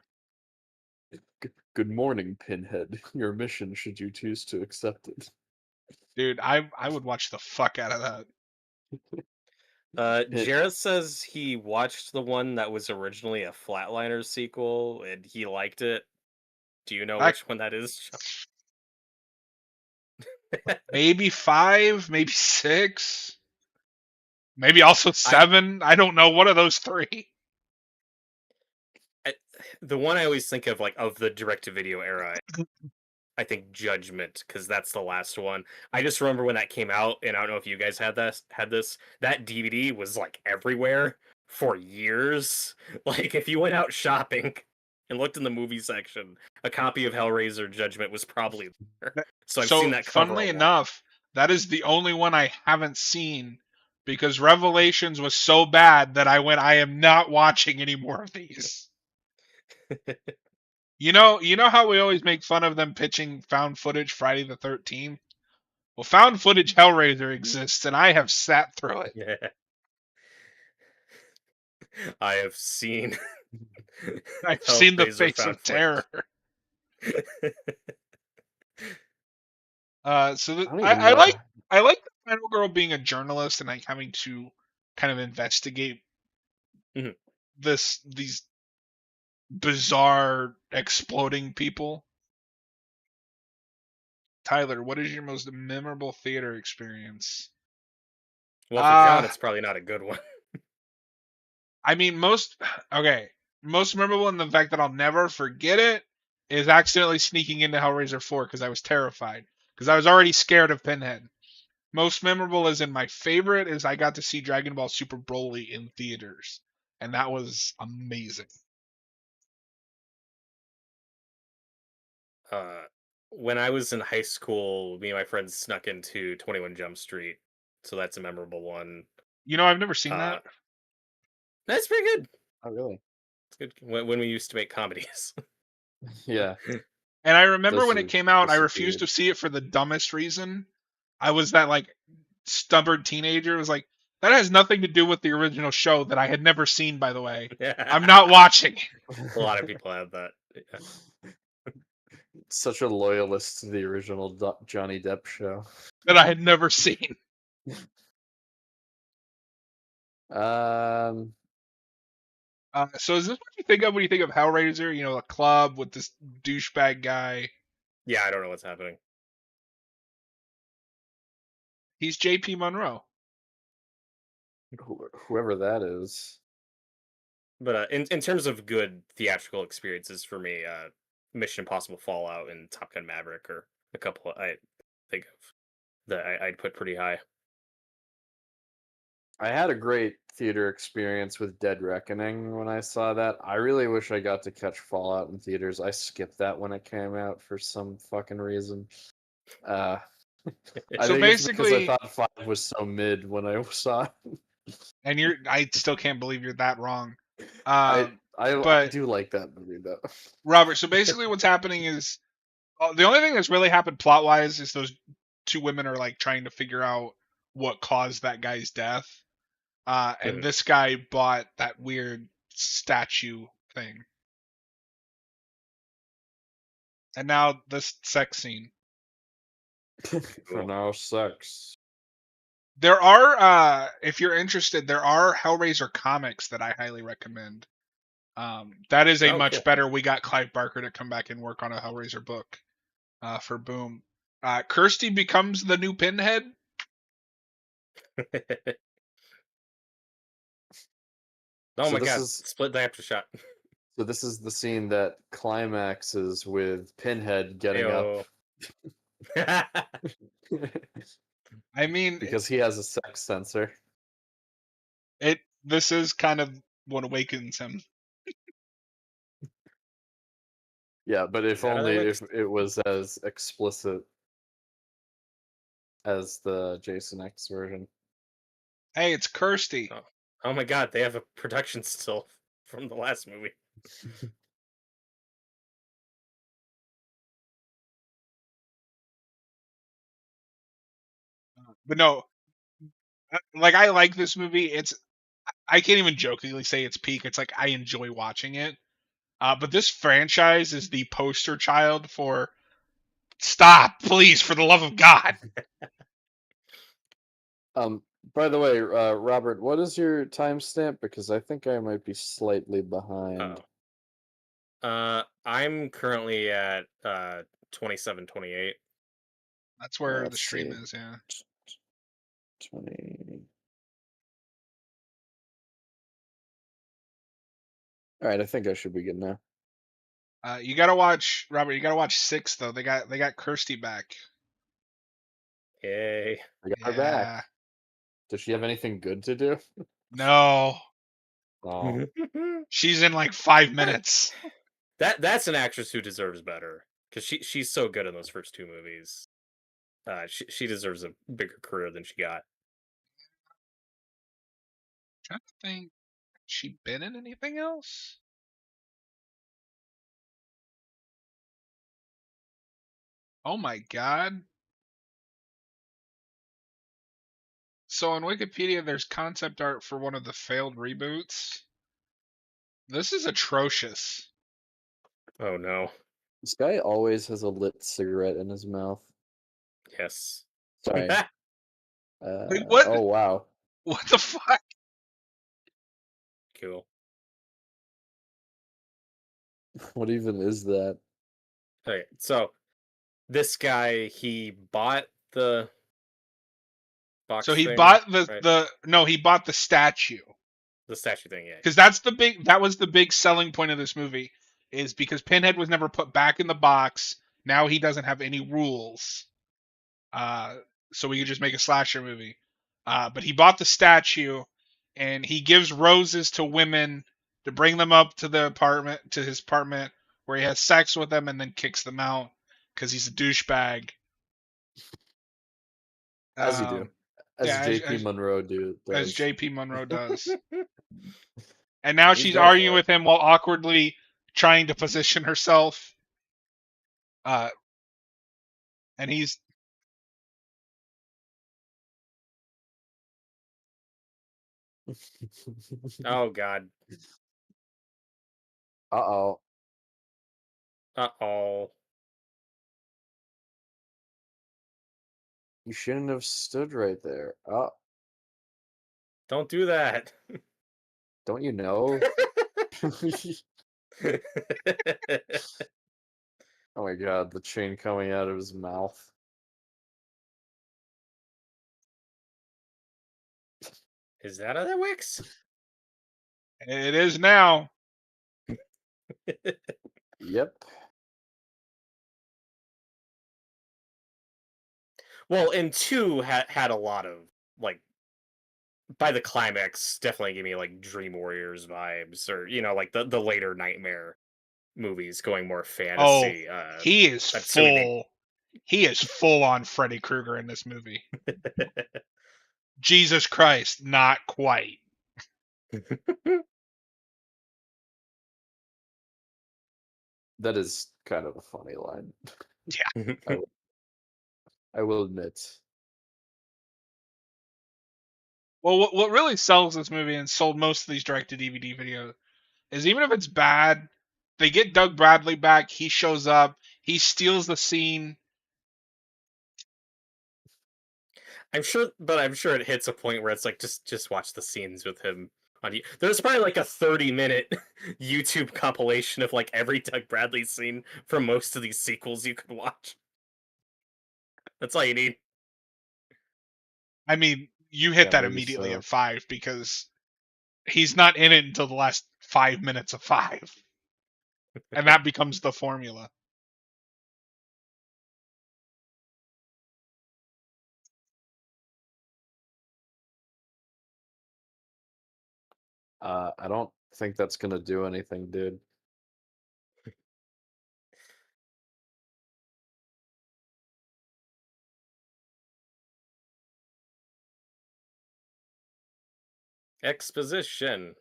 Good morning, Pinhead. Your mission, should you choose to accept it. Dude, I would watch the fuck out of that. Jareth says he watched the one that was originally a Flatliners sequel and he liked it. Do you know which one that is? Maybe 5, maybe 6, maybe also 7. I don't know. One of those 3. The one I always think of, like, of the direct-to-video era, I think Judgment, because that's the last one. I just remember when that came out, and I don't know if you guys had this. That DVD was like everywhere for years. Like if you went out shopping and looked in the movie section, a copy of Hellraiser Judgment was probably there. So I've seen that cover. Funnily enough, that is the only one I haven't seen because Revelations was so bad that I am not watching any more of these. You know how we always make fun of them pitching found footage Friday the 13th? Well, found footage Hellraiser exists, and I have sat through it. Yeah. I have seen. I've seen the face of terror. I like the final girl being a journalist and like having to kind of investigate these bizarre exploding people. Tyler, what is your most memorable theater experience? Well, for John, it's probably not a good one. I mean, most memorable in the fact that I'll never forget it is accidentally sneaking into Hellraiser 4 because I was terrified because I was already scared of Pinhead. Most memorable is in my favorite is I got to see Dragon Ball Super Broly in theaters, and that was amazing. When I was in high school, me and my friends snuck into 21 Jump Street, so that's a memorable one. You know, I've never seen that. That's pretty good. Oh, really? It's good when we used to make comedies. Yeah. And I remember when it came out, I refused to see it for the dumbest reason. I was that like stubborn teenager. It was like, that has nothing to do with the original show that I had never seen, by the way. I'm not watching. A lot of people have that. Yeah. Such a loyalist to the original Johnny Depp show. That I had never seen. So is this what you think of when you think of Hellraiser? You know, a club with this douchebag guy. Yeah, I don't know what's happening. He's J.P. Monroe. Whoever that is. But in terms of good theatrical experiences for me, Mission Impossible Fallout and Top Gun Maverick are a couple I think of that I'd put pretty high. I had a great theater experience with Dead Reckoning when I saw that. I really wish I got to catch Fallout in theaters. I skipped that when it came out for some fucking reason. I so think basically, it's because I thought 5 was so mid when I saw it. And I still can't believe you're that wrong. I do like that movie though. Robert, so basically what's happening is the only thing that's really happened plot wise is those two women are like trying to figure out what caused that guy's death. And this guy bought that weird statue thing. And now this sex scene. For now, sex. There are, if you're interested, there are Hellraiser comics that I highly recommend. That is a much better. We got Clive Barker to come back and work on a Hellraiser book for Boom. Kirsty becomes the new Pinhead. Oh my god! Split the after shot. So this is the scene that climaxes with Pinhead getting up. I mean, because he has a sex sensor. This is kind of what awakens him. Yeah, but if only if it was as explicit as the Jason X version. Hey, it's Kirsty. Oh my god, they have a production still from the last movie. But no, like I like this movie. I can't even jokingly say it's peak. It's like I enjoy watching it. But this franchise is the poster child for stop, please, for the love of God. By the way, Robert, what is your timestamp? Because I think I might be slightly behind. I'm currently at 27:28. That's where the Let's stream see. is, yeah. 20. All right, I think I should be good now. You gotta watch Robert. You gotta watch 6 though. They got Kirsty back. Yay. I got her Yeah. back. Does she have anything good to do? No, Oh, she's in like 5 minutes. That's an actress who deserves better because she's so good in those first two movies. She deserves a bigger career than she got. Trying to think, has she been in anything else? Oh my God. So on Wikipedia, there's concept art for one of the failed reboots. This is atrocious. Oh no. this guy always has a lit cigarette in his mouth. Yes. Sorry. Wait, what? Oh wow. What the fuck? Cool. What even is that? Okay, so this guy, he bought the box So he thing, bought right? he bought the statue. The statue thing, yeah. Because that was the big selling point of this movie, is because Pinhead was never put back in the box. Now he doesn't have any rules. Uh, so we could just make a slasher movie. But he bought the statue, and he gives roses to women to bring them up to his apartment, where he has sex with them and then kicks them out because he's a douchebag. As you do. Yeah, As JP Monroe does. as JP Monroe does. And now He's she's going arguing for it. with him while awkwardly trying to position herself. And he's Oh god. Uh-oh. Uh-oh. You shouldn't have stood right there. Oh, Don't do that. don't you know? Oh my god, the chain coming out of his mouth. Is that how that works? it is now. Yep. Well, and 2 had a lot of, like, by the climax, definitely gave me, like, Dream Warriors vibes, or, like, the later Nightmare movies going more Oh, fantasy. he is That's so full. He is full on Freddy Krueger in this movie. Jesus Christ, not quite. That is kind of a funny line. Yeah. I will admit. Well, what really sells this movie and sold most of these direct-to-DVD videos is even if it's bad, they get Doug Bradley back. He shows up. He steals the scene. I'm sure it hits a point where it's like just watch the scenes with him on you. There's probably like a 30-minute YouTube compilation of like every Doug Bradley scene from most of these sequels you could watch. That's all you need. I mean, you hit Yeah, that maybe immediately so. at 5 because he's not in it until the last 5 minutes of 5. And that becomes the formula. I don't think that's gonna do anything, dude. Exposition.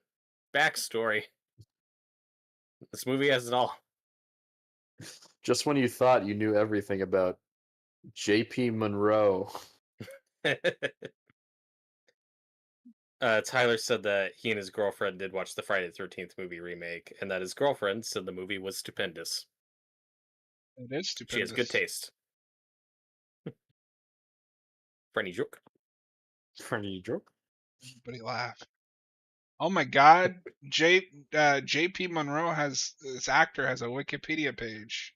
Backstory. This movie has it all. Just when you thought you knew everything about J.P. Monroe. Tyler said that he and his girlfriend did watch the Friday the 13th movie remake, and that his girlfriend said the movie was stupendous. It is She has good stupendous. taste. Funny joke. Funny joke. Everybody laugh. Oh my God, J.P. Monroe this actor has a Wikipedia page.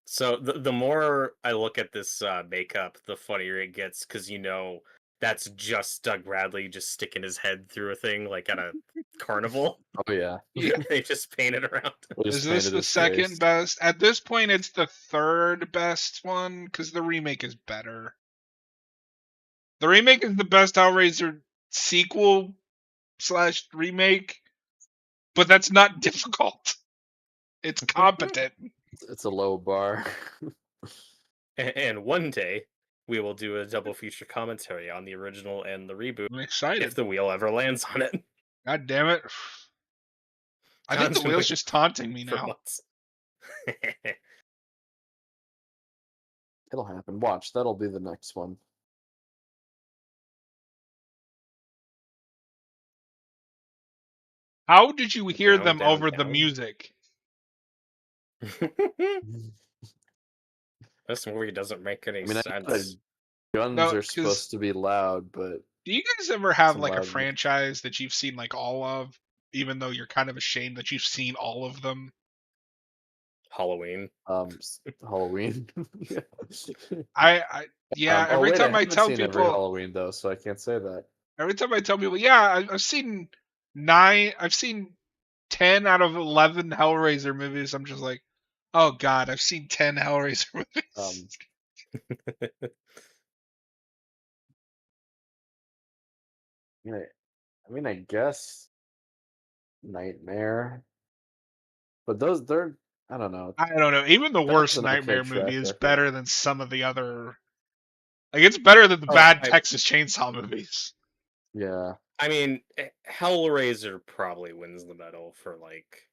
So the more I look at this makeup, the funnier it gets, because that's just Doug Bradley just sticking his head through a thing like at a carnival. Oh yeah. They just painted around. Is this the second best? At this point, it's the third best one because the remake is better. The remake is the best Hellraiser sequel / remake, but that's not difficult. It's competent. It's a low bar. And one day we will do a double feature commentary on the original and the reboot. I'm excited. If the wheel ever lands on it. God damn it. I think the wheel's just taunting me now. It'll happen. Watch, that'll be the next one. How did you hear them down, over the down. music? This movie doesn't make any sense. Guns are supposed to be loud, but do you guys ever have like a franchise that you've seen like all of, even though you're kind of ashamed that you've seen all of them? Halloween. Halloween. Yeah. Every time I tell people every Halloween though, so I can't say that. Every time I tell people, yeah, I've seen 9. I've seen 10 out of 11 Hellraiser movies. I'm just like, oh God, I've seen 10 Hellraiser movies. I mean, I guess Nightmare, but I don't know. I don't know. Even the worst Nightmare movie is better than some of the other. Like, it's better than the bad Texas Chainsaw movies. Yeah. I mean, Hellraiser probably wins the medal for like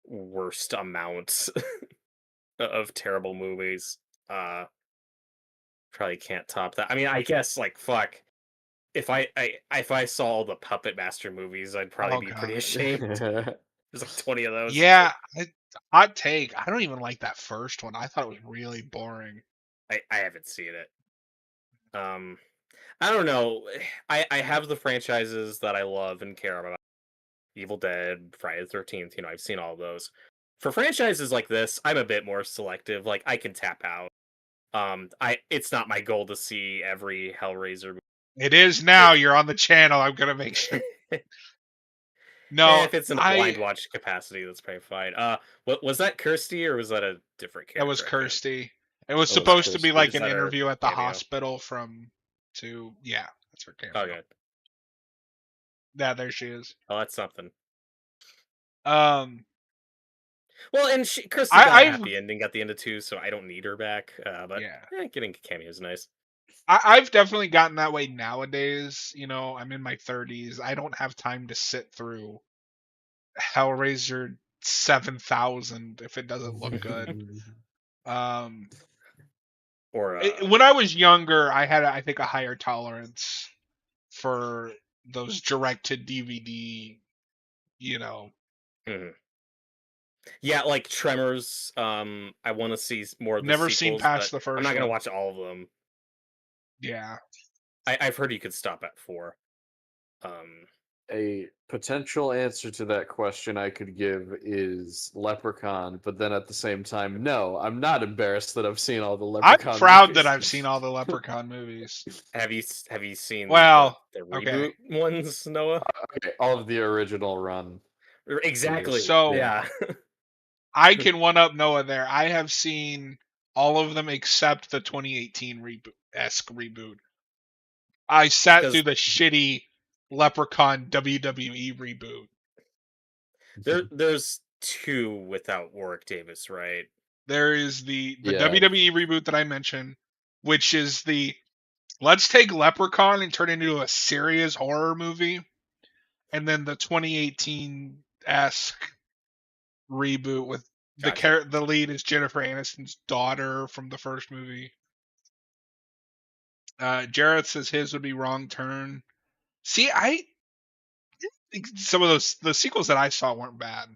worst amounts of terrible movies. Probably can't top that. I mean, I guess like fuck. If I saw all the Puppet Master movies, I'd probably be pretty ashamed. There's like 20 of those. Yeah, hot take. I don't even like that first one. I thought it was really boring. I haven't seen it. I don't know. I have the franchises that I love and care about. Evil Dead, Friday the 13th. I've seen all of those. For franchises like this, I'm a bit more selective. Like I can tap out. It's not my goal to see every Hellraiser movie. It is now. You're on the channel. I'm gonna make sure. No, if it's in a blind watch capacity, that's probably fine. What was that, Kirsty, or was that a different character? That was Kirsty. It was supposed to be like an interview at the hospital yeah, that's her cameo. Okay. Yeah, there she is. Oh, that's something. Well, and Kirsty got a happy ending at the end of 2, so I don't need her back. But yeah, getting cameos is nice. I've definitely gotten that way nowadays. I'm in my 30s. I don't have time to sit through Hellraiser 7000 if it doesn't look good. When I was younger, I had, I think, a higher tolerance for those direct to DVD. Mm-hmm. Yeah, like Tremors. I want to see more of the Never sequels, seen past the first. I'm not gonna watch all of them. Yeah, I've heard you could stop at 4. A potential answer to that question I could give is Leprechaun, but then at the same time, no, I'm not embarrassed that I've seen all the Leprechaun. I'm proud that I've seen all the Leprechaun movies. Have you seen the reboot ones, Noah? Okay, all of the original run. Exactly. So yeah. I can one up Noah there. I have seen all of them except the 2018 reboot. I sat through the shitty Leprechaun WWE reboot. There's 2 without Warwick Davis, right? There is the WWE reboot that I mentioned, which is the let's take Leprechaun and turn it into a serious horror movie, and then the 2018-esque reboot with Gotcha. the lead is Jennifer Aniston's daughter from the first movie. Jarrett says his would be Wrong Turn. See, I think some of the sequels that I saw weren't bad.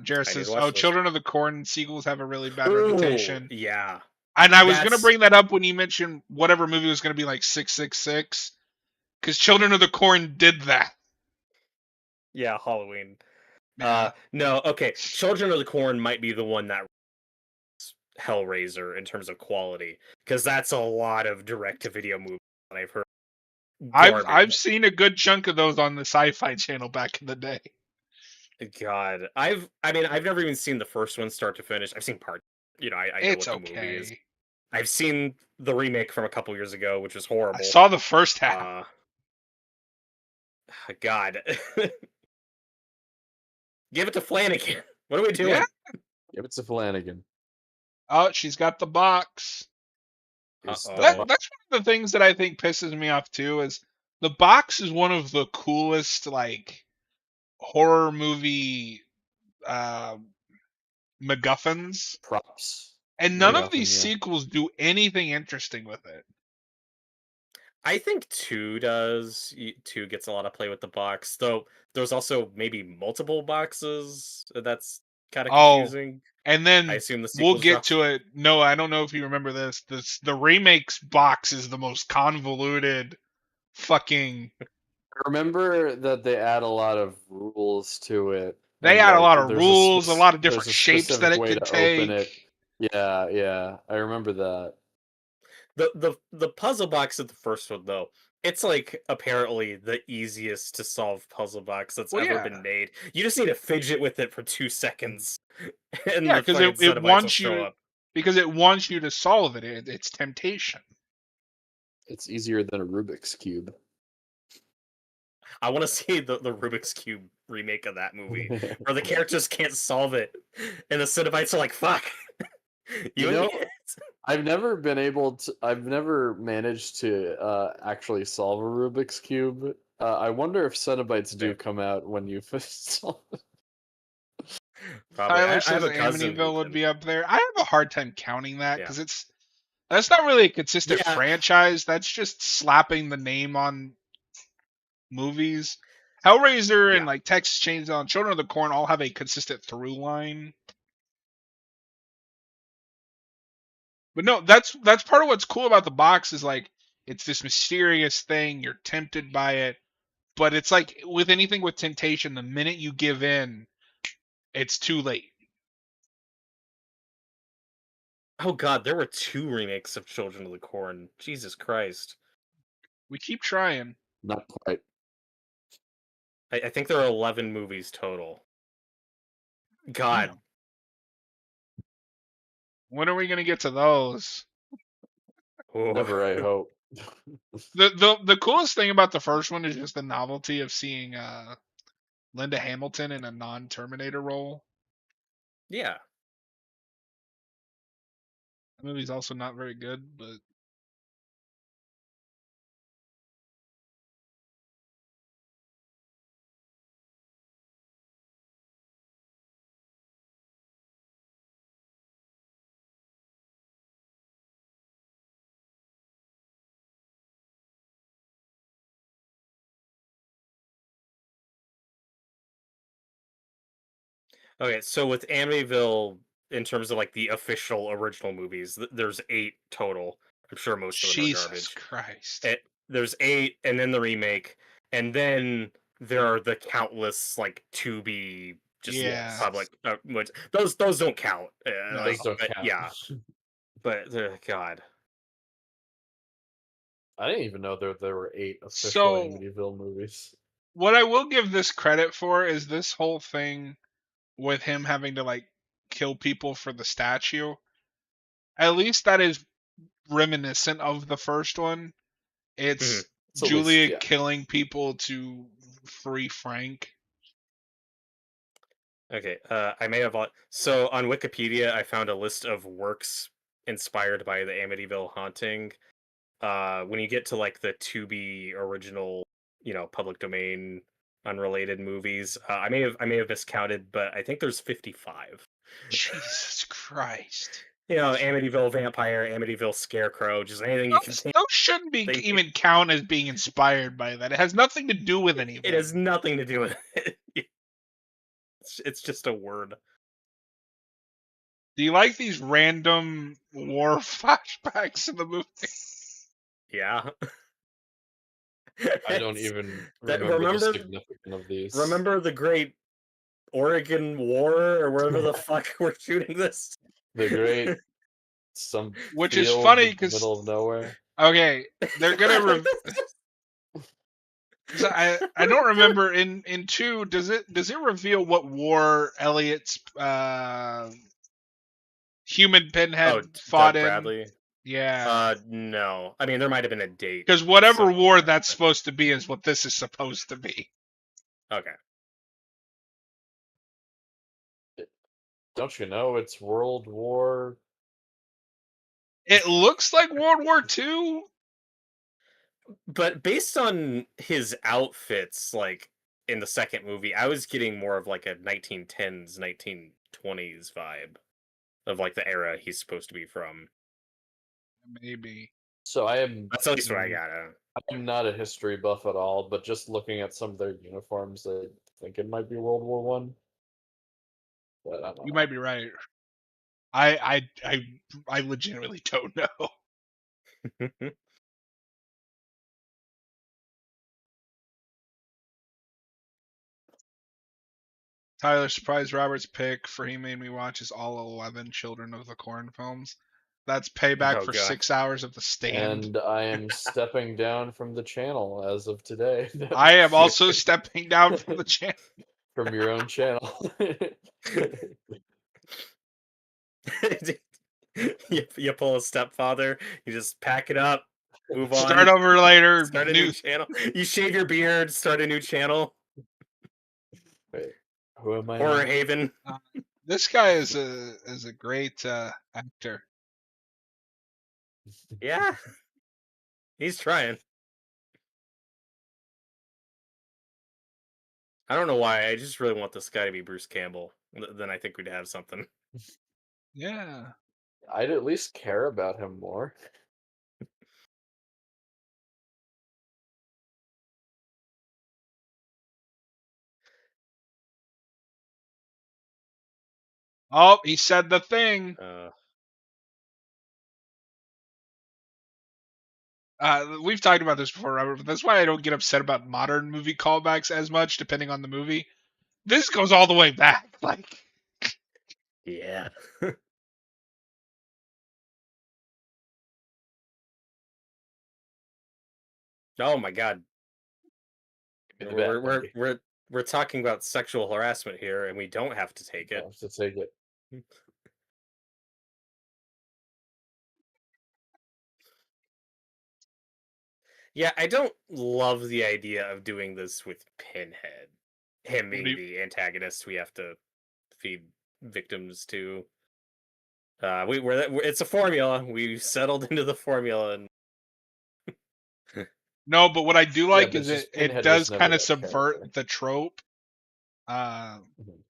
Jarrett I need to says, watch "Oh, those. Children of the Corn sequels have a really bad Ooh, reputation." yeah. And I was gonna That's bring that up when you mentioned whatever movie was gonna be like 666, because Children of the Corn did that. yeah, Halloween. Yeah. No, okay. Children of the Corn might be the one that Hellraiser in terms of quality, because that's a lot of direct-to-video movies that I've heard. I've Garbage. seen a good chunk of those on the Sci-Fi Channel back in the day. God, I've never even seen the first one start to finish. I've seen part. I know It's what the movie is. okay. I've seen the remake from a couple years ago, which was I horrible. saw the first half. God, give it to Flanagan. What are we doing? Yeah. Give it to Flanagan. Oh, she's got the box. He's Uh-oh. That's one of the things that I think pisses me off too. Is the box is one of the coolest like horror movie MacGuffins, props. and none of MacGuffin, these yeah. sequels do anything interesting with it. I think 2 does. 2 gets a lot of play with the box, though. There's also maybe multiple boxes. That's kind of Oh, confusing. and I then assume the we'll sequels get dropped. to it. No, I don't know if you remember this. The remakes box is the most convoluted fucking. I remember that they add a lot of rules to it. They And add a like lot of rules, a lot of there's different a shapes that specific it way could to open take. it. Yeah, I remember that. The puzzle box of the first one, though, it's like apparently the easiest to solve puzzle box that's Well, ever yeah, been made. You just need to fidget with it for 2 seconds, and yeah, the because fucking it Cenobites will wants show you up. because it wants you to solve it. It's temptation. It's easier than a Rubik's Cube. I want to see the Rubik's Cube remake of that movie, where the characters can't solve it, and the Cenobites are like, "Fuck." You know, I've never managed to actually solve a Rubik's Cube. I wonder if Cenobites do come out when you solve it. Probably. Tyler I have says a cousin who Amityville would can. be up there. I have a hard time counting that Yeah. because that's not really a consistent Yeah. franchise. That's just slapping the name on movies. Hellraiser and Yeah. like Texas Chainsaw and Children of the Corn all have a consistent through line. But no, that's part of what's cool about the box is like it's this mysterious thing. You're tempted by it, but it's like with anything with temptation, the minute you give in, it's too late. Oh God, there were 2 remakes of Children of the Corn. Jesus Christ. We keep trying. Not quite. I think there are 11 movies total. God. Damn. When are we gonna get to those? Never, I hope. The coolest thing about the first one is just the novelty of seeing Linda Hamilton in a non-Terminator role. Yeah. The movie's also not very good, but Okay, so with Amityville, in terms of like the official original movies, there's 8 total. I'm sure most of them are Jesus garbage. Christ. There's 8, and then the remake, and then there are the countless like to be just Yeah. public. Which those don't count. No. Those don't count. Yeah, but God. I didn't even know there were 8 official So- Amityville movies. What I will give this credit for is this whole thing with him having to like kill people for the statue. At least that is reminiscent of the first one. It's It's at Julia least, yeah. killing people to free Frank. Okay, I may have. So on Wikipedia, I found a list of works inspired by the Amityville haunting. when you get to like the to be original, public domain unrelated movies, I may have miscounted, but I think there's 55. Jesus Christ. Amityville Vampire, Amityville Scarecrow, just anything you can think. Those shouldn't be They- even count as being inspired by that. It has nothing to do with anything. It has nothing to do with it. It's just a word. Do you like these random war flashbacks in the movie? Yeah. I don't even That- remember the remember- significance of these. Remember the Great Oregon War or wherever the fuck we're shooting this? The great some Which is field funny in the 'cause- middle of nowhere. Okay, they're gonna. I don't remember in 2. Does it reveal what war Elliot's human Pinhead fought Doug in? Bradley. Yeah. No. I mean, there might have been a date. Because whatever somewhere, war that's but- supposed to be is what this is supposed to be. Okay. Don't you know it's World War? It looks like World War II. But based on his outfits, like in the second movie, I was getting more of like a 1910s, 1920s vibe of like the era he's supposed to be from. Maybe. So I am. That's at least what I got. I'm not a history buff at all, but just looking at some of their uniforms, I think it might be World War One. But I don't You know. might be right. I legitimately don't know. Tyler, surprised Robert's pick for He Made Me Watch is all 11 Children of the Corn films. That's payback Oh, for God. 6 hours of The Stand. And I am stepping down from the channel as of today. I am also stepping down from the channel. From your own channel. You pull a stepfather, you just pack it up, move on. Start over later. Start a new channel. You shave your beard, start a new channel. Wait, who am I? Horror now? Haven. This guy is a great actor. Yeah. He's trying. I don't know why. I just really want this guy to be Bruce Campbell. Then I think we'd have something. Yeah. I'd at least care about him more. Oh, he said the thing. We've talked about this before, Robert, but that's why I don't get upset about modern movie callbacks as much, depending on the movie. This goes all the way back. Like, yeah. Oh my god. Give me the bat, baby. We're talking about sexual harassment here, and we don't have to take I it. have to take it. Yeah, I don't love the idea of doing this with Pinhead. Him being do you- the antagonist we have to feed victims to. It's a formula. We've settled into the formula, and no, but what I do like but is just it Pinhead was does never kind of that subvert character. the trope. Mhm.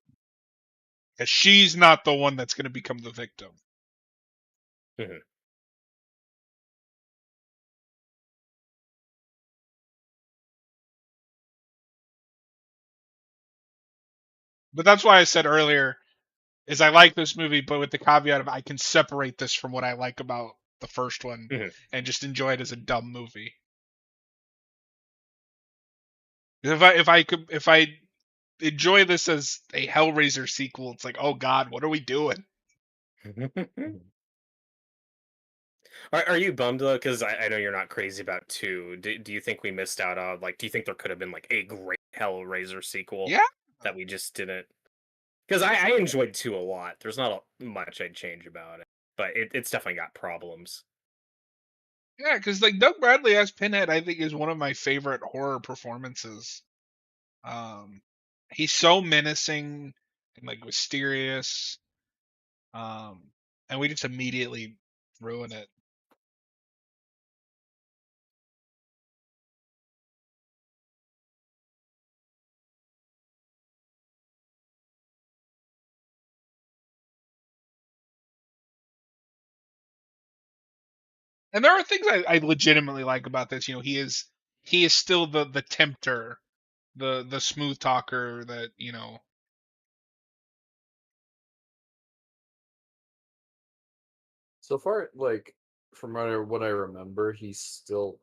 'Cause she's not the one that's going to become the victim. Mhm. But that's why I said earlier is I like this movie, but with the caveat of I can separate this from what I like about the first one Mhm. and just enjoy it as a dumb movie. If I enjoy this as a Hellraiser sequel, it's like, oh god, what are we doing? Are you bummed though? Because I know you're not crazy about 2. Do you think we missed out on do you think there could have been like a great Hellraiser sequel? Yeah. That we just didn't. Because I enjoyed 2 a lot. There's not much I'd change about it, but it's definitely got problems. Yeah, because like Doug Bradley as Pinhead, I think is one of my favorite horror performances. He's so menacing and like mysterious. And we just immediately ruin it. And there are things I legitimately like about this. You know, he is still the tempter, the smooth talker that, you know. So far, like from what I remember, he's still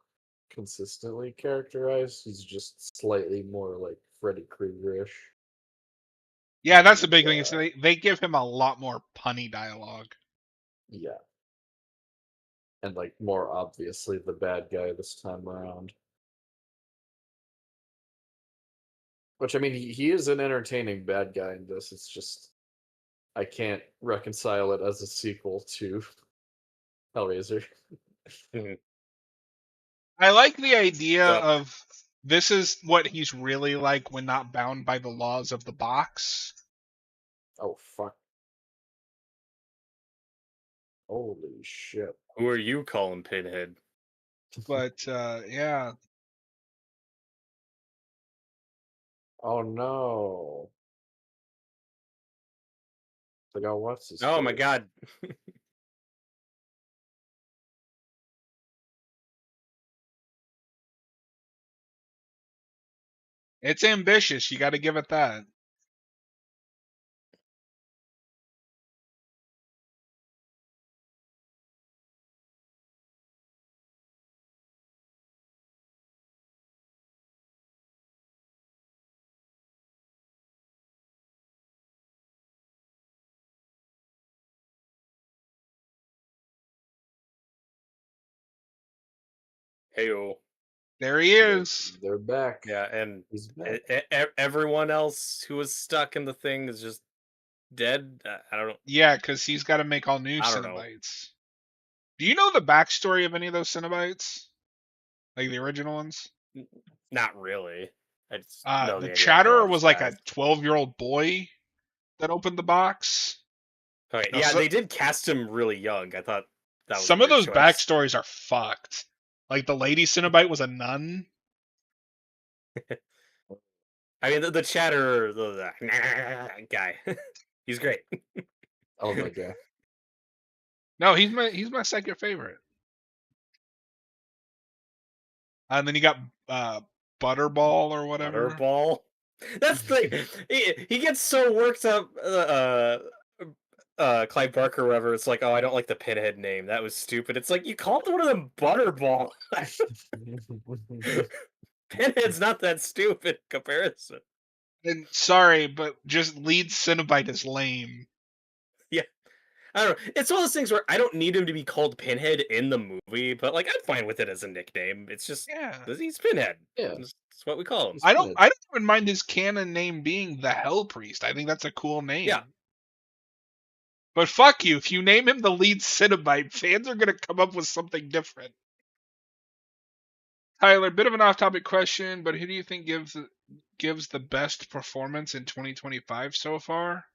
consistently characterized. He's just slightly more like Freddy Krueger-ish. Yeah, that's the And big thing. Is they give him a lot more punny dialogue. yeah, and like more obviously the bad guy this time around. Which I mean, he is an entertaining bad guy in this. It's just I can't reconcile it as a sequel to Hellraiser. Mhm. I like the idea So, of this is what he's really like when not bound by the laws of the box. Oh fuck! Holy shit! who are you calling Pinhead? But yeah, Oh no! Like, oh, what's his Oh my face? god. it's ambitious. You got to give it that. Heyo. There he They're, is. they're back. Yeah, and He's back. everyone else who was stuck in the thing is just dead. I don't know. Yeah, because he's got to make all new I don't know. Cenobites. Do you know the backstory of any of those Cenobites? Like the original ones? Not really. I just know The the idea that they're Chatterer all was just like guys. a 12-year-old boy that opened the box. Okay, Now, yeah, they did cast him really young. I thought that was a some of weird those choice. backstories are fucked. Like the lady Cenobite was a nun. I mean, the Chatterer, the guy, he's great. Oh my god! No, he's my second favorite. And then you got Butterball or whatever. Butterball. That's the thing. He gets so worked up. Clive Barker, or whatever. It's like, oh, I don't like the Pinhead name. That was stupid. It's like you called one of them Butterball. Pinhead's not that stupid in comparison. And sorry, but just lead Cenobite is lame. Yeah, I don't know. It's one of those things where I don't need him to be called Pinhead in the movie, but like I'm fine with it as a nickname. It's just Yeah. he's Pinhead. Yeah, That's what we call him. he's I good. don't even mind his canon name being the Hell Priest. I think that's a cool name. Yeah. But fuck you, if you name him the lead Cenobite, fans are gonna come up with something different. Tyler, bit of an off-topic question, but who do you think gives the best performance in 2025 so far?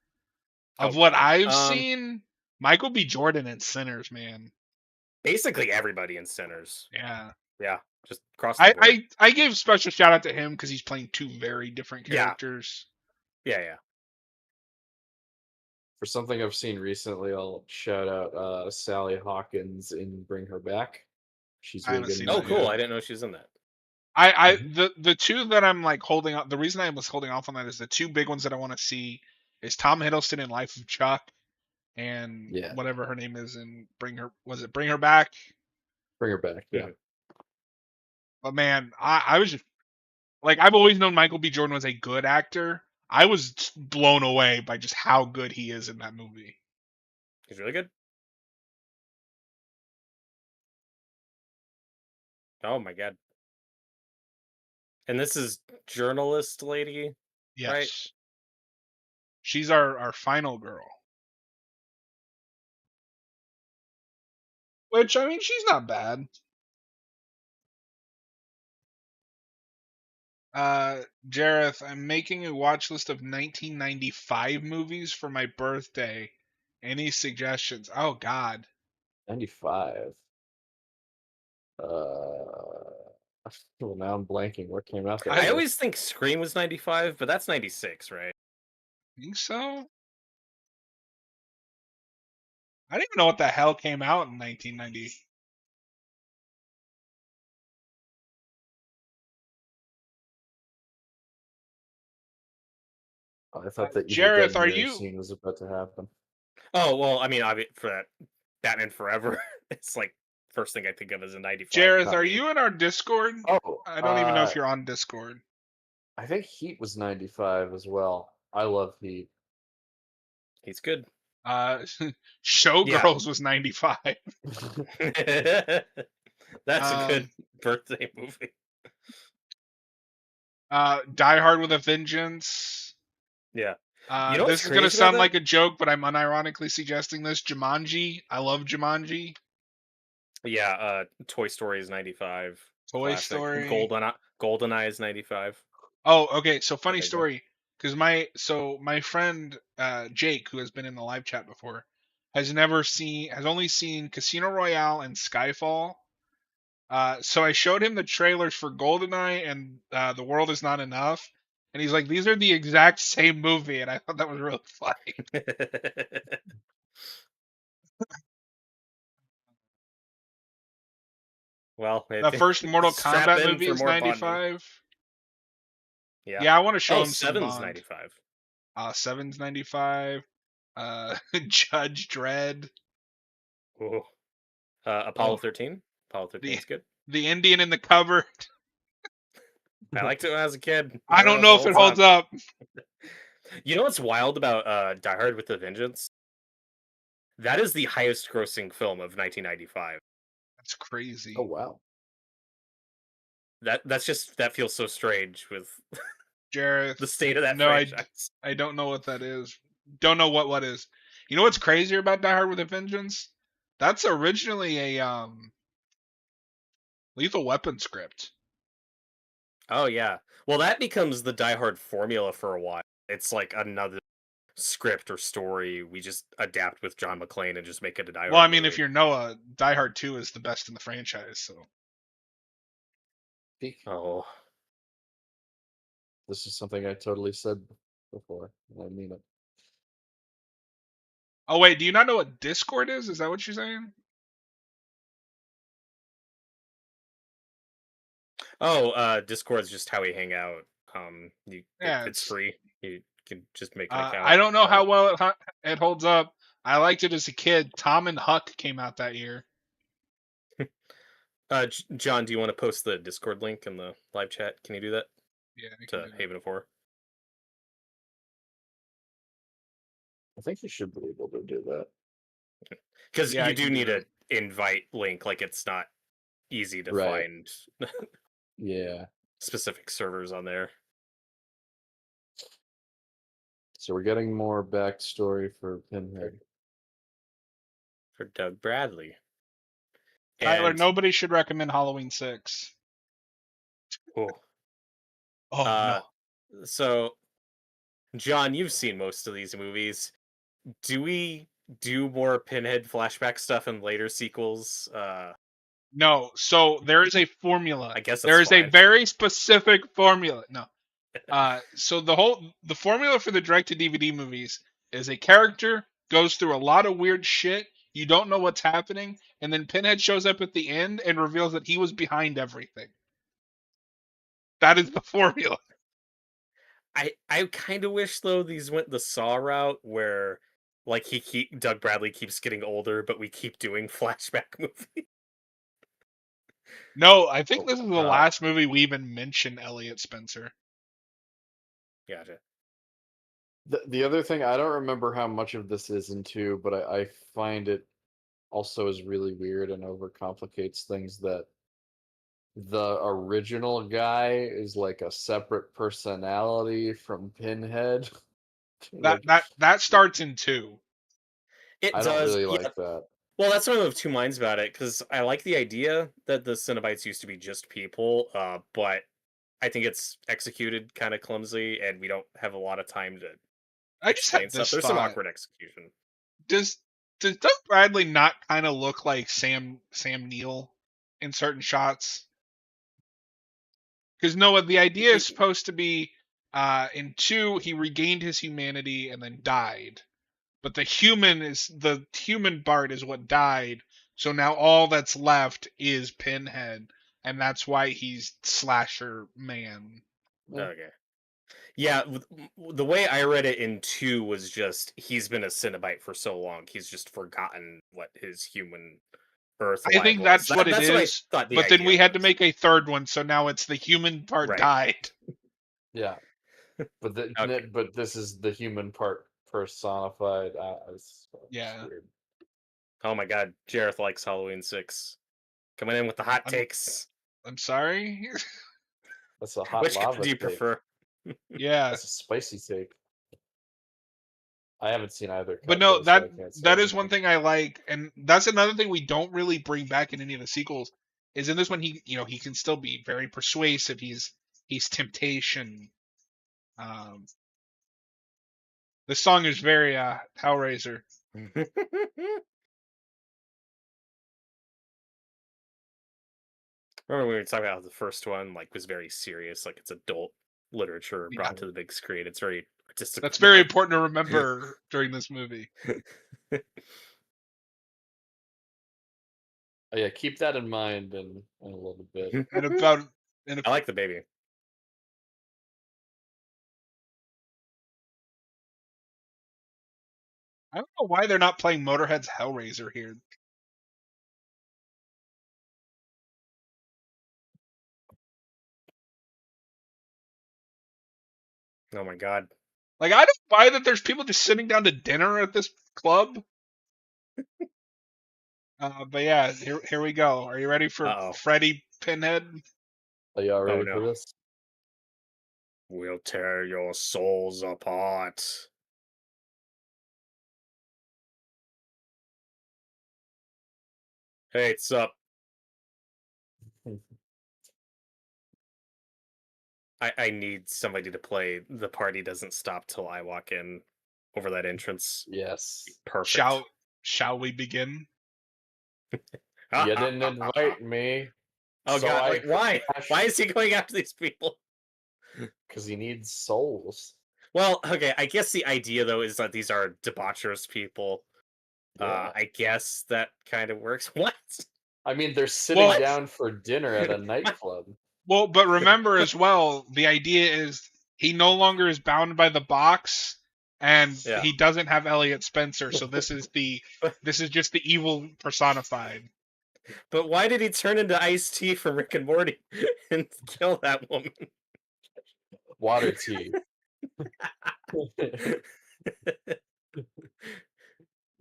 Oh Of what God. I've seen, Michael B. Jordan and Sinners, man. Basically everybody in Sinners. Yeah. Yeah, just across the board. I gave special shout out to him because he's playing two very different Yeah. characters. Yeah. For something I've seen recently, I'll shout out Sally Hawkins in Bring Her Back. She's I really haven't good. seen Oh, that cool. yet. I didn't know she was in that. The two that I'm like holding on. The reason I was holding off on that is the two big ones that I want to see is Tom Hiddleston in Life of Chuck and Yeah. whatever her name is in Bring Her Back? Bring Her Back. Yeah. But man, I was just like, I've always known Michael B. Jordan was a good actor. I was blown away by just how good he is in that movie. He's really good. Oh my God. And this is journalist lady, Yes. right? She's our final girl. Which, I mean, she's not bad. Jareth, I'm making a watch list of 1995 movies for my birthday. Any suggestions? Oh God. 95. Well, now I'm blanking. What came out that I year? always think Scream was 95, but that's 96, right? Think so? I don't even know what the hell came out in 1990. I thought that evil Jareth, dead are mirror you scene was about to happen. Oh well, I mean, for that Batman Forever, it's like first thing I think of as a '95 Jareth, are movie. you in our Discord? Oh, I don't even know if you're on Discord. I think Heat was 95 as well. I love Heat. He's good. Showgirls was 95. That's a good birthday movie. Die Hard with a Vengeance. Yeah. You know This what's is gonna crazy about sound that? like a joke, but I'm unironically suggesting this. Jumanji. I love Jumanji. Yeah, Toy Story is 95. Toy Classic. Story. GoldenEye is 95. Oh, okay. So funny big one. story, because my friend Jake, who has been in the live chat before, has only seen Casino Royale and Skyfall. So I showed him the trailers for GoldenEye and The World Is Not Enough, and he's like, "These are the exact same movie," and I thought that was really funny. Well, The first Mortal strap Kombat in movie for is more Bond. 95. Yeah. Yeah, I want to show him some 7's Bond. 95. 7's 95. Judge Dredd. Ooh. Apollo 13. Apollo 13 is good. The Indian in the cupboard. I liked it when I was a kid. I don't know if it holds up. You know what's wild about Die Hard with a Vengeance? That is the highest grossing film of 1995. That's crazy. Oh wow. That feels so strange with Jareth, the state of that no, franchise. I don't know what that is. Don't know what is. You know what's crazier about Die Hard with a Vengeance? That's originally a Lethal Weapon script. Oh yeah. Well, that becomes the Die Hard formula for a while. It's like another script or story we just adapt with John McClane and just make it a Die Hard. Well, I mean, movie. if you're Noah, Die Hard 2 is the best in the franchise. So. Oh. This is something I totally said before, and I mean it. Oh wait, do you not know what Discord is? Is that what you're saying? Oh, Discord's just how we hang out. It's free. You can just make an account. I don't know how well it holds up. I liked it as a kid. Tom and Huck came out that year. John, do you want to post the Discord link in the live chat? Can you do that? Yeah. To Haven of Horror. I think you should be able to do that. Because you do need an invite link. Like, it's not easy to find specific servers on there. So we're getting more backstory for Pinhead. For Doug Bradley. Tyler, nobody should recommend Halloween 6. Oh. No. So, John, you've seen most of these movies. Do we do more Pinhead flashback stuff in later sequels? No. So there is a formula. I guess there is fine. a very specific formula. No. So the formula for the direct-to-DVD movies is a character goes through a lot of weird shit. You don't know what's happening, and then Pinhead shows up at the end and reveals that he was behind everything. That is the formula. I kind of wish though these went the Saw route where like Doug Bradley keeps getting older, but we keep doing flashback movies. No, I think this is the last movie we even mention Elliot Spencer. Gotcha. The other thing, I don't remember how much of this is into, but I find it also is really weird and overcomplicates things, that the original guy is like a separate personality from Pinhead. That starts in 2. I don't really like that. Well, that's why I'm of two minds about it, because I like the idea that the Cenobites used to be just people, but I think it's executed kind of clumsy, and we don't have a lot of time to explain stuff. There's some awkward execution. Does Doug Bradley not kind of look like Sam Neill in certain shots? Because Noah, the idea is supposed to be in 2 he regained his humanity and then died, but the human Bart is what died. So now all that's left is Pinhead, and that's why he's Slasher Man. Okay. Yeah, the way I read it in 2 was just he's been a Cenobite for so long, he's just forgotten what his human Earth I life think was. that's what it That's what I is. thought the But then idea we had to was. make a third one, so now it's the human part Right. died. Yeah, but Okay. but this is the human part personified. It's Yeah. weird. Oh my god, Jareth likes Halloween 6. Coming in with the hot I'm takes. I'm sorry. That's a hot Which kind lava do you take. prefer? Yeah. That's a spicy take. I haven't seen either But cut no, though, so I can't say that is one anything. thing I like, and that's another thing we don't really bring back in any of the sequels. Is in this one he can still be very persuasive. He's temptation. Um, the song is very Hellraiser. Remember we were talking about the first one, like was very serious, like it's adult literature Yeah, brought to the big screen. It's very that's artistically very done. important to remember during this movie. Oh, yeah, keep that in mind in a little bit. And about and I like the baby. I don't know why they're not playing Motorhead's Hellraiser here. Oh my god. Like I don't buy that there's people just sitting down to dinner at this club. But yeah, here we go. Are you ready for Uh-oh. Freddy Pinhead? Are y'all Oh ready for no. this? We'll tear your souls apart. Hey, it's up. I need somebody to play The Party Doesn't Stop Till I Walk In over that entrance. Yes. Perfect. Shall we begin? You didn't invite me, Oh so god, I wait, why? crashed. Why is he going after these people? Because he needs souls. Well, okay, I guess the idea though is that these are debaucherous people. Yeah. I guess that kind of works. What? I mean, they're sitting Well, down for dinner at a nightclub. well, but remember as well, the idea is he no longer is bound by the box, and Yeah. he doesn't have Elliot Spencer. So this is But- just the evil personified. But why did he turn into Ice-T from Rick and Morty and kill that woman? Water tea. I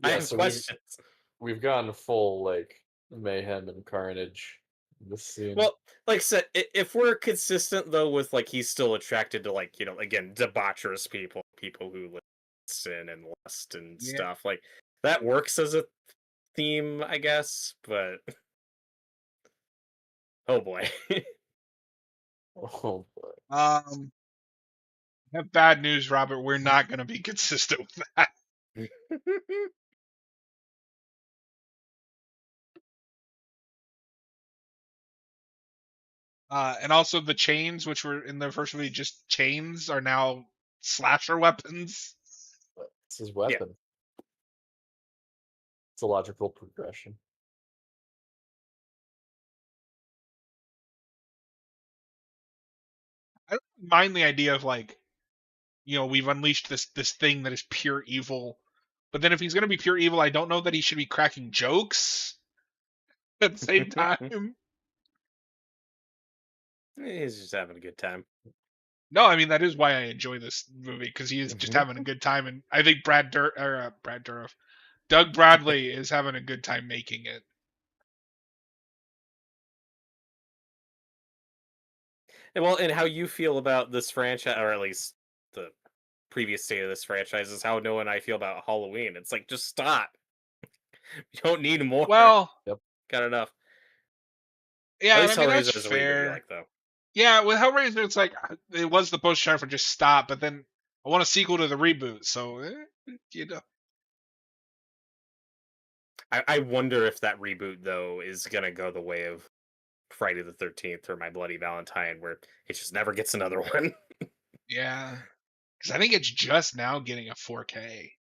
Yeah, have so questions. we've gone full like mayhem and carnage in this scene. Well, like I said, if we're consistent though with like he's still attracted to like again debaucherous people, people who live in sin and lust and Yeah. stuff, like that works as a theme, I guess. But oh boy, Oh boy. I have bad news, Robert. We're not going to be consistent with that. And also the chains, which were in the first movie just chains, are now slasher weapons. It's his yeah. weapon. It's a logical progression. I don't mind the idea of like, we've unleashed this thing that is pure evil. But then if he's going to be pure evil, I don't know that he should be cracking jokes at the same time. He's just having a good time. No, I mean that is why I enjoy this movie because he is just Mhm. having a good time, and I think Doug Bradley is having a good time making it. Well, and how you feel about this franchise, or at least the previous state of this franchise, is how Noah and I feel about Halloween. It's like just stop. You don't need more. Well, Yep. Got enough. yeah, At and I least mean that's Hellraiser has a reason to be fair. like though. Yeah, with Hellraiser, it's like it was the poster child for just stop, but then I want a sequel to the reboot, so you know. I wonder if that reboot though is gonna go the way of Friday the 13th or My Bloody Valentine, where it just never gets another one. Yeah, because I think it's just now getting a 4K,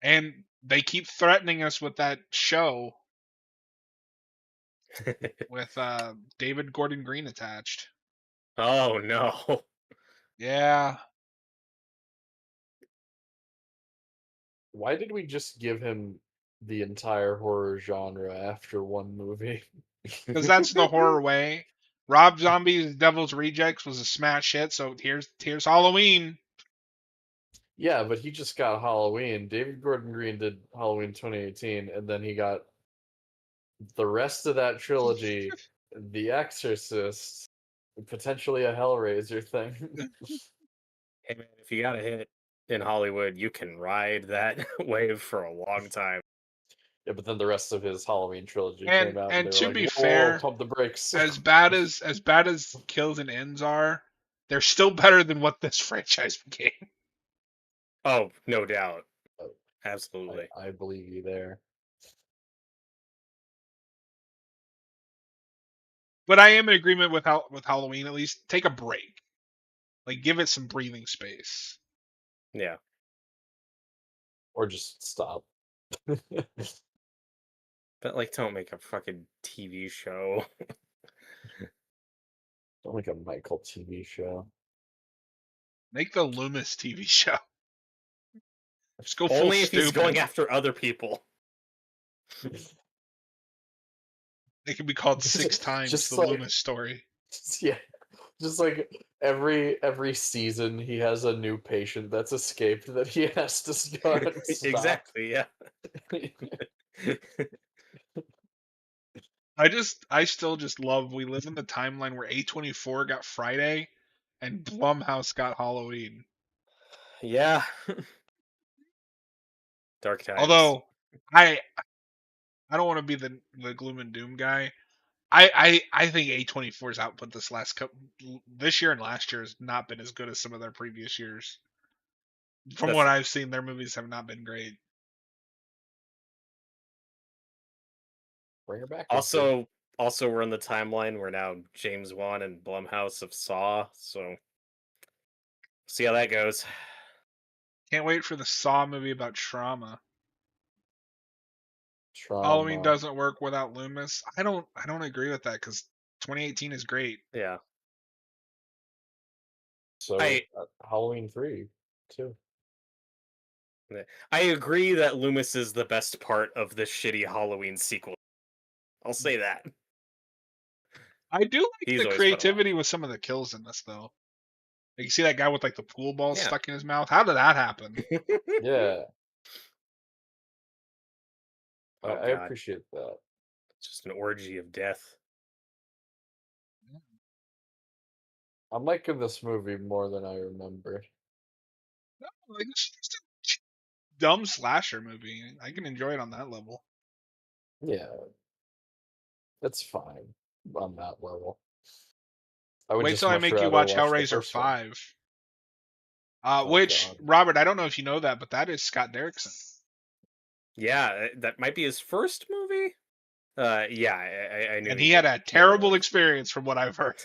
and they keep threatening us with that show. with David Gordon Green attached. Oh no. Yeah. Why did we just give him the entire horror genre after one movie? Because that's the horror way. Rob Zombie's Devil's Rejects was a smash hit, so here's Halloween. Yeah, but he just got Halloween. David Gordon Green did Halloween 2018, and then he got the rest of that trilogy, The Exorcist, potentially a Hellraiser thing. Hey man, if you got a hit in Hollywood, you can ride that wave for a long time. Yeah, but then the rest of his Halloween trilogy And came out, and and they were to like, be "Whoa, fair, pump the brakes." as bad as kills and ends are, they're still better than what this franchise became. Oh, no doubt. Oh, Absolutely. I believe you there. But I am in agreement with Halloween. At least take a break, like give it some breathing space. Yeah. Or just stop. But like, don't make a fucking TV show. Don't make a Michael TV show. Make the Loomis TV show. Just go full Only if he's stupid. going after other people. It can be called Six Times Just the like- Loomis story. Yeah, just like every season, he has a new patient that's escaped that he has to go and stop. Exactly, yeah. I still just love we live in the timeline where A24 got Friday and Blumhouse got Halloween. Yeah. Dark times. Although I don't want to be the gloom and doom guy. I think A24's output this year and last year has not been as good as some of their previous years. From what I've seen, their movies have not been great. Bring her back. Also, we're in the timeline where now James Wan and Blumhouse have Saw, so see how that goes. Can't wait for the Saw movie about trauma. Trauma. Halloween doesn't work without Loomis. I don't agree with that because 2018 is great. Yeah. So Halloween 3 too. I agree that Loomis is the best part of this shitty Halloween sequel. I'll say that. I do like He's the always fun to creativity with some of the kills in this though. Like you see that guy with like the pool ball Yeah. stuck in his mouth. How did that happen? Yeah, Oh, I God. appreciate that. It's just an orgy of death. I'm liking this movie more than I remembered. No, like it's just a dumb slasher movie. I can enjoy it on that level. Yeah, it's fine on that level. I would Wait just till I much make you rather watch the Hellraiser first one. 5. Oh, Which, God. Robert, I don't know if you know that, but that is Scott Derrickson. Yeah, that might be his first movie. Yeah, I knew. And he had a terrible experience from what I've heard.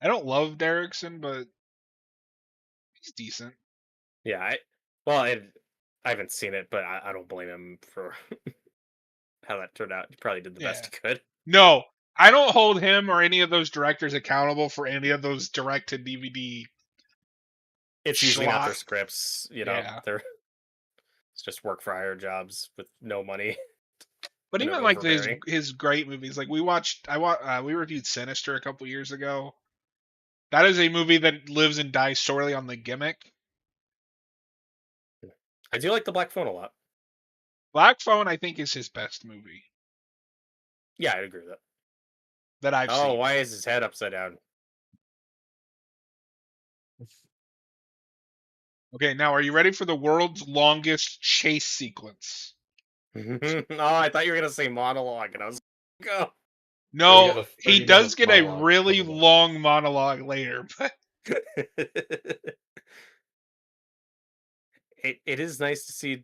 I don't love Derrickson, but he's decent. Yeah, I haven't seen it, but I don't blame him for how that turned out. He probably did the best he could. No, I don't hold him or any of those directors accountable for any of those direct-to-DVD. It's usually not their schlock. scripts, you know. Yeah. It's just work for hire jobs with no money. But And even they're like overbearing. his great movies, like we reviewed Sinister a couple years ago. That is a movie that lives and dies sorely on the gimmick. I do like The Black Phone a lot. Black Phone, I think, is his best movie Yeah, I agree with that I've that. Oh, seen. why is his head upside down? Okay, now are you ready for the world's longest chase sequence? Oh, I thought you were gonna say monologue, and I was like, oh. No, he 30 does get a monologue really coming up. long monologue later, but It is nice to see.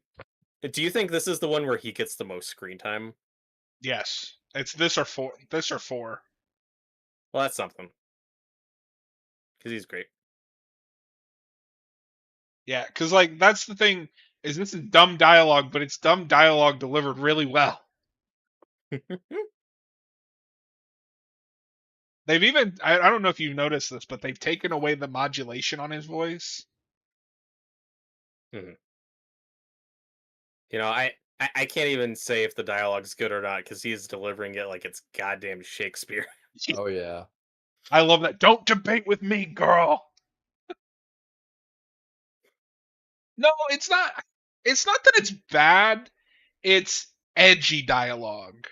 Do you think this is the one where he gets the most screen time? yes, it's this or four. This or four. Well, that's something. because he's great. Yeah, because like that's the thing is this is dumb dialogue, but it's dumb dialogue delivered really well. They've even I don't know if you've noticed this, but they've taken away the modulation on his voice. Mhm. You know, I can't even say if the dialogue's good or not because he's delivering it like it's goddamn Shakespeare. Oh yeah. I love that. Don't debate with me, girl. No, it's not. It's not that it's bad. It's edgy dialogue.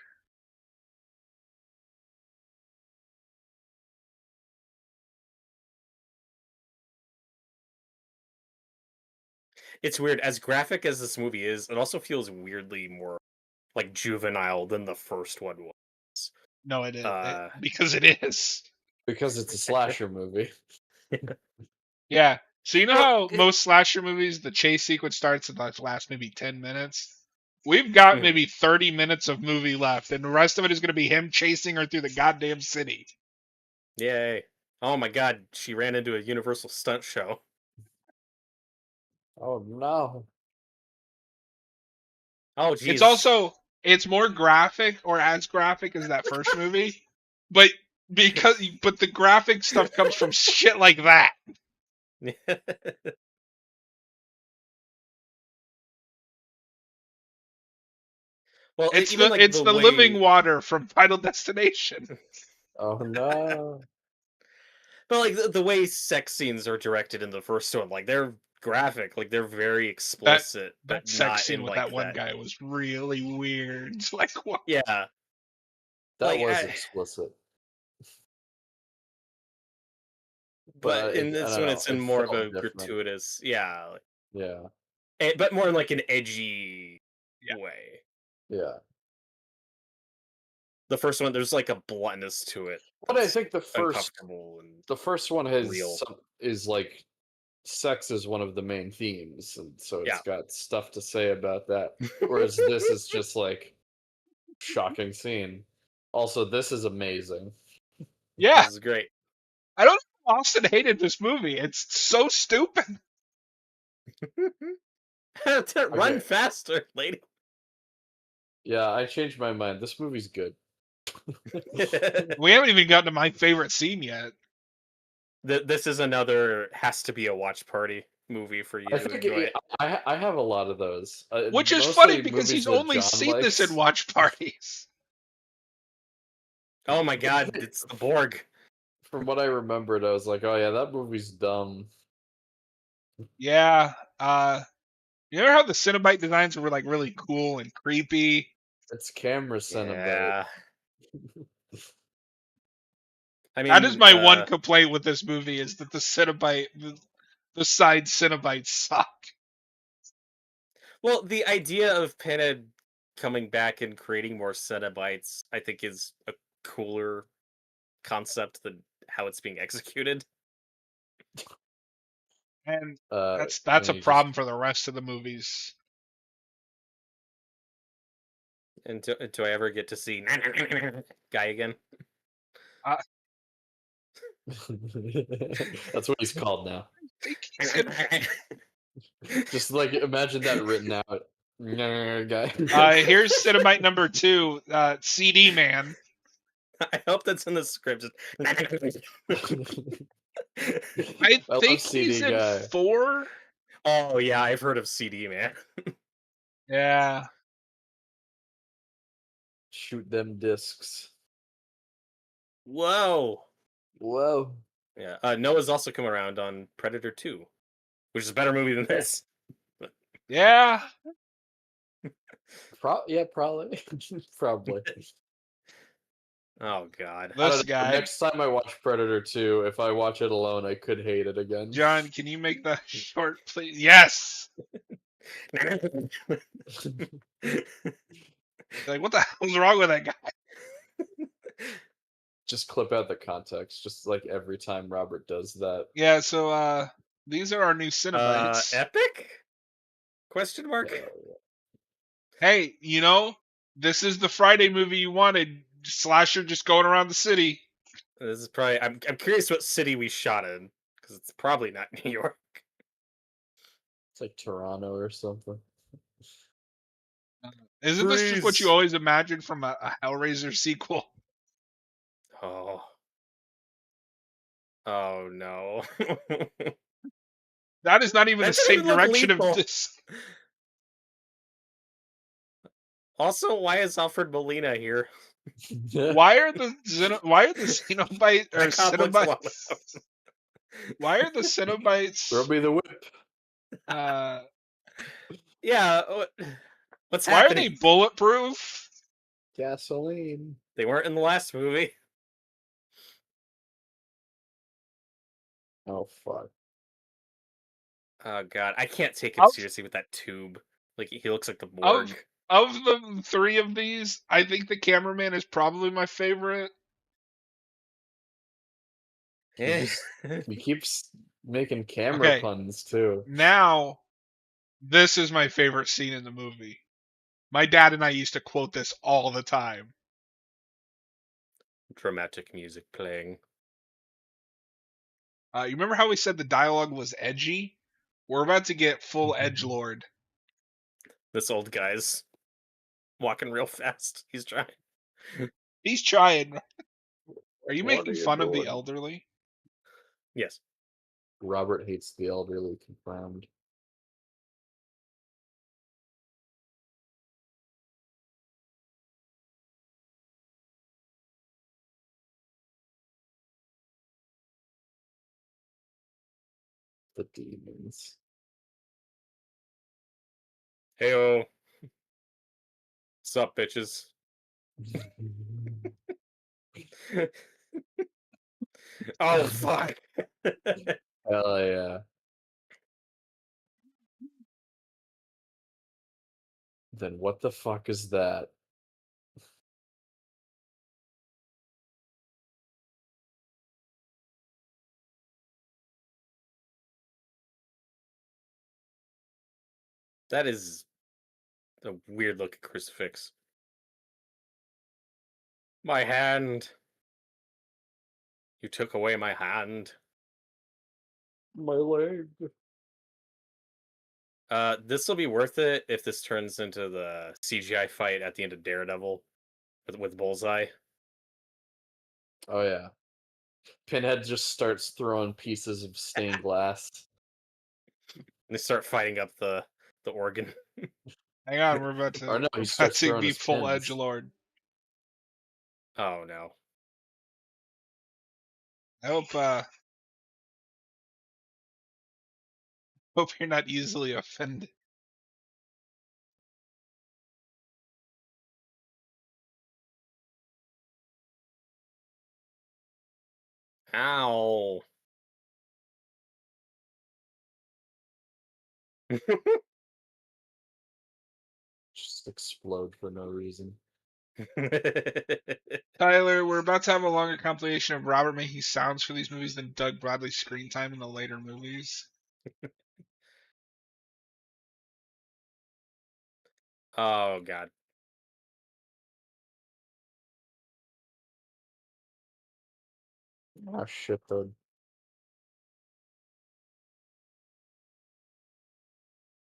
It's weird. As graphic as this movie is, it also feels weirdly more like juvenile than the first one was. No, it is Uh, because it is. Because it's a slasher movie. Yeah. So you know Well, how most slasher movies, the chase sequence starts in the last maybe 10 minutes? We've got Mhm. maybe 30 minutes of movie left, and the rest of it is going to be him chasing her through the goddamn city. Yay. Oh my god, she ran into a Universal stunt show. Oh no. Oh It's jeez. also it's more graphic or as graphic as that first movie, but but the graphic stuff comes from shit like that. Well, It's even like it's the the living way, water from Final Destination. Oh no. but like the way sex scenes are directed in the first one, like they're graphic, like they're very That explicit, that but sex not scene in with like that one that. guy was really weird. It's like what? Yeah, That like, was explicit. but But in I this don't one, know. it's in It more of felt a different. gratuitous, yeah, Yeah. but more in like an edgy Yeah. way. Yeah. The first one, there's like a bluntness to it But I that's think uncomfortable and the first one has real. some is like sex is one of the main themes, and so Yeah, it's got stuff to say about that. Whereas this is just like shocking scene. Also, this is amazing. Yeah. this is great. I don't know how Austin hated this movie. It's so stupid. Run Okay. faster, lady. Yeah, I changed my mind. This movie's good. We haven't even gotten to my favorite scene yet. This is another has to be a watch party movie for you I to think enjoy. I have a lot of those. Which is funny Mostly because movies he's that only John seen this in likes. watch parties. Oh my god, it's the Borg. From what I remembered, I was like, oh yeah, that movie's dumb. Yeah. You know how the Cenobite designs were like really cool and creepy? It's camera Cenobite. Yeah, I That is mean, my one complaint with this movie is that the side Cenobites suck. well, the idea of Pinhead coming back and creating more Cenobites, I think, is a cooler concept than how it's being executed. And that's When a he just problem for the rest of the movies. And do I ever get to see guy again? Uh, that's what he's called now. I think he's in Just like imagine that written out. Guy. here's Cenobite number 2, CD Man. I hope that's in the script. I I love think he's CD in guy. 4. Oh yeah, I've heard of CD Man. Yeah. Shoot them discs. Whoa. Whoa. Yeah. Noah's also come around on Predator 2, which is a better movie than this. Yeah. Yeah, probably. Probably. Oh god. I This don't know. guy. Next time I watch Predator 2, if I watch it alone, I could hate it again. John, can you make the short, please? Yes. Like, what the hell's wrong with that guy? Just clip out the context, just like every time Robert does that. Yeah. So, these are our new Cenobites. Epic? Question mark. Hey, this is the Friday movie you wanted. Slasher just going around the city. This is probably. I'm curious what city we shot in. because it's probably not New York. It's like Toronto or something. Isn't this just what you Freeze. always imagined from a Hellraiser sequel? Oh. Oh no. That is not even the That didn't same even look direction of lethal. this. Also, why is Alfred Molina here? Why are the Cenobite or That cop looks a lot Cenobites? Why are the Throw Cenobites? me the whip. Yeah, what's Why are they happening? bulletproof? Gasoline. They weren't in the last movie. Oh fuck. Oh god, I can't take him Of- seriously with that tube. Like he looks like the Of Borg. of the three of these, I think the cameraman is probably my favorite. Eh. He keeps making camera Okay. puns too. Now, this is my favorite scene in the movie. My dad and I used to quote this all the time. Dramatic music playing. You remember how we said the dialogue was edgy? We're about to get full edgelord. This old guy's walking real fast. He's trying. He's trying. Are you What making are you fun of the doing? elderly? Yes. Robert hates the elderly, confirmed. The demons. Heyo. Sup, bitches? Oh fuck. Hell yeah. Then what the fuck is that? That is a weird looking crucifix. My hand. You took away my hand. My leg. This will be worth it if this turns into the CGI fight at the end of Daredevil with Bullseye. Oh yeah. Pinhead just starts throwing pieces of stained glass. And they start fighting up the organ. Hang on, we're Or no, he about starts to throwing be his full pins. edgelord. Oh no. I hope you're not easily offended. Ow. Just explode for no reason. Tyler, we're about to have a longer compilation of Robert making sounds for these movies than Doug Bradley's screen time in the later movies. Oh god. Ah shit though.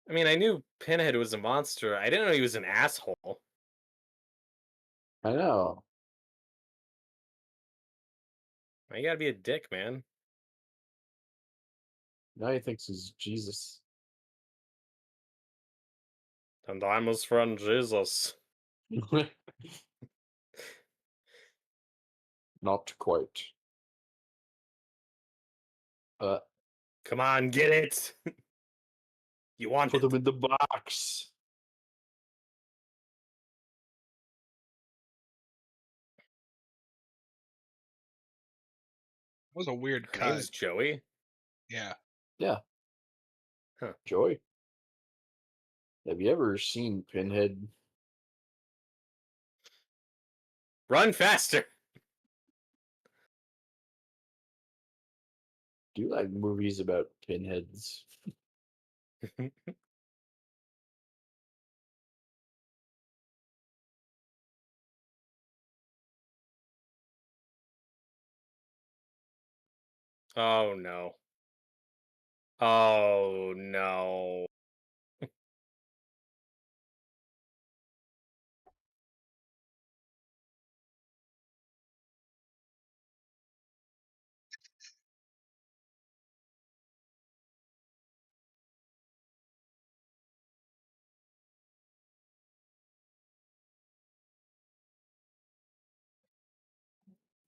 I mean, I knew Pinhead was a monster. I didn't know he was an asshole. I know. You gotta be a dick, man. Now he thinks he's Jesus. And I'm his friend Jesus. Not quite. Come on, get it. You want Put it. him in the box. That was a weird Her cut. name's Joey. Yeah. Yeah. Huh. Joy. Have you ever seen Pinhead? Run faster. Do you like movies about pinheads? Oh no. Oh no.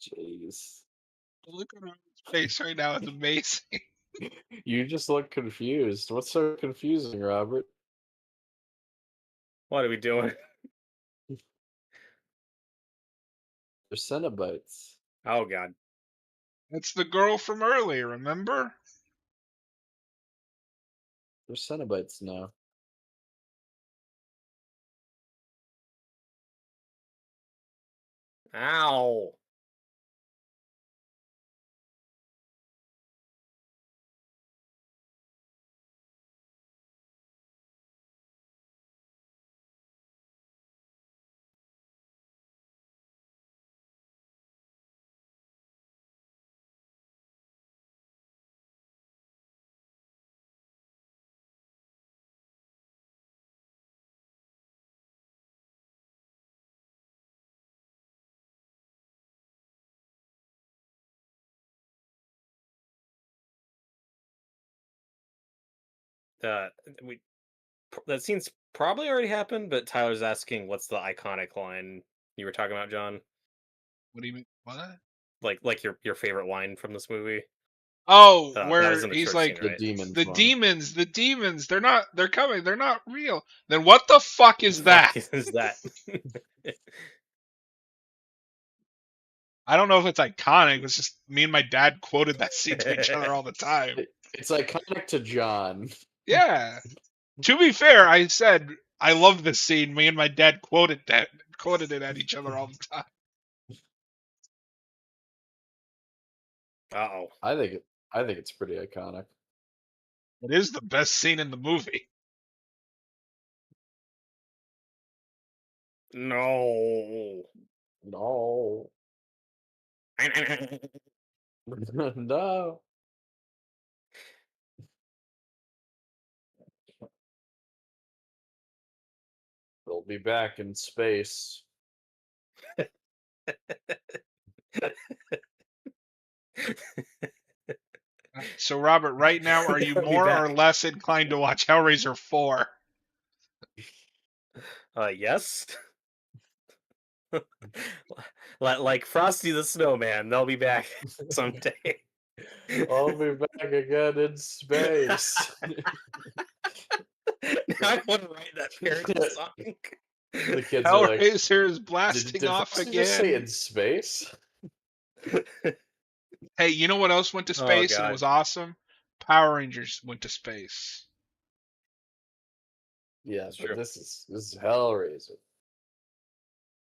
Jeez. Look at his face right now. It's amazing. You just look confused. What's so confusing, Robert? What are we doing? They're Cenobites. Oh god. That's the girl from earlier, remember? They're Cenobites now. Ow. Uh, we that scene's probably already happened, but Tyler's asking what's the iconic line you were talking about, John? What do you mean? What? Like your favorite line from this movie? Oh, That was where in the he's church scene, like, The right? demons the one. demons, the demons, they're coming, they're not real. Then what the fuck is Fuck that? is that? I don't know if it's iconic. It's just me and my dad quoted that scene to each other all the time. It's iconic to John. Yeah. To be fair, I said I love this scene. Me and my dad quoted it at each other all the time. Uh-oh. I think it's pretty iconic. It is the best scene in the movie. No. No. No. They'll be back in space. So, Robert, right now, are you They'll be more or back. less inclined to watch Hellraiser 4? Yes. Like Frosty the Snowman, they'll be back someday. I'll be back again in space. Now I want to write that parody song. The kids are like, Hellraiser is did blasting off Frosty just say again. in space? Hey, you know what else went to Oh, space and it God. was awesome? Power Rangers went to space. Yeah, That's but true. this is Hellraiser.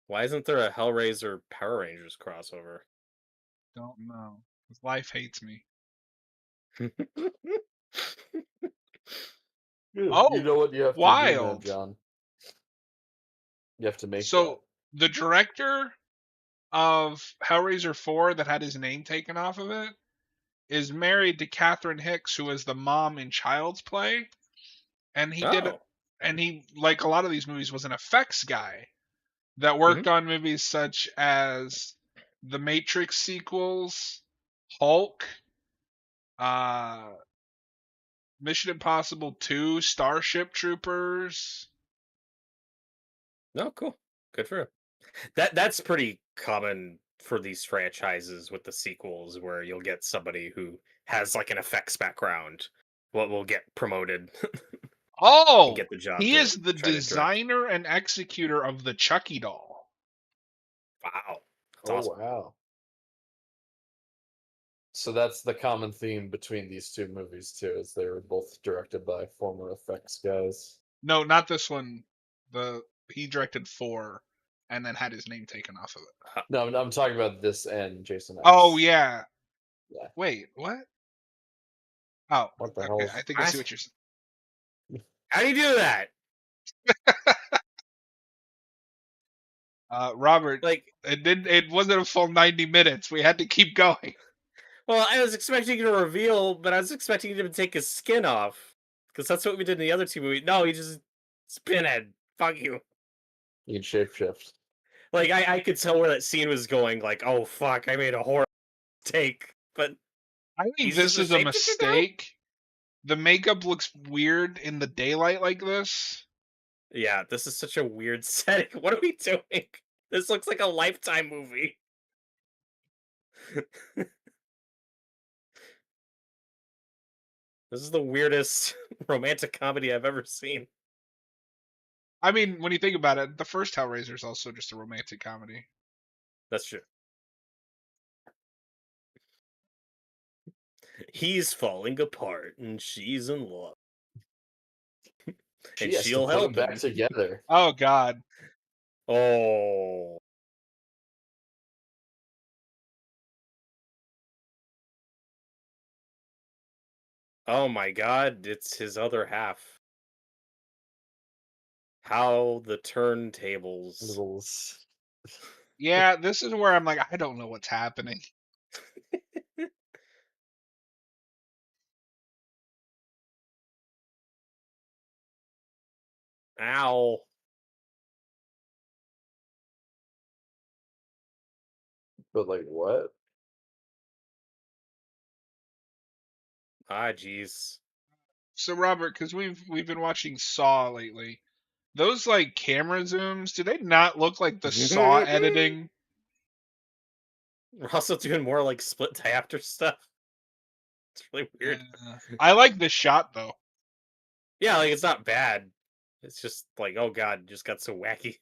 Why isn't there a Hellraiser Power Rangers crossover? Don't know. 'Cause life hates me. You Oh, know what you have to do now, wild. John? You have to make So the director of Hellraiser 4 that had his name taken off of it is married to Catherine Hicks, who was the mom in Child's Play, and Oh. he, like a lot of these movies, was an effects guy that worked on movies such as the Matrix sequels, Hulk, uh, Mission Impossible 2, Starship Troopers. Oh, cool. Good for him. That's pretty common for these franchises with the sequels, where you'll get somebody who has like an effects background, what will get promoted and Oh, get the job he to is the try to direct. designer and executor of the Chucky doll. Wow, that's Oh awesome. wow! So that's the common theme between these two movies too, is they were both directed by former effects guys. No, not this one. He directed 4 and then had his name taken off of it. No, I'm talking about this and Jason X. Oh yeah. Yeah. Wait, what? Oh, What the okay. hell? I think I see what you're saying. How do you do that? Robert, Like, it wasn't a full 90 minutes. We had to keep going. Well, I was expecting a reveal, but I was expecting him to take his skin off. Because that's what we did in the other two movies. No, he just Spinhead. Fuck you. You can shapeshift. Like I could tell where that scene was going. Like, oh fuck, I made a horror take, but I think he's this just a is a shapeshifter now? mistake. The makeup looks weird in the daylight like this. Yeah, this is such a weird setting. What are we doing? This looks like a Lifetime movie. This is the weirdest romantic comedy I've ever seen. I mean, when you think about it, the first Hellraiser is also just a romantic comedy. That's true. He's falling apart and she's in love. She And has to she'll put them help back him. together. Oh God. Oh. Oh my god, it's his other half. How the turntables. Littles. Yeah, this is where I'm like, I don't know what's happening. Ow. But like what? Ah, jeez. So Robert, because we've been watching Saw lately, those like camera zooms, do they not look like the Saw editing? We're also doing more like split diopter stuff. It's really weird. I like this shot though. Yeah, like it's not bad. It's just like, oh god, it just got so wacky.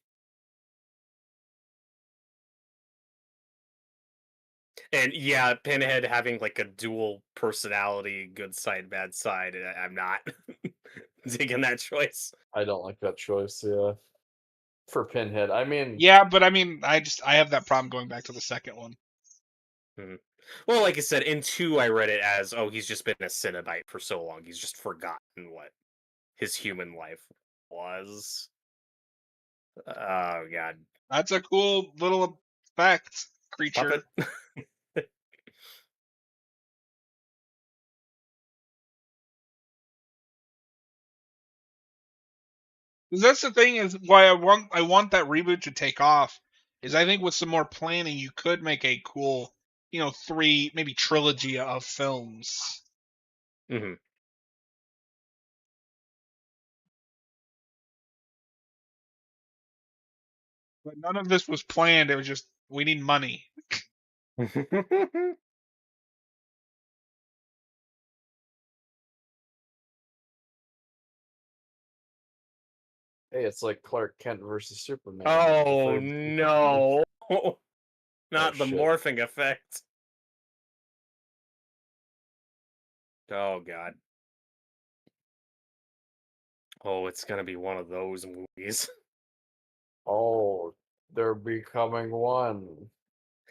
And yeah, Pinhead having like a dual personality, good side, bad side. I'm not digging that choice. I don't like that choice, yeah. For Pinhead. I mean, Yeah, but I mean, I have that problem going back to the second one. Well, like I said, in 2, I read it as, oh, he's just been a Cenobite for so long. He's just forgotten what his human life was. Oh, God. That's a cool little effect, creature. Puppet. 'Cause that's the thing is why I want that reboot to take off. Is I think with some more planning, you could make a cool, 3 maybe trilogy of films. hmm But none of this was planned. It was just we need money. hey, it's like Clark Kent versus Superman. Oh, no. Not the shit. morphing effect. Oh, God. Oh, it's going to be one of those movies. Oh, they're becoming one.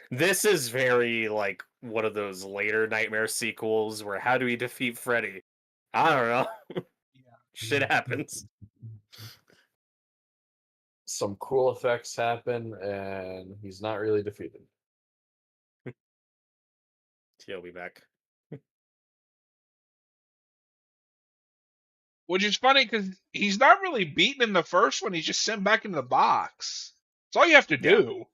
This is very like one of those later Nightmare sequels where how do we defeat Freddy? I don't know. Shit happens. Some cool effects happen, and he's not really defeated. He'll be back. Which is funny because he's not really beaten in the first one. He's just sent back into the box. That's all you have to Yeah. do.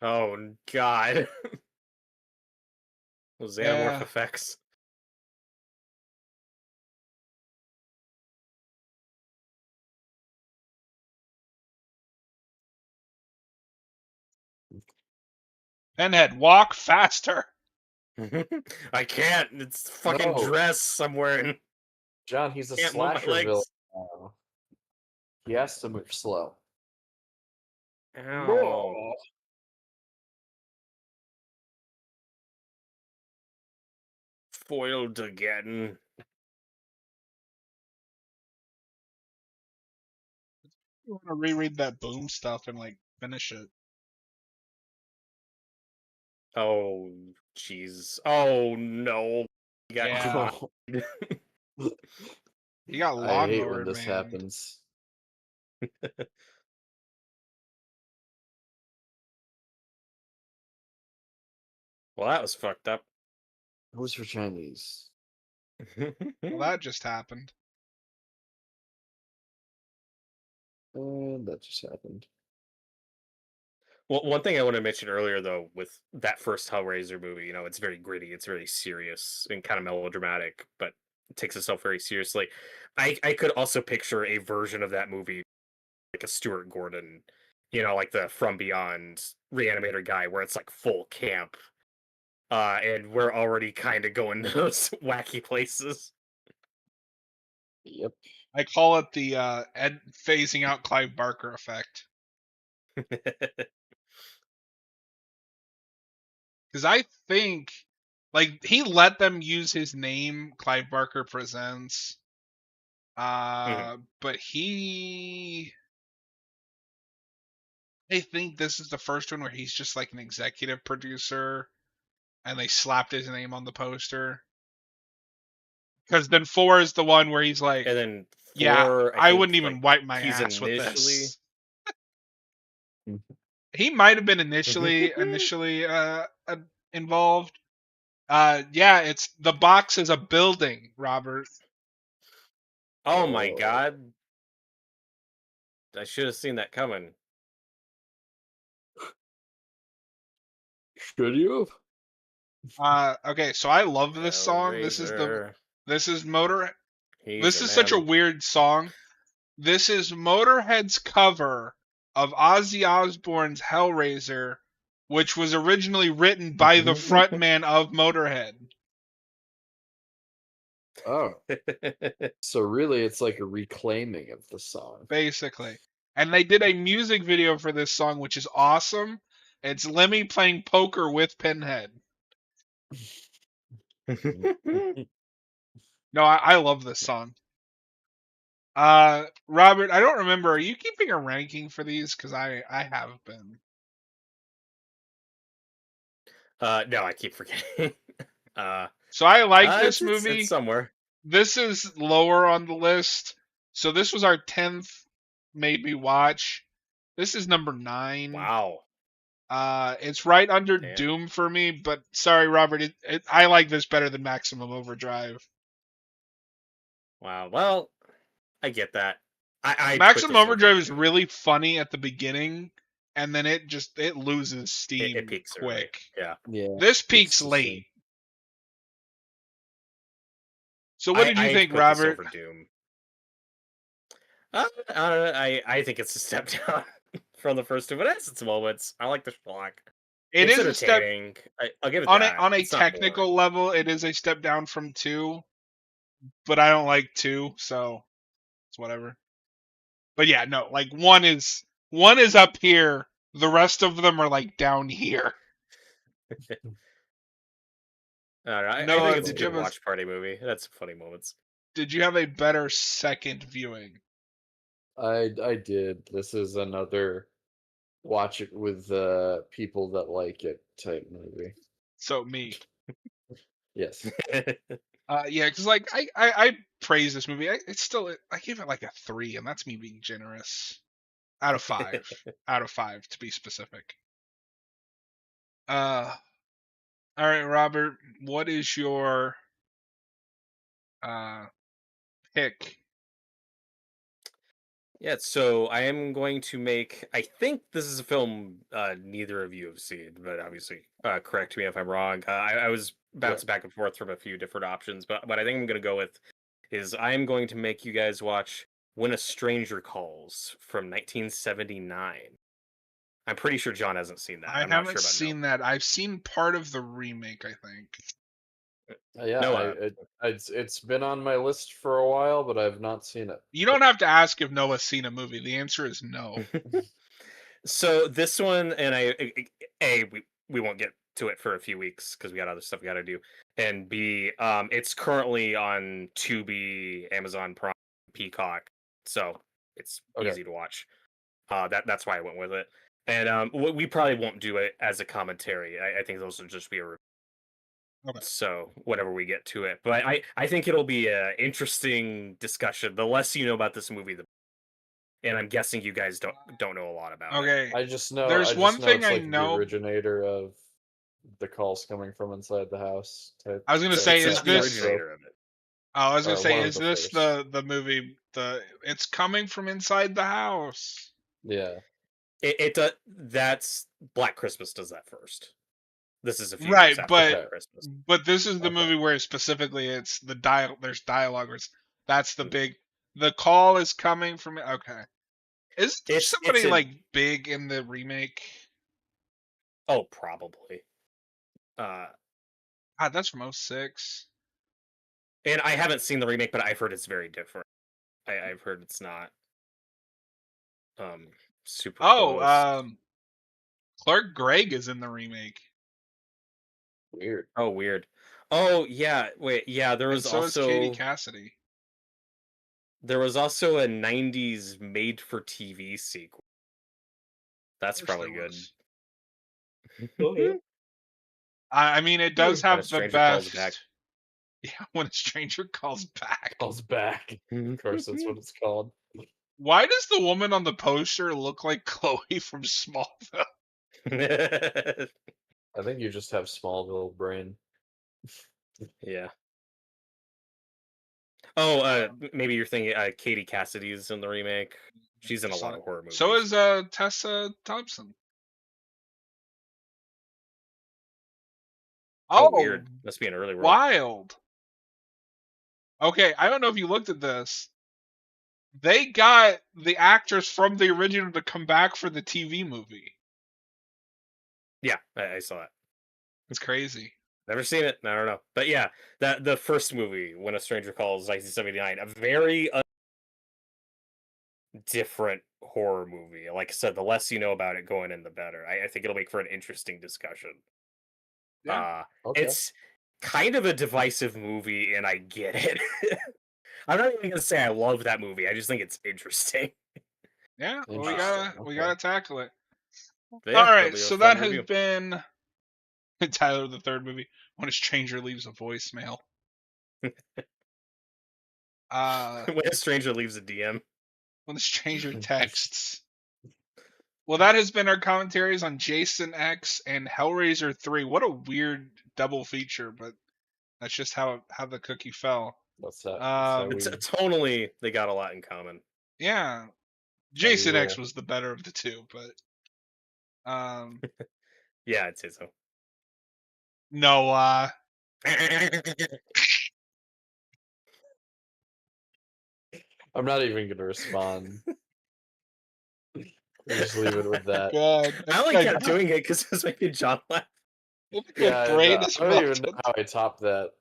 Oh God. Those xenomorph effects. Pinhead, walk faster. I can't. It's fucking No. dress I'm wearing. John, he's a Can't move my slasher villain legs. now. He has to move slow. Ow. Foiled again. You want to reread that boom stuff and like finish it. Oh jeez. Oh no. You got Yeah. You got I hate when lawnmower this man. happens. Well, that was fucked up. Who's for Chinese? Well, that just happened. And that just happened. Well, one thing I want to mention earlier, though, with that first Hellraiser movie, you know, it's very gritty, it's very serious and kind of melodramatic, but it takes itself very seriously. I could also picture a version of that movie, like a Stuart Gordon, you know, like the From Beyond Reanimator guy, where it's like full camp, and we're already kind of going to those wacky places. Yep. I call it the Ed phasing out Clive Barker effect. Because I think, like, he let them use his name, Clive Barker Presents. But I think this is the first one where he's just like an executive producer, and they slapped his name on the poster. Because then 4 is the one where he's like, And then yeah, 4, I think, wouldn't even like, wipe my he's ass with initially this. He might have been initially involved. Yeah, it's the box is a building, Robert. Oh my god. I should have seen that coming. Should you have? Okay, so I love this song. This is Motor. This is such a weird song. This is Motorhead's cover of Ozzy Osbourne's Hellraiser, which was originally written by the frontman of Motorhead. Oh. So really it's like a reclaiming of the song. Basically. And they did a music video for this song, which is awesome. It's Lemmy playing poker with Pinhead. No, I love this song. Robert, I don't remember. Are you keeping a ranking for these? Because I have been. No, I keep forgetting. So I like this movie. It's somewhere. This is lower on the list. So this was our 10th made me watch. This is number 9. Wow. It's right under Doom for me, but sorry, Robert. I like this better than Maximum Overdrive. Wow. Well, I get that. I Maximum Overdrive is really funny at the beginning, and then it loses steam it peaks quick. Early. Yeah. This peaks late. So what did you think, Robert? This over Doom. I don't know. I think it's a step down from the first two, but it has its moments. I like the schlock. It's a step. I'll give it on that. On a technical level, it is a step down from 2, but I don't like 2, so it's whatever. But yeah, no, like 1 is up here. The rest of them are like down here. I think it's a good watch party movie. That's funny moments. Did you have a better second viewing? I did. This is another watch it with people that like it type movie. So me. Yes. Yeah, because like I praise this movie. I gave it like a 3, and that's me being generous. Out of 5. Out of 5 to be specific. All right, Robert. What is your pick? Yeah, so I am going to make. I think this is a film neither of you have seen, but obviously correct me if I'm wrong. I was bouncing back and forth from a few different options, but what I think I'm going to go with is I am going to make you guys watch When a Stranger Calls from 1979. I'm pretty sure John hasn't seen that. I haven't seen that. I've seen part of the remake, I think. Yeah, it's been on my list for a while, but I've not seen it. You don't have to ask if Noah's seen a movie. The answer is no. So this one, and we won't get to it for a few weeks because we got other stuff we got to do. And B, it's currently on Tubi, Amazon Prime, Peacock, so it's easy to watch. That's why I went with it. And we probably won't do it as a commentary. I think those will just be a review. Okay. So whenever we get to it, but I think it'll be an interesting discussion. The less you know about this movie, and I'm guessing you guys don't know a lot about it. Okay. I just know there's one thing I know. The originator of the calls coming from inside the house type. I was gonna type say, It's is not the this? originator of it. I was gonna say, one of is the this first. the movie? It's coming from inside the house. Yeah. It does. That's Black Christmas does that first. This is a few Right, years after but Black Christmas. this is the Okay. movie where specifically it's the there's dialogue. That's the big. The call is coming from. Okay, is there It's somebody an like big in the remake? oh probably. God, that's from 06. And I haven't seen the remake, but I've heard it's very different. I've heard it's not super Oh, close. Clark Gregg is in the remake, Weird. Oh, weird. Oh yeah, wait, yeah. and so is Katie Cassidy. There was also a '90s made-for-TV sequel. That's Of course probably there good. was. I mean, it does When a have the stranger calls back. best. Yeah, when a stranger calls back. Calls back. Of course, that's what it's called. Why does the woman on the poster look like Chloe from Smallville? I think you just have Smallville brain. Yeah. Oh, maybe you're thinking Katie Cassidy's in the remake. She's in a lot of horror movies. So is Tessa Thompson. Oh, weird. Must be an early role. Wild. Okay, I don't know if you looked at this. They got the actress from the original to come back for the TV movie. Yeah, I saw that. It's crazy. Never seen it. I don't know. But yeah, that the first movie, When a Stranger Calls, 1979, a very different horror movie. Like I said, the less you know about it going in, the better. I think it'll make for an interesting discussion. Yeah. Okay. It's kind of a divisive movie, and I get it. I'm not even gonna say I love that movie. I just think it's interesting. Yeah, well, we Interesting. gotta tackle it. But yeah, All that'll right, be a so fun that has review. been Tyler, the third movie, When a Stranger Leaves a Voicemail. When a stranger leaves a DM. When the stranger texts. Well, that has been our commentaries on Jason X and Hellraiser 3. What a weird double feature, but that's just how the cookie fell. That's that. Tonally, they got a lot in common. Yeah, Jason X was the better of the two, but yeah, I'd say so. No, I'm not even gonna respond. Just leave it with that. God, I only kept doing it because it was making John laugh. Yeah, I don't even know how I topped that.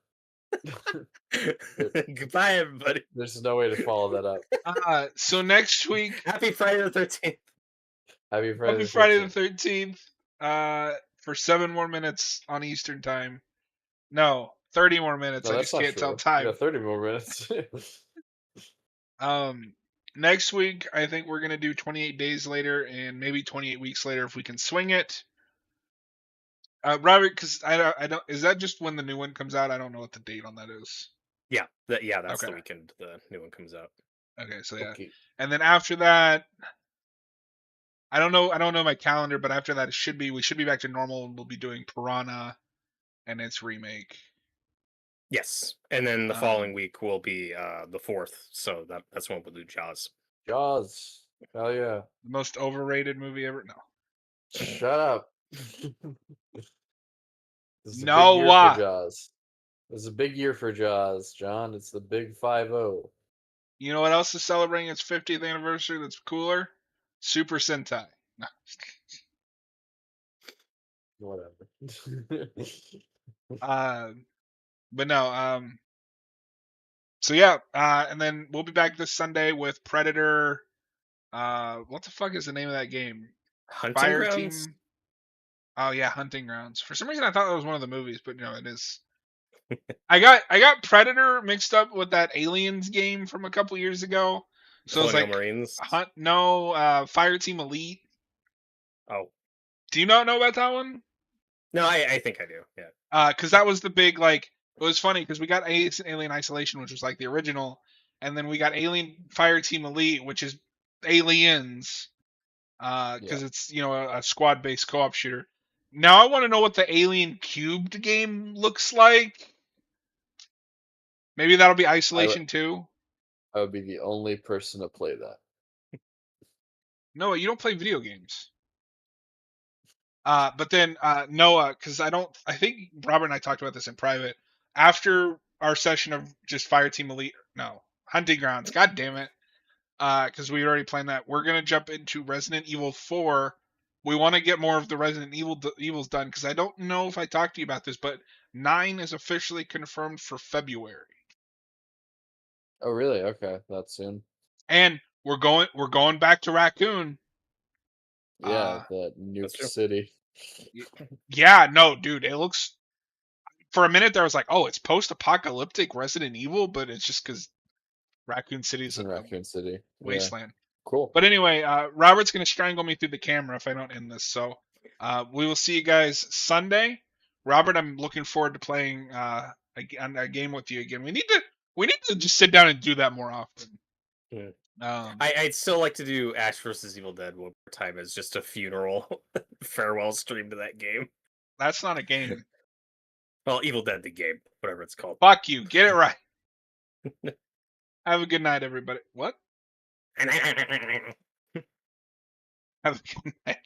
Goodbye, everybody. There's no way to follow that up. So next week, Happy Friday the 13th. Happy Friday the 13th. For 7 more minutes on Eastern time. No, 30 more minutes. No, I just can't tell time. Yeah, 30 more minutes. Next week, I think we're gonna do 28 days later, and maybe 28 weeks later if we can swing it. Robert, because I don't. Is that just when the new one comes out? I don't know what the date on that is. Yeah, that's Okay. the weekend the new one comes out. Okay, so yeah, Okay. and then after that, I don't know my calendar, but after that, we should be back to normal. We'll be doing Piranha and its remake. Yes, and then the following week will be the 4th, so that's when we'll do Jaws. Jaws, hell yeah! The most overrated movie ever. No. Shut up. This is a No, big year for Jaws. This is a big year for Jaws, John. It's the big 5-0. You know what else is celebrating its 50th anniversary that's cooler? Super Sentai. No. Whatever. But no, so yeah, and then we'll be back this Sunday with Predator. What the fuck is the name of that game? Hunting Fire Grounds? Team. Oh yeah, Hunting Grounds. For some reason, I thought that was one of the movies, but no, it is. I got Predator mixed up with that Aliens game from a couple years ago. So it's like Marines? Fire Team Elite. Oh. Do you not know about that one? No, I think I do. Yeah. Because that was the big like. It was funny because we got Alien Isolation, which was like the original, and then we got Alien Fire Team Elite, which is Aliens. Because it's a squad-based co-op shooter. Now I want to know what the Alien Cubed game looks like. Maybe that'll be Isolation 2. I would be the only person to play that. No, you don't play video games. But then Noah, because I think Robert and I talked about this in private. After our session of just Fireteam Elite, no, Hunting Grounds, god damn it, because we already planned that, we're going to jump into Resident Evil 4. We want to get more of the Resident Evils done, because I don't know if I talked to you about this, but 9 is officially confirmed for February. Oh, really? Okay, that's soon. And we're going back to Raccoon. Yeah, that nuke city. Yeah, no, dude, it looks. For a minute there, I was like, "Oh, it's post-apocalyptic Resident Evil," but it's just because Raccoon City's in Raccoon City wasteland. Yeah. Cool. But anyway, Robert's gonna strangle me through the camera if I don't end this. So we will see you guys Sunday. Robert, I'm looking forward to playing a game with you again. We need to just sit down and do that more often. Yeah. I'd still like to do Ash vs. Evil Dead one more time as just a funeral farewell stream to that game. That's not a game. Well, Evil Dead the game, whatever it's called. Fuck you. Get it right. Have a good night, everybody. What? Have a good night.